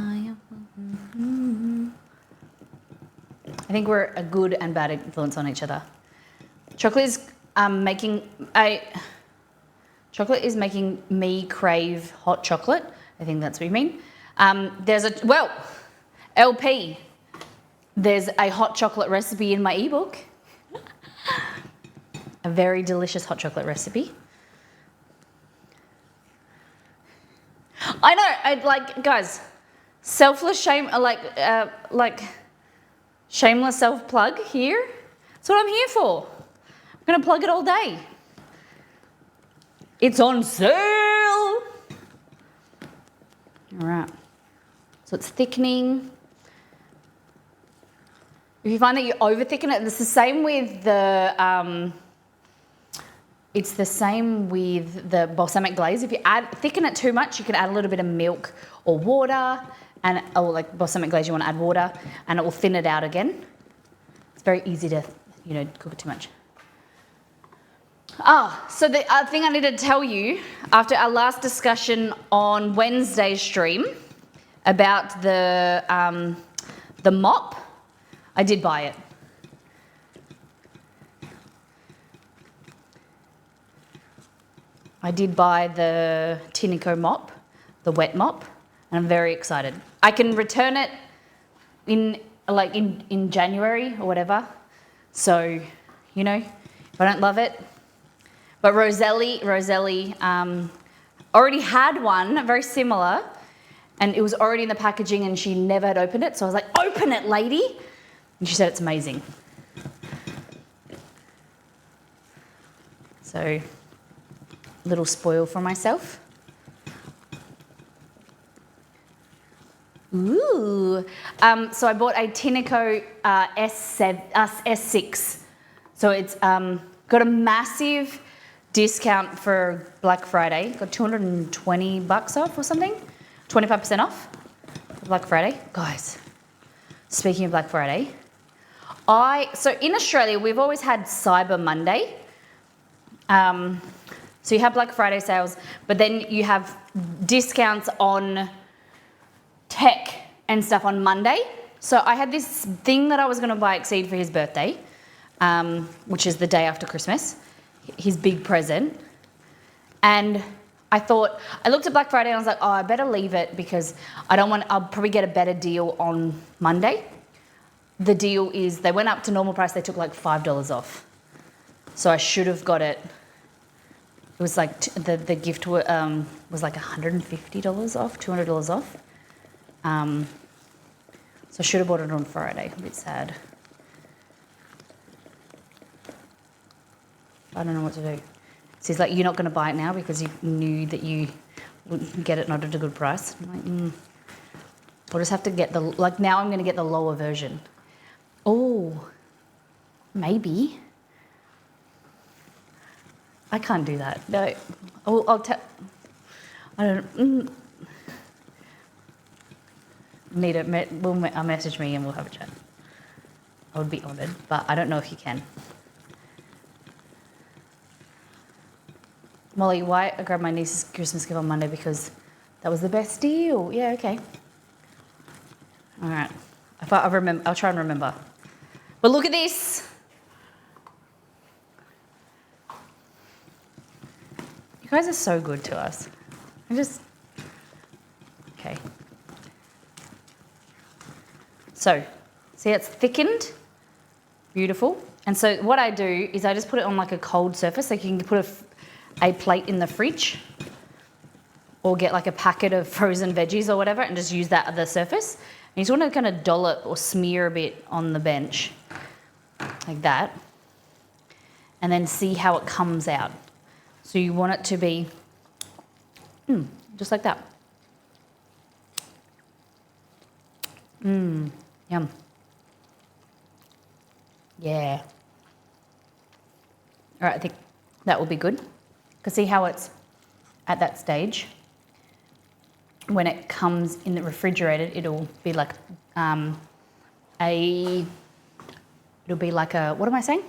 I think we're a good and bad influence on each other. Chocolate is making me crave hot chocolate. I think that's what you mean. LP. There's a hot chocolate recipe in my ebook. A very delicious hot chocolate recipe. I know, guys, selfless shameless self-plug here. That's what I'm here for. I'm gonna plug it all day. It's on sale. All right, so it's thickening. If you find that you over thicken it, it's the same with the, it's the same with the balsamic glaze. If you thicken it too much, you can add a little bit of milk or water, or like balsamic glaze, you want to add water, and it will thin it out again. It's very easy to, cook it too much. So the thing I needed to tell you after our last discussion on Wednesday's stream about the mop, I did buy it. I did buy the Tinico mop, the wet mop, and I'm very excited. I can return it in January or whatever. So, if I don't love it. But Roselli already had one, very similar, and it was already in the packaging and she never had opened it. So I was like, open it, lady. And she said it's amazing. So, little spoil for myself. Ooh. So I bought a Tinaco S6. So it's got a massive discount for Black Friday. Got $220 off or something. 25% off for Black Friday. Guys, speaking of Black Friday, so in Australia, we've always had Cyber Monday. So you have Black Friday sales, but then you have discounts on tech and stuff on Monday. So I had this thing that I was going to buy Exceed for his birthday, which is the day after Christmas, his big present. And I looked at Black Friday and I was like, oh, I better leave it because I'll probably get a better deal on Monday. The deal is they went up to normal price, they took like $5 off. So I should have got it. It was like the gift was like $150 off, $200 off. So I should have bought it on Friday. A bit sad. I don't know what to do. So he's like, you're not going to buy it now because you knew that you wouldn't get it not at a good price. I'm like, We'll just have to get now I'm going to get the lower version. Oh, maybe. I can't do that. No, I'll tell. I don't. Message me and we'll have a chat. I would be honoured, but I don't know if you can. Molly, why I grabbed my niece's Christmas gift on Monday because that was the best deal. Yeah, okay. All right. I'll try and remember. But look at this. You guys are so good to us. Okay. So, see it's thickened? Beautiful. And so what I do is I just put it on like a cold surface. So you can put a plate in the fridge or get like a packet of frozen veggies or whatever and just use that at the surface. And you just want to kind of dollop or smear a bit on the bench like that and then see how it comes out. So you want it to be just like that. Yum. Yeah. All right, I think that will be good. Because see how it's at that stage. When it comes in the refrigerator, it'll be like what am I saying?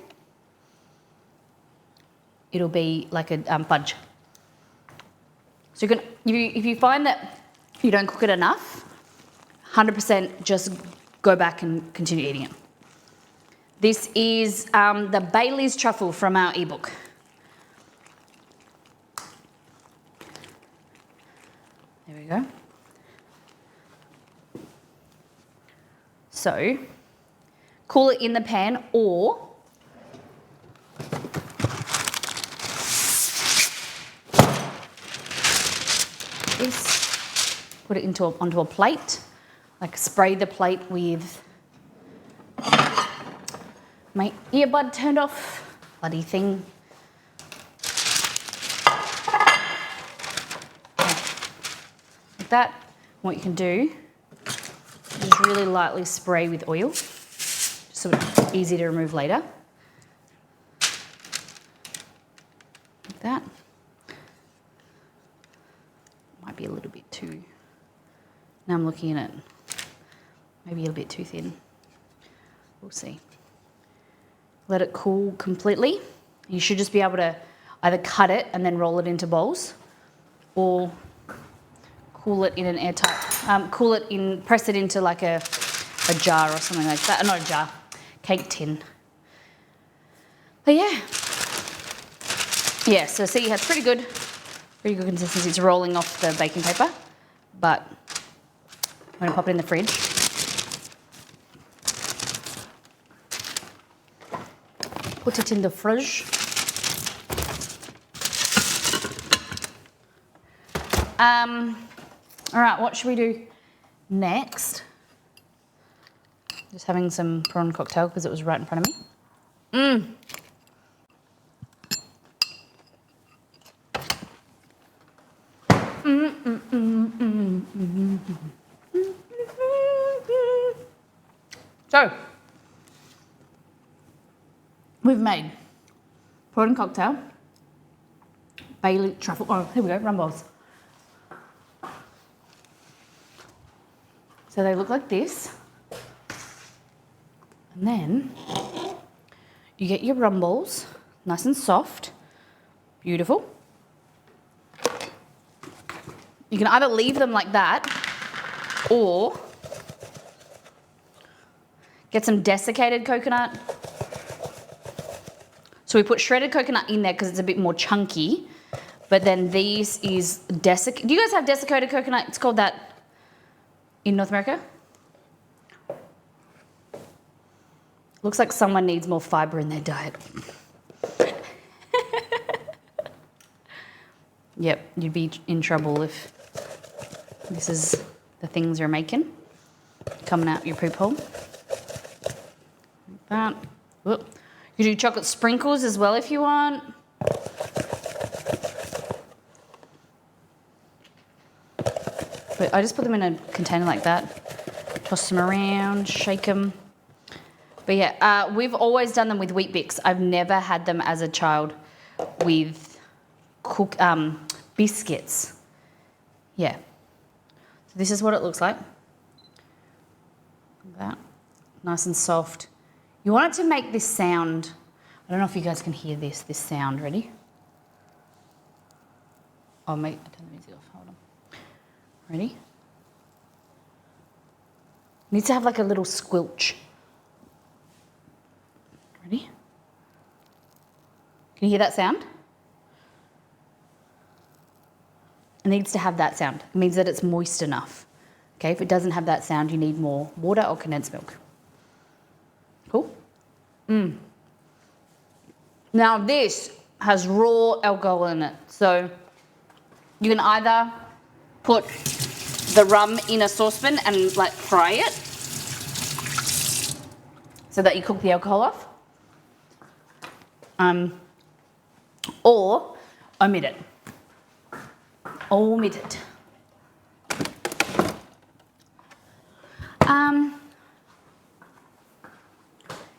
It'll be like a fudge. So if you find that you don't cook it enough, 100% just go back and continue eating it. This is the Bailey's truffle from our ebook. There we go. So, cool it in the pan or put it onto a plate, like spray the plate with my earbud turned off, bloody thing. Like that. What you can do is just really lightly spray with oil, just so it's easy to remove later. Like that. Might be a little bit too. Now I'm looking at it. Maybe a little bit too thin. We'll see. Let it cool completely. You should just be able to either cut it and then roll it into bowls, or cool it in an airtight. Press it into like a jar or something like that. Not a jar, cake tin. But yeah. So see, it's pretty good consistency. It's rolling off the baking paper, but I'm gonna pop it in the fridge. Put it in the fridge. All right, what should we do next? Just having some prawn cocktail because it was right in front of me. So, we've made prawn cocktail, Bailey truffle. Oh, here we go, rum balls. So they look like this. And then you get your rum balls, nice and soft, beautiful. You can either leave them like that or get some desiccated coconut. So we put shredded coconut in there because it's a bit more chunky. But then these is desiccated. Do you guys have desiccated coconut? It's called that in North America. Looks like someone needs more fiber in their diet. Yep, you'd be in trouble if this is the things you're making. Coming out your poop hole. Like that. Whoop. You do chocolate sprinkles as well if you want. But I just put them in a container like that. Toss them around, shake them. But yeah, we've always done them with Wheat Bix. I've never had them as a child with biscuits. Yeah. So this is what it looks like. Like that. Nice and soft. You want it to make this sound. I don't know if you guys can hear this sound. Ready? Oh, turn the music off. Hold on. Ready? Needs to have like a little squelch. Ready? Can you hear that sound? It needs to have that sound. It means that it's moist enough. Okay, if it doesn't have that sound, you need more water or condensed milk. Cool? Now this has raw alcohol in it. So you can either put the rum in a saucepan and like fry it so that you cook the alcohol off. Or omit it. Omit it.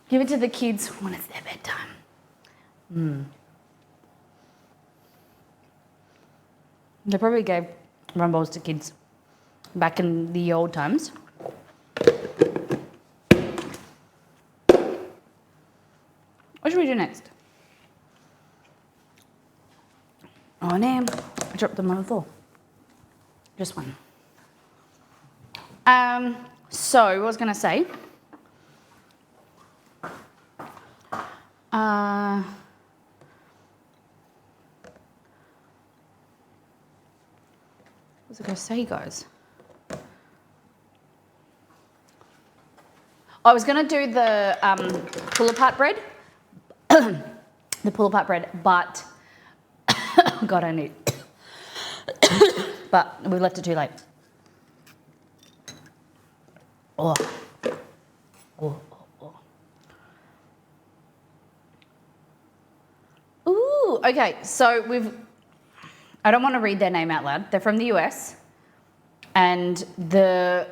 Give it to the kids when it's their bedtime. They probably gave rum balls to kids back in the old times. What should we do next? Oh, damn. I dropped them on the floor. Just one. So, what I was going to say. What was I going to say, guys? I was going to do the pull-apart bread. The pull-apart bread, but... God, I need... but we've left it too late. Oh. Ooh, okay, so I don't want to read their name out loud. They're from the US. And the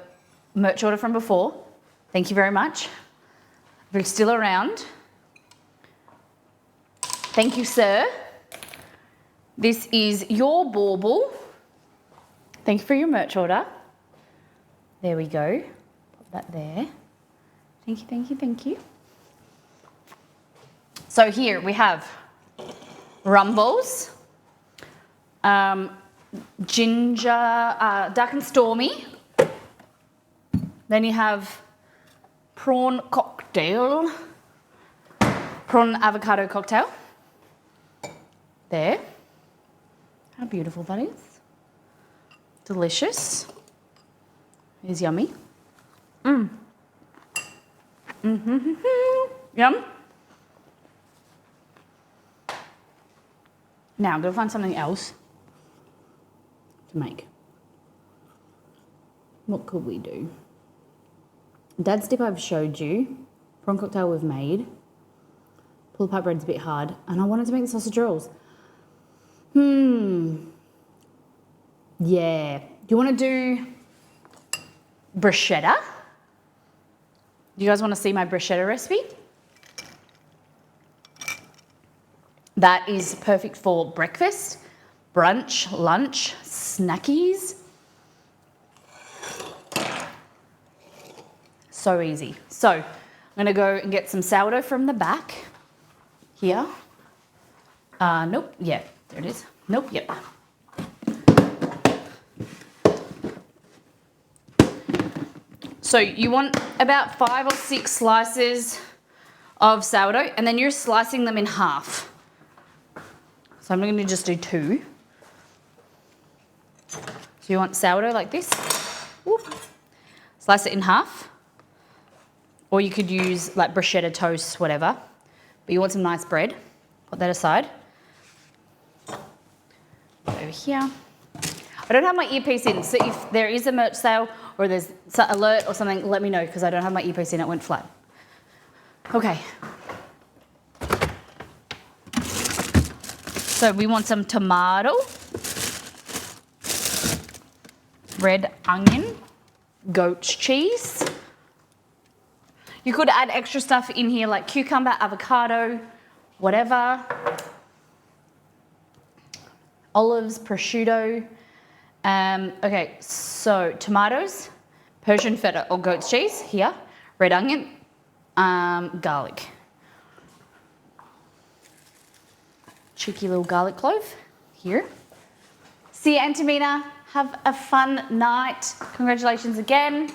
merch order from before, thank you very much. If you're still around, thank you, sir. This is your bauble. Thank you for your merch order. There we go. Put that there. Thank you, thank you, thank you. So here we have rum balls, ginger, dark and stormy. Then you have prawn cocktail, prawn avocado cocktail. There. How beautiful that is. Delicious. It's yummy. Yum. Now I'm going to find something else to make. What could we do? Dad's dip I've showed you. Prawn cocktail we've made. Pull-apart bread's a bit hard. And I wanted to make the sausage rolls. Yeah. Do you want to do bruschetta? You guys want to see my bruschetta recipe? That is perfect for breakfast, brunch, lunch, snackies. So easy. So I'm going to go and get some sourdough from the back here. Nope. Yeah, there it is. Nope. Yep. So you want about 5 or 6 slices of sourdough, and then you're slicing them in half. So I'm going to just do 2. So you want sourdough like this. Whoop. Slice it in half. Or you could use like bruschetta toast, whatever. But you want some nice bread. Put that aside. Over here. I don't have my earpiece in, so if there is a merch sale or there's an alert or something, let me know, because I don't have my earpiece in, it went flat. Okay. So we want some tomato, red onion, goat's cheese. You could add extra stuff in here like cucumber, avocado, whatever. Olives, prosciutto. Okay, so tomatoes, Persian feta or goat's cheese here, red onion, garlic. Cheeky little garlic clove here. See you, Antamina. Have a fun night. Congratulations again.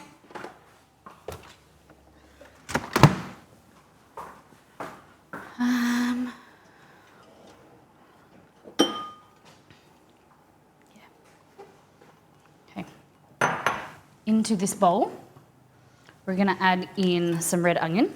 Into this bowl, we're going to add in some red onion.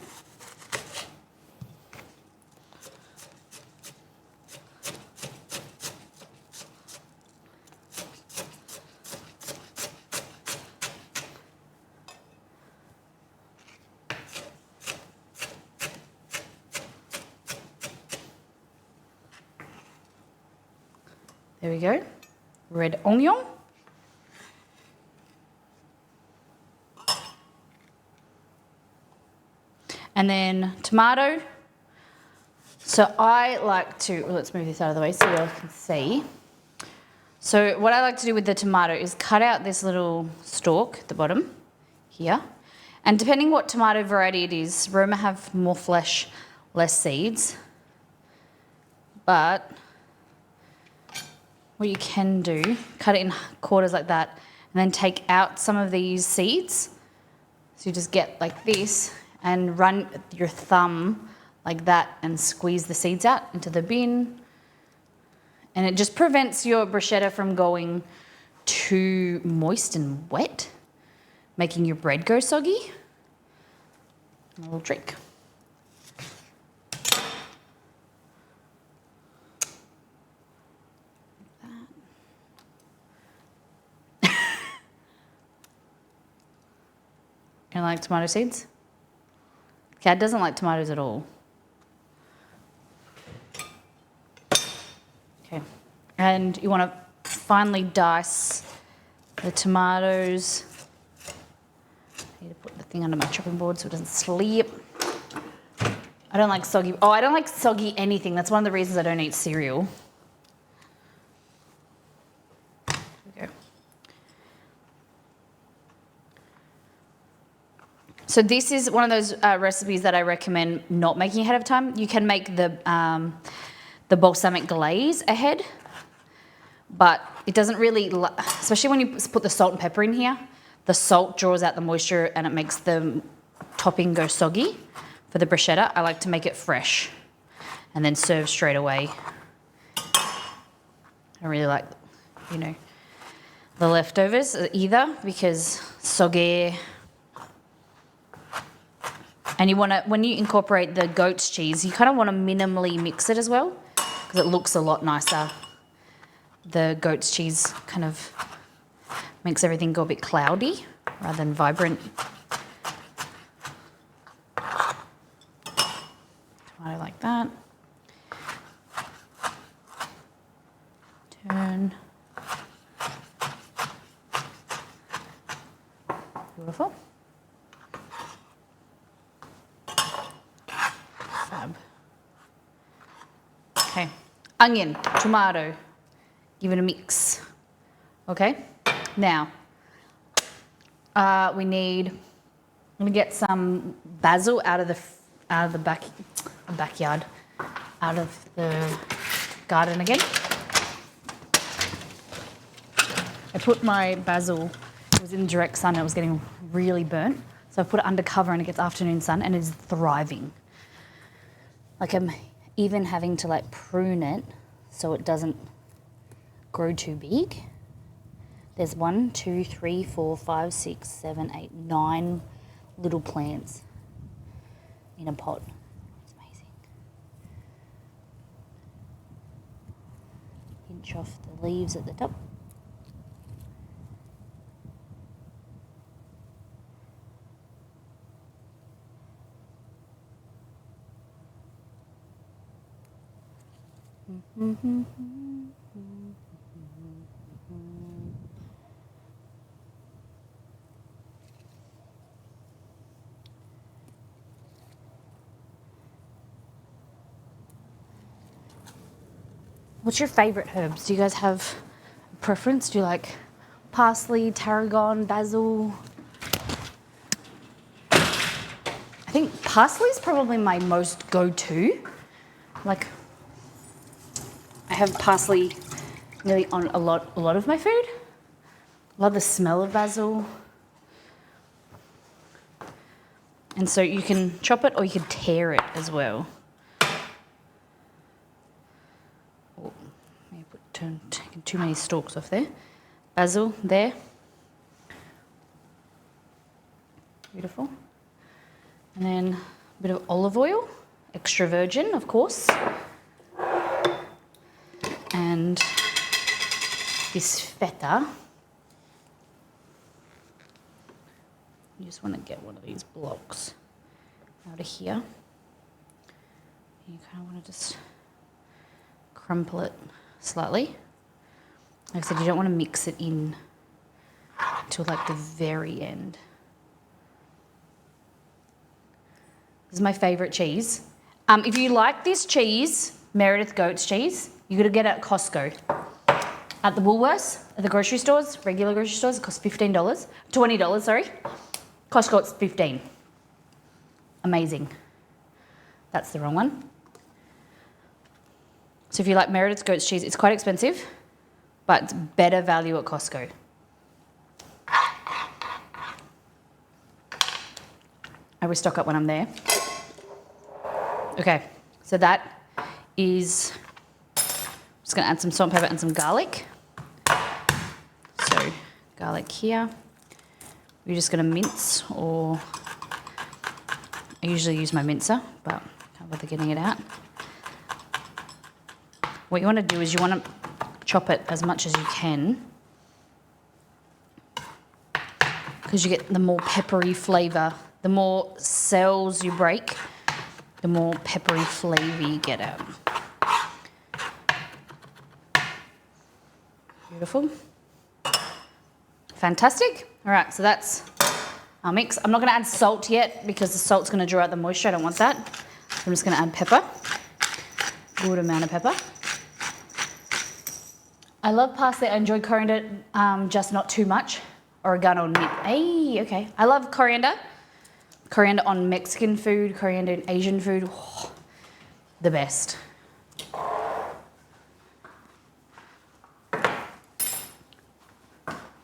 There we go. Red onion. And then tomato. So I like to, well, let's move this out of the way so you all can see. So what I like to do with the tomato is cut out this little stalk at the bottom here. And depending what tomato variety it is, Roma have more flesh, less seeds. But what you can do, cut it in quarters like that, and then take out some of these seeds. So you just get like this, and run your thumb like that and squeeze the seeds out into the bin. And it just prevents your bruschetta from going too moist and wet, making your bread go soggy. A little trick. You like tomato seeds? Cat doesn't like tomatoes at all. Okay, and you want to finely dice the tomatoes. I need to put the thing under my chopping board so it doesn't slip. I don't like soggy. Oh, I don't like soggy anything. That's one of the reasons I don't eat cereal. There we go. So this is one of those recipes that I recommend not making ahead of time. You can make the balsamic glaze ahead, but it doesn't really, especially when you put the salt and pepper in here, the salt draws out the moisture and it makes the topping go soggy. For the bruschetta, I like to make it fresh and then serve straight away. I really like, you know, the leftovers either, because soggy. And you want to, when you incorporate the goat's cheese, you kind of want to minimally mix it as well, because it looks a lot nicer. The goat's cheese kind of makes everything go a bit cloudy rather than vibrant. Tomato like that. Turn. Beautiful. Fab. Okay, onion, tomato, give it a mix. Okay, now I'm gonna get some basil out of the backyard, out of the garden again. I put my basil, it was in direct sun, it was getting really burnt. So I put it under cover and it gets afternoon sun and it's thriving. Like I'm even having to like prune it so it doesn't grow too big. There's 1, 2, 3, 4, 5, 6, 7, 8, 9 little plants in a pot. It's amazing. Pinch off the leaves at the top. What's your favourite herbs? Do you guys have a preference? Do you like parsley, tarragon, basil? I think parsley is probably my most go-to. Like, I have parsley nearly on a lot of my food. Love the smell of basil. And so you can chop it or you can tear it as well. Oh, maybe taking too many stalks off there. Basil there. Beautiful. And then a bit of olive oil, extra virgin, of course. And this feta. You just want to get one of these blocks out of here. You kind of want to just crumple it slightly. Like I said, you don't want to mix it in until like the very end. This is my favourite cheese. If you like this cheese, Meredith goat's cheese, you got to get it at Costco. At the Woolworths, at the grocery stores, regular grocery stores, it costs $20, sorry. Costco, it's $15. Amazing. That's the wrong one. So if you like Meredith's goat's cheese, it's quite expensive, but it's better value at Costco. I always stock up when I'm there. Okay, so that is, I'm just gonna add some salt and pepper and some garlic. So garlic here. You're just gonna mince, or I usually use my mincer, but can't bother getting it out. What you wanna do is you wanna chop it as much as you can, because you get the more peppery flavour. The more cells you break, the more peppery flavour you get out. Beautiful. Fantastic. All right, so that's our mix. I'm not going to add salt yet because the salt's going to draw out the moisture. I don't want that. So I'm just going to add pepper. Good amount of pepper. I love parsley. I enjoy coriander, just not too much. Oregano and mint. Hey, okay. I love coriander. Coriander on Mexican food, coriander in Asian food, oh, the best. All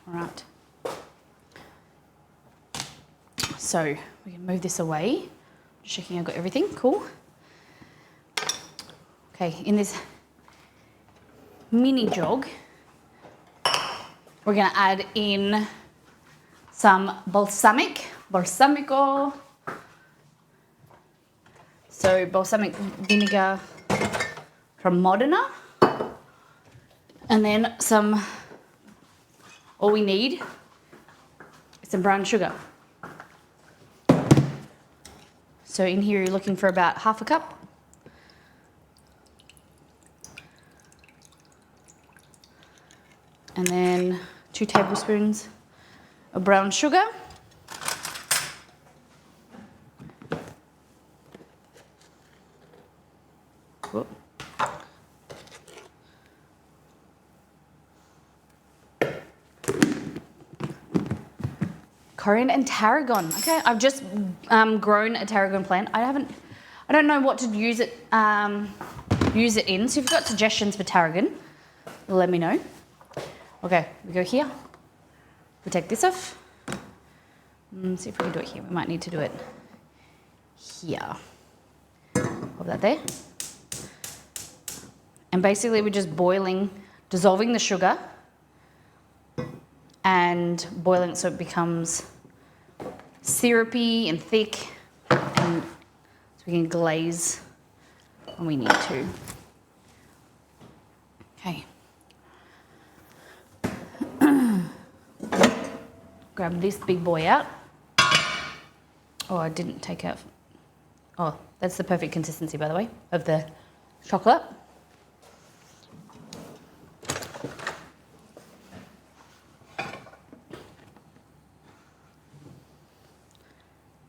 right. So we can move this away. Just checking I've got everything, cool. Okay, in this mini jog, we're gonna add in some balsamico. So balsamic vinegar from Modena. And then all we need is some brown sugar. So in here you're looking for about half a cup. And then 2 tablespoons of brown sugar. Whoop. Coriander and tarragon. Okay, I've just grown a tarragon plant. I don't know what to use it in. So if you've got suggestions for tarragon, let me know. Okay, we go here. We take this off. See if we can do it here. We might need to do it here. Pop that there. And basically we're just dissolving the sugar and boiling it so it becomes syrupy and thick, and so we can glaze when we need to. Okay. Grab this big boy out. Oh, I didn't take out. Oh, that's the perfect consistency, by the way, of the chocolate.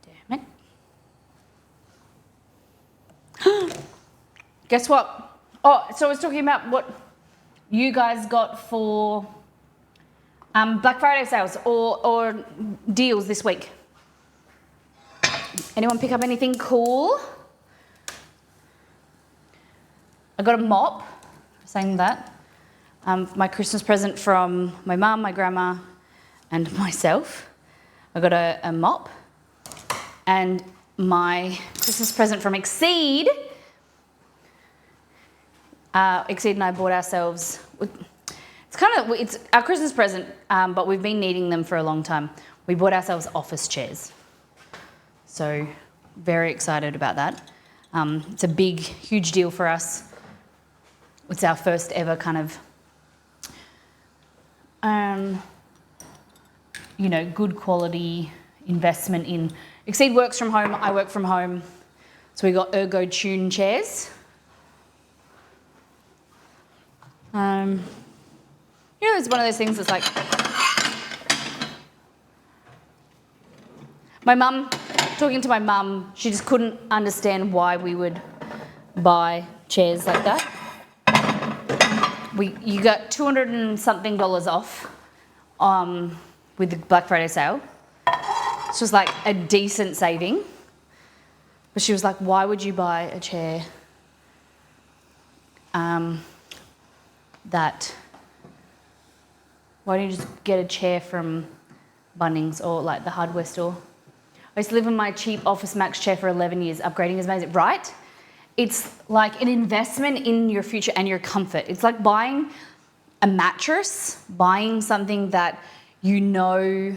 Damn it. Guess what? Oh, so I was talking about what you guys got for Black Friday sales or deals this week. Anyone pick up anything cool? I got a mop, saying that. My Christmas present from my mum, my grandma, and myself. I got a mop. And my Christmas present from Exceed. Exceed and I bought ourselves, it's our Christmas present, but we've been needing them for a long time. We bought ourselves office chairs. So very excited about that. It's a big, huge deal for us. It's our first ever kind of, good quality investment in. Exceed works from home, I work from home. So we got Ergo Tune chairs. It's one of those things that's like, talking to my mum, she just couldn't understand why we would buy chairs like that. You got $200 and something off with the Black Friday sale. It's just like a decent saving. But she was like, why would you buy a chair why don't you just get a chair from Bunnings or like the hardware store? I used to live in my cheap Office Max chair for 11 years. Upgrading is amazing, right? It's like an investment in your future and your comfort. It's like buying a mattress, buying something that it's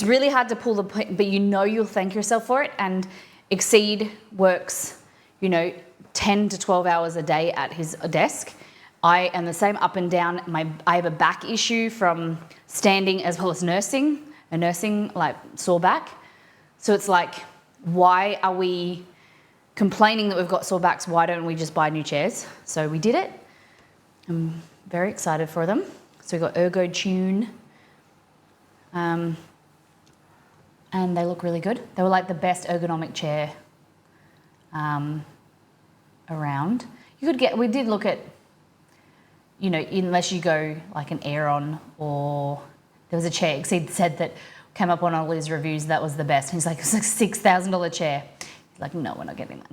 really hard to pull the pin, but you'll thank yourself for it. And Exceed works, 10 to 12 hours a day at his desk. I am the same up and down. I have a back issue from standing as well as nursing, like sore back. So it's like, why are we complaining that we've got sore backs? Why don't we just buy new chairs? So we did it. I'm very excited for them. So we got Ergo Tune. And they look really good. They were like the best ergonomic chair around. We did look at, unless you go like an Aeron, or there was a chair, Exceed said that came up on all his reviews, that was the best. He's like, it's like $6,000 chair. He's like, no, we're not getting that.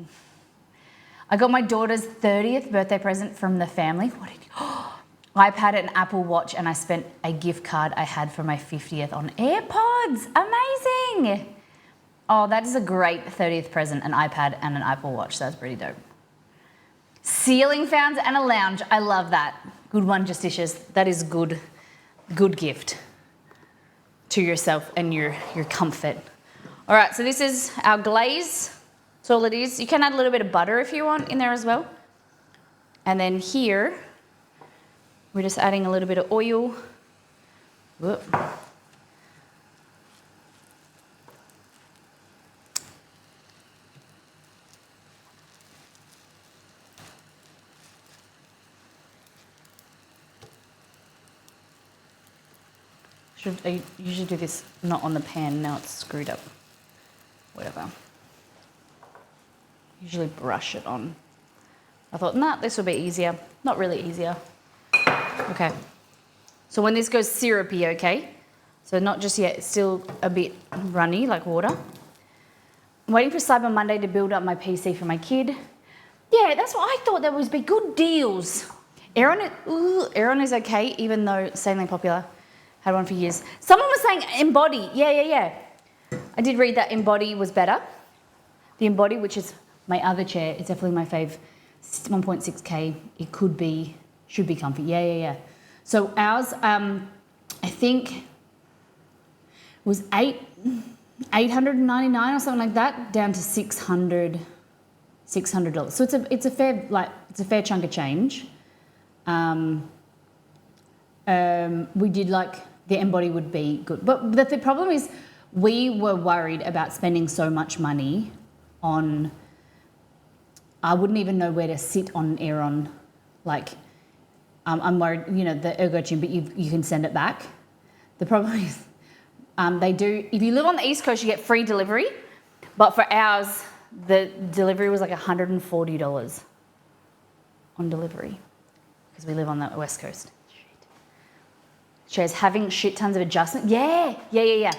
I got my daughter's 30th birthday present from the family. What did you, iPad and Apple Watch, and I spent a gift card I had for my 50th on AirPods. Amazing. Oh, that is a great 30th present, an iPad and an Apple Watch. That's pretty dope. Ceiling fans and a lounge. I love that. Good one, Justitious. That is good gift to yourself and your comfort. All right, so this is our glaze. That's all it is. You can add a little bit of butter if you want in there as well. And then here, we're just adding a little bit of oil. Whoop. I usually do this not on the pan, now it's screwed up. Whatever. Usually brush it on. I thought, nah, this will be easier. Not really easier. Okay. So when this goes syrupy, okay? So not just yet, it's still a bit runny, like water. I'm waiting for Cyber Monday to build up my PC for my kid. Yeah, that's what I thought. There would be good deals. Aeron is okay, even though insanely popular. Had one for years. Someone was saying Embody. Yeah. I did read that Embody was better. The Embody, which is my other chair, is definitely my fave. It's 1.6K. It should be comfy. Yeah. So ours, I think, was $899 or something like that, down to $600. So it's a fair chunk of change. We did like the Embody would be good, but the problem is we were worried about spending so much money on. I wouldn't even know where to sit on Aeron. Like, I'm worried, the ergo tune, but you can send it back. The problem is, they do. If you live on the East Coast, you get free delivery, but for ours, the delivery was like $140 on delivery because we live on the West Coast. Chairs having shit tons of adjustment. Yeah. Yep.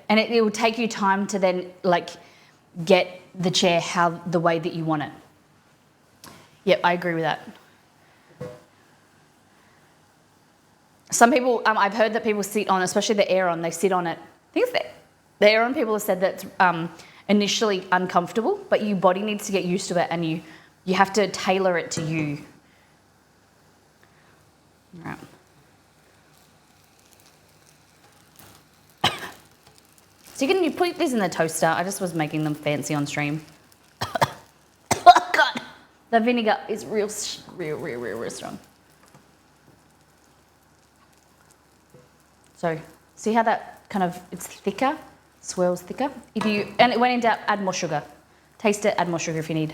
And it will take you time to then get the chair the way that you want it. Yep, I agree with that. Some people, I've heard that people sit on, especially the Aeron, they sit on it. I think it's the Aeron people have said that's initially uncomfortable, but your body needs to get used to it and you have to tailor it to you. All right. So you put these in the toaster. I just was making them fancy on stream. Oh God, the vinegar is real strong. So see how that it's thicker, swirls thicker. And when in doubt, add more sugar. Taste it, add more sugar if you need.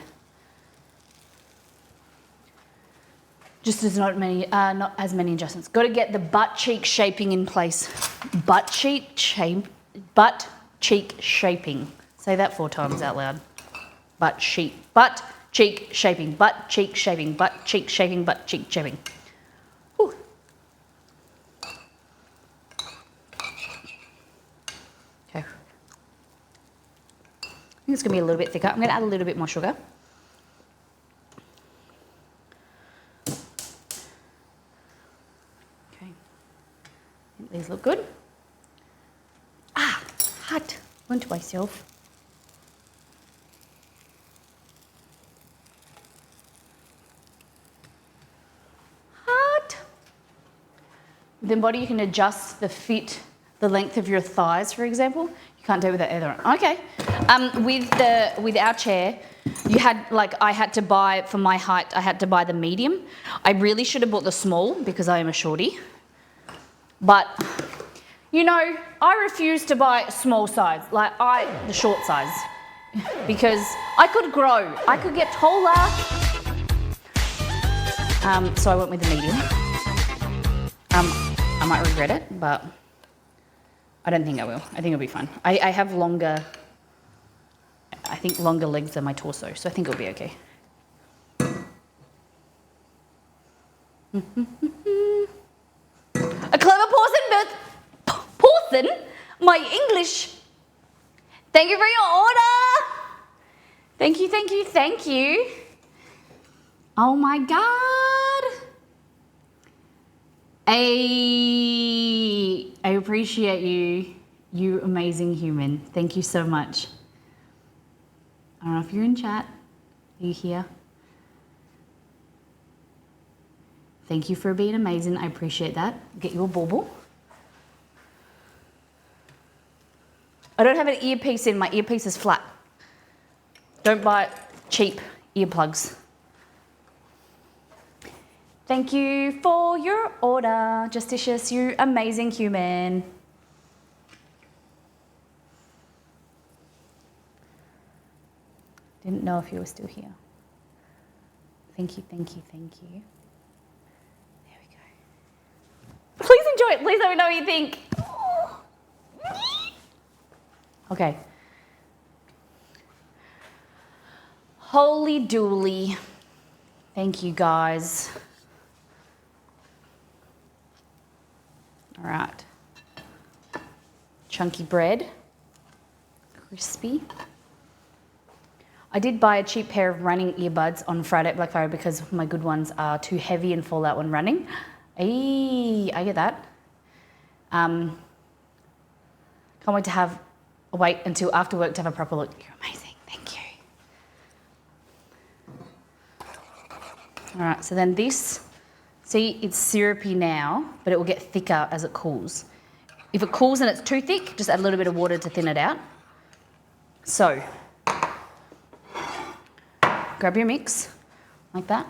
Just there's not as many adjustments. Got to get the butt cheek shaping in place. Butt cheek shaping. Say that 4 times out loud. Butt cheek shaping. Butt cheek shaping. Butt cheek shaping. Butt cheek shaping. Whew. Okay. I think it's gonna be a little bit thicker. I'm gonna add a little bit more sugar. Okay. I think these look good. Hot. Went to myself. Hot. With Embody, you can adjust the fit, the length of your thighs, for example. You can't do it with that either. Okay. With our chair, you had I had to buy for my height. I had to buy the medium. I really should have bought the small because I am a shorty. But I refuse to buy small size, the short size, because I could grow, I could get taller. So I went with the medium. I might regret it, but I don't think I will. I think it'll be fine. I have longer legs than my torso, so I think it'll be okay. A clever Porson, my English. Thank you for your order. Thank you. Oh my God. I appreciate you, you amazing human. Thank you so much. I don't know if you're in chat. Are you here? Thank you for being amazing. I appreciate that. Get you a bauble. I don't have an earpiece in. My earpiece is flat. Don't buy cheap earplugs. Thank you for your order, Justitious, you amazing human. Didn't know if you were still here. Thank you. There we go. Please enjoy it. Please let me know what you think. Okay. Holy dooly. Thank you, guys. All right. Chunky bread. Crispy. I did buy a cheap pair of running earbuds on Friday at Black Friday because my good ones are too heavy and fall out when running. Ay, I get that. Can't wait to wait until after work to have a proper look. You're amazing. Thank you. All right, so then this, see, it's syrupy now, but it will get thicker as it cools. If it cools and it's too thick, just add a little bit of water to thin it out. So, grab your mix, like that.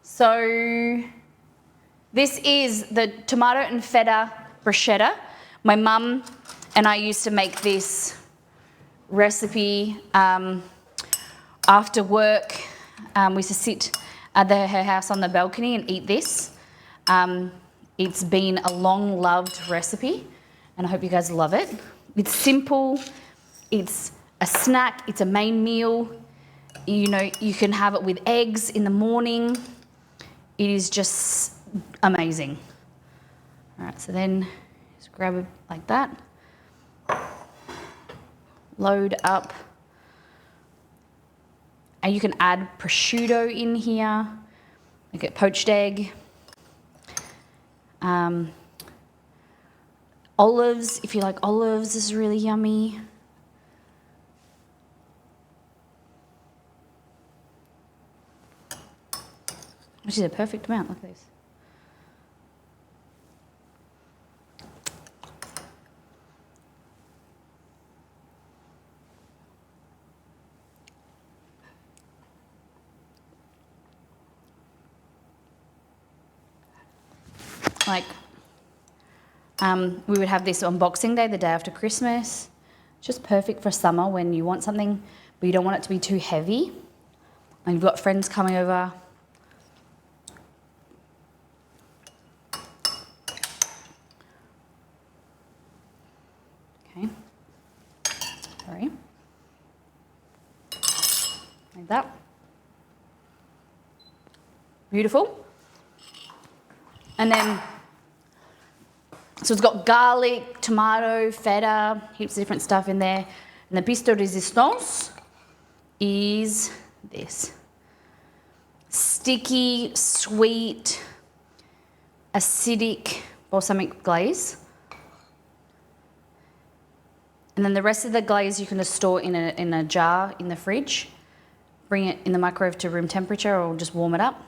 So, this is the tomato and feta bruschetta. My mum and I used to make this recipe after work. We used to sit at her house on the balcony and eat this. It's been a long-loved recipe, and I hope you guys love it. It's simple, it's a snack, it's a main meal. You know, you can have it with eggs in the morning. It is just amazing. All right, so then just grab it like that. Load up. And you can add prosciutto in here. Like a poached egg. Olives, if you like olives, this is really yummy. Which is a perfect amount, look at this. Like, we would have this on Boxing Day, the day after Christmas. Just perfect for summer when you want something, but you don't want it to be too heavy. And you've got friends coming over. Okay. Sorry. Like that. Beautiful. And then, so it's got garlic, tomato, feta, heaps of different stuff in there. And the piece de resistance is this. Sticky, sweet, acidic balsamic glaze. And then the rest of the glaze you can just store in a jar in the fridge. Bring it in the microwave to room temperature or just warm it up.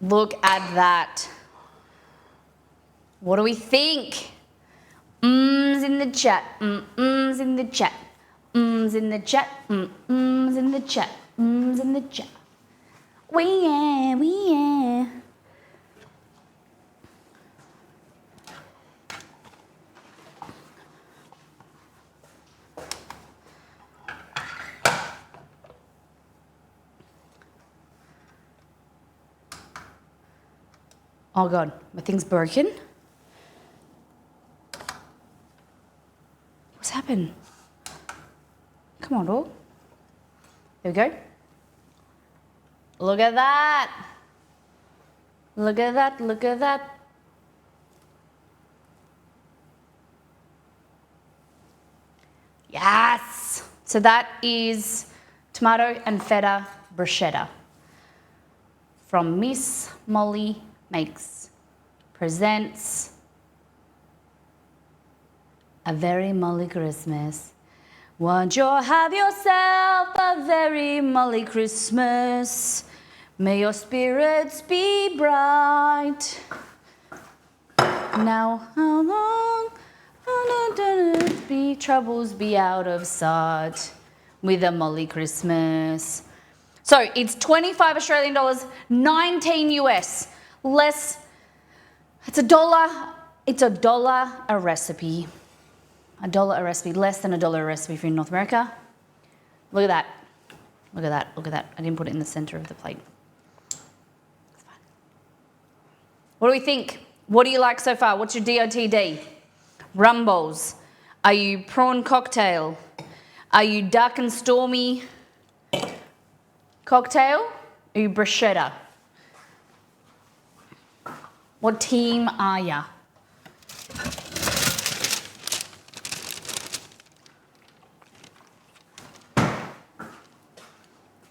Look at that. What do we think? Mms in the chat. Mms in the chat. Mms in the chat. Mms in the chat. Mms in the chat. We yeah. Oh God, my thing's broken. What's happened? Come on, dog. There we go. Look at that. Look at that, look at that. Yes! So that is tomato and feta bruschetta from Miss Molly presents a very Molly Christmas. Won't you have yourself a very Molly Christmas? May your spirits be bright. Now how long be troubles be out of sight with a Molly Christmas. So it's 25 Australian dollars, 19 US. Less, it's $1 a recipe. $1 a recipe, less than $1 a recipe if you're in North America. Look at that. Look at that, look at that. I didn't put it in the center of the plate. It's fine. What do we think? What do you like so far? What's your DOTD? Rumbles. Are you prawn cocktail? Are you dark and stormy cocktail? Are you bruschetta? What team are ya?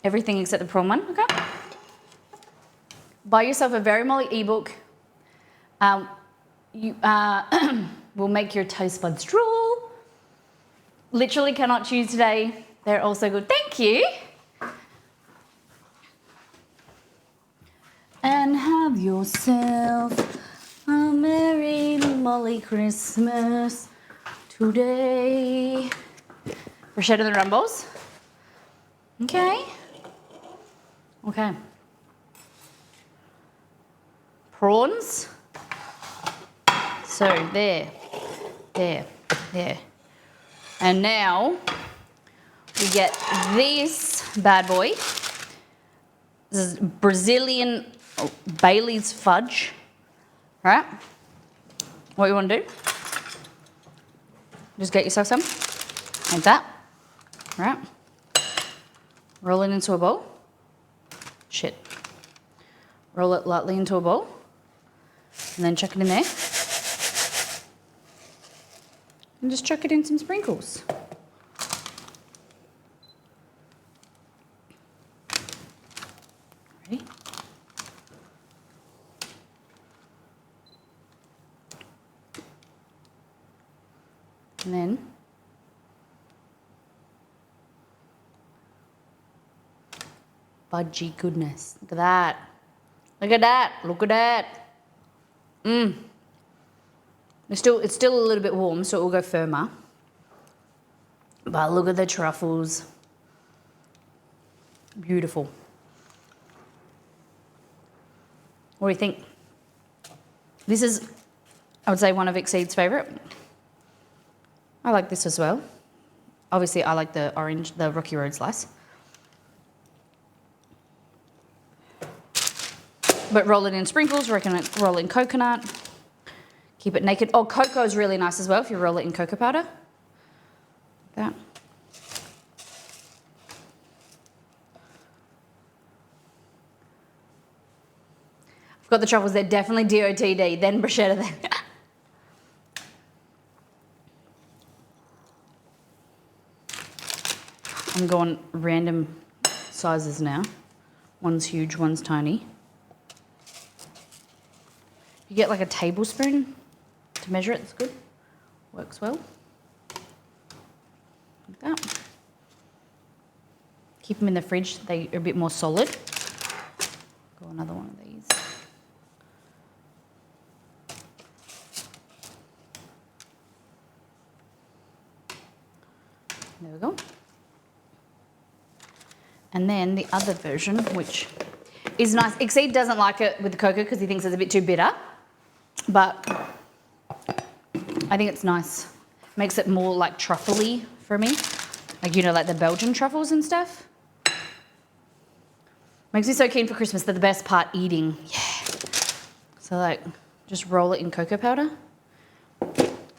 Everything except the prawn one, okay? Buy yourself a Very Molly ebook. You will make your taste buds drool. Literally cannot choose today. They're all so good. Thank you. And have yourself a Merry Molly Christmas today. Bruschetta and rumbles. Okay. Okay. Prawns. So there. And now we get this bad boy. This is Brazilian Bailey's fudge. Right? What you want to do? Just get yourself some. Like that. Right? Roll it into a bowl. Shit. Roll it lightly into a bowl. And then chuck it in there. And just chuck it in some sprinkles. Ready? And then fudgy goodness. Look at that. Look at that. Look at that. It's still a little bit warm, so it will go firmer. But look at the truffles. Beautiful. What do you think? This is, I would say, one of Exceed's favourite. I like this as well. Obviously, I like the orange, the Rocky Road slice. But roll it in sprinkles, roll in coconut. Keep it naked. Oh, cocoa is really nice as well if you roll it in cocoa powder. Like that. I've got the truffles. They're definitely DOTD, then bruschetta then. I'm going random sizes now. One's huge, one's tiny. You get like a tablespoon to measure it, it's good. Works well. Like that. Keep them in the fridge, they are a bit more solid. Go another one of these. There we go. And then the other version, which is nice. Exceed doesn't like it with the cocoa because he thinks it's a bit too bitter. But I think it's nice. Makes it more like truffle-y for me. Like, you know, like the Belgian truffles and stuff. Makes me so keen for Christmas. They're the best part, eating. Yeah. So like, just roll it in cocoa powder.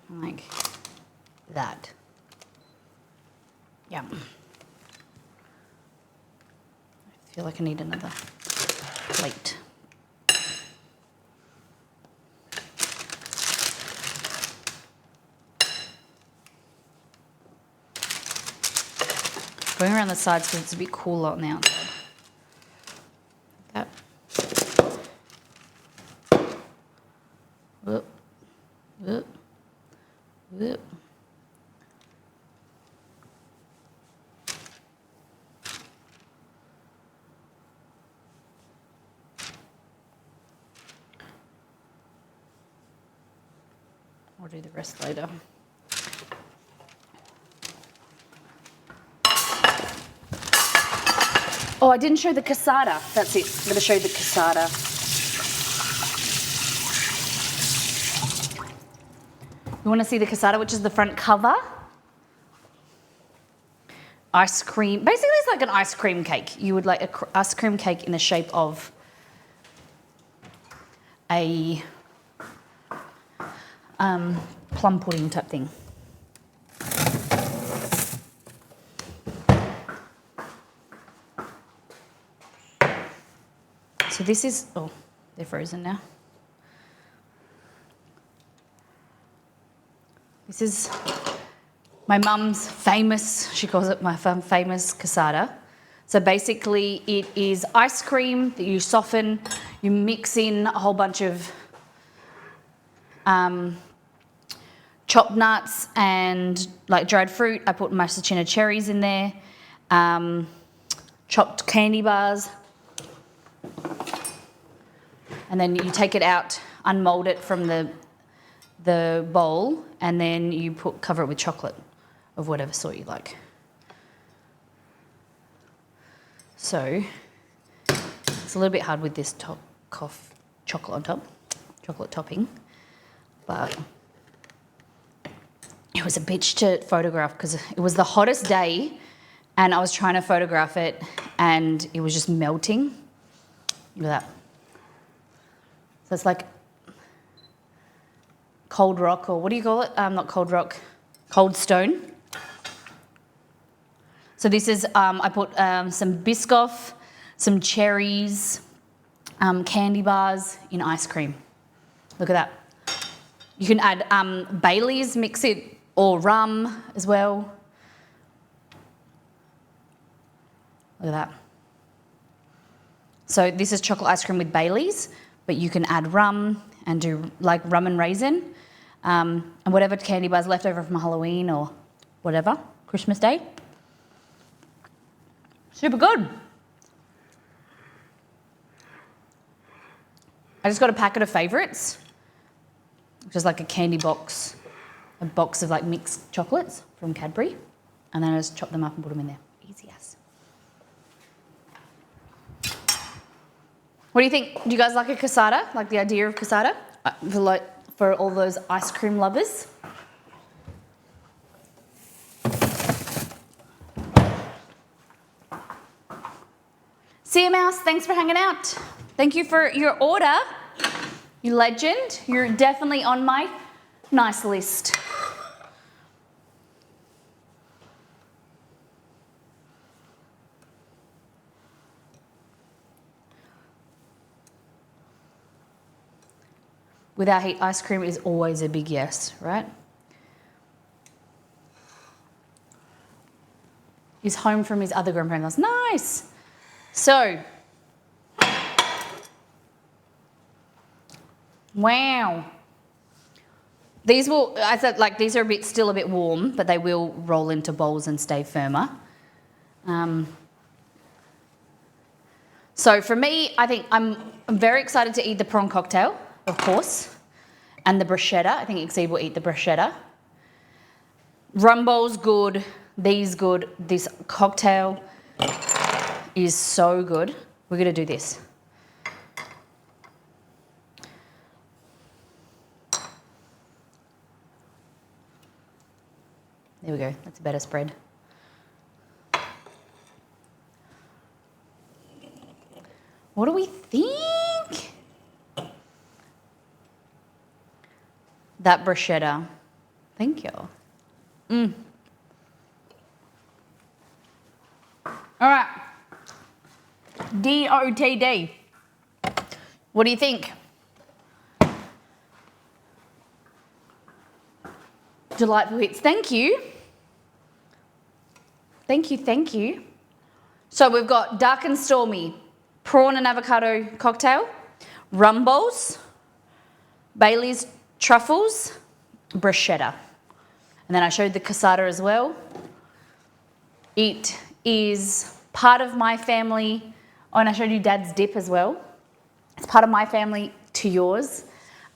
Like that. Yeah. I feel like I need another plate. Going around the sides because it's a bit cooler on the outside. Like that. Whoop. Whoop. Whoop. I'll do the rest later. Oh, I didn't show the cassata. That's it. I'm going to show you the cassata. You want to see the cassata, which is the front cover? Ice cream. Basically, it's like an ice cream cake. You would like an ice cream cake in the shape of a plum pudding type thing. So this is, oh, they're frozen now. This is my mum's famous, she calls it my famous cassata. So basically it is ice cream that you soften, you mix in a whole bunch of chopped nuts and like dried fruit. I put Maraschino cherries in there, chopped candy bars. And then you take it out, unmold it from the bowl, and then you cover it with chocolate of whatever sort you like. So it's a little bit hard with this chocolate on top, chocolate topping, but it was a bitch to photograph because it was the hottest day and I was trying to photograph it and it was just melting. Look at that. So it's like cold rock, or what do you call it? Not cold rock, cold stone. So this is, I put some Biscoff, some cherries, candy bars in ice cream. Look at that. You can add Bailey's, mix it, or rum as well. Look at that. So this is chocolate ice cream with Bailey's, but you can add rum and do like rum and raisin, and whatever candy bars left over from Halloween or whatever, Christmas Day. Super good. I just got a packet of favourites, which is like a candy box, a box of like mixed chocolates from Cadbury, and then I just chop them up and put them in there. Easy as. What do you think? Do you guys like a cassata? Like the idea of cassata? For all those ice cream lovers? See you, Mouse. Thanks for hanging out. Thank you for your order. You legend. You're definitely on my nice list. Without heat, ice cream is always a big yes, right? He's home from his other grandparents' house. Nice. So, wow. These will, I thought like these are still a bit warm, but they will roll into bowls and stay firmer. So for me, I think I'm very excited to eat the prawn cocktail, of course, and the bruschetta. I think Exceed will eat the bruschetta. Rum bowl's good, these good. This cocktail is so good. We're gonna do this. There we go, that's a better spread. What do we think? That bruschetta. Thank you. All right. DOTD. What do you think? Delightful hits. Thank you. Thank you, thank you. So we've got Dark and Stormy, prawn and avocado cocktail, rum bowls, Bailey's truffles, bruschetta. And then I showed the cassata as well. It is part of my family. Oh, and I showed you Dad's dip as well. It's part of my family to yours.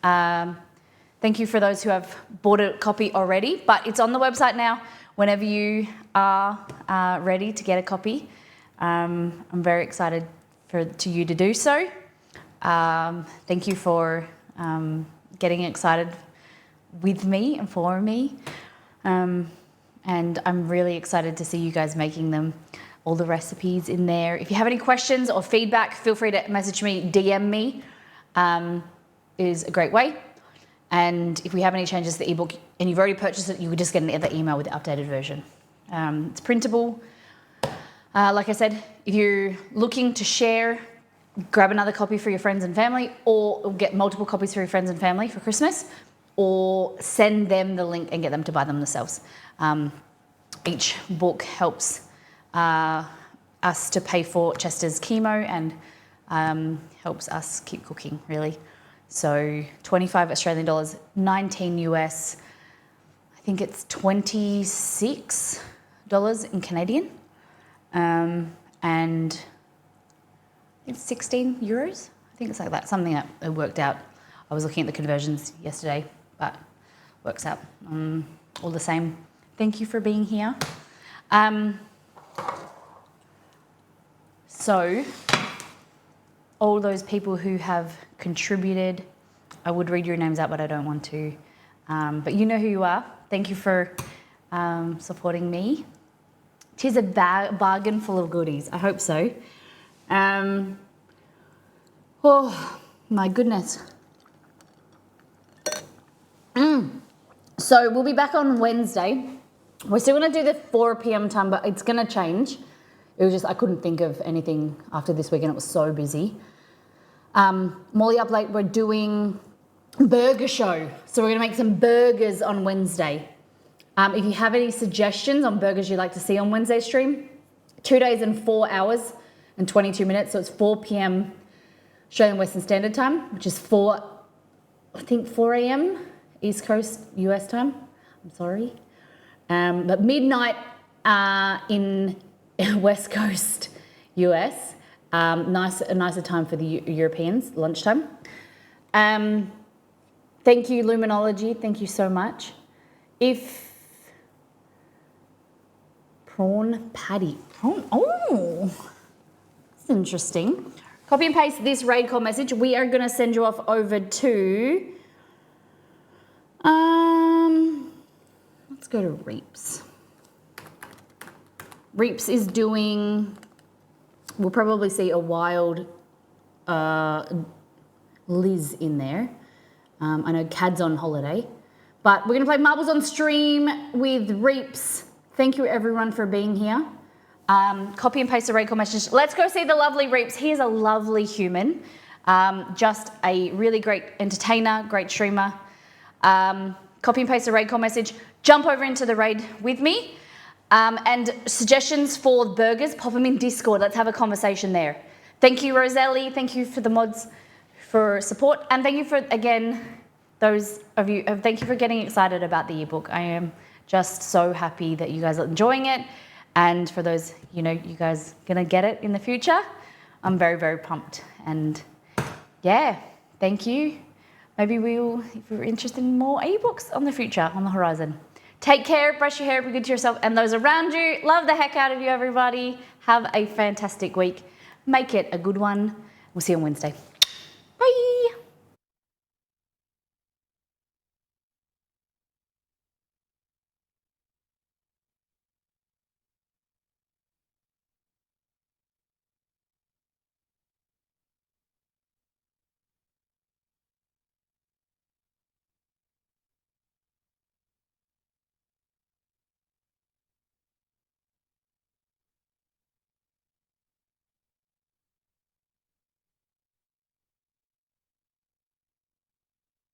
Thank you for those who have bought a copy already, but it's on the website now whenever you are ready to get a copy. I'm very excited for you to do so. Thank you for getting excited with me and for me. And I'm really excited to see you guys making them. All the recipes in there. If you have any questions or feedback, feel free to message me, DM me, is a great way. And if we have any changes to the ebook and you've already purchased it, you could just get another email with the updated version. It's printable. Like I said, if you're looking to share grab another copy for your friends and family, or get multiple copies for your friends and family for Christmas, or send them the link and get them to buy them themselves. Each book helps us to pay for Chester's chemo and helps us keep cooking, really. So 25 Australian dollars, 19 US, I think it's $26 in Canadian, and it's 16 euros. I think it's like that, something that it worked out. I was looking at the conversions yesterday, but works out all the same. Thank you for being here. So, all those people who have contributed, I would read your names out, but I don't want to. But you know who you are. Thank you for supporting me. Tis a bargain full of goodies. I hope so. Oh, my goodness. So we'll be back on Wednesday. We're still going to do the 4 p.m. time, but it's going to change. It was just, I couldn't think of anything after this weekend. It was so busy. Molly Up Late, we're doing burger show. So we're going to make some burgers on Wednesday. If you have any suggestions on burgers you'd like to see on Wednesday stream, 2 days and 4 hours and 22 minutes. So it's 4 p.m. Australian Western Standard Time, which is 4 a.m. East Coast US time. I'm sorry. But midnight in West Coast US. A nicer time for the Europeans, lunchtime. Thank you, Luminology. Thank you so much. Prawn patty. Oh, that's interesting. Copy and paste this raid call message. We are going to send you off over to... let's go to Reaps. Reaps is doing... We'll probably see a wild Liz in there. I know Cad's on holiday. But we're going to play Marbles on stream with Reaps. Thank you, everyone, for being here. Copy and paste the raid call message. Let's go see the lovely Reaps. He is a lovely human. Just a really great entertainer, great streamer. Copy and paste the raid call message. Jump over into the raid with me. And suggestions for burgers, pop them in Discord. Let's have a conversation there. Thank you, Roselli. Thank you for the mods for support. And thank you for, again, those of you, thank you for getting excited about the ebook. I am just so happy that you guys are enjoying it. And for those, you guys gonna get it in the future, I'm very, very pumped. And yeah, thank you. Maybe we'll, if you're interested in more ebooks on the future, on the horizon. Take care, brush your hair, be good to yourself and those around you. Love the heck out of you, everybody. Have a fantastic week. Make it a good one. We'll see you on Wednesday. Bye.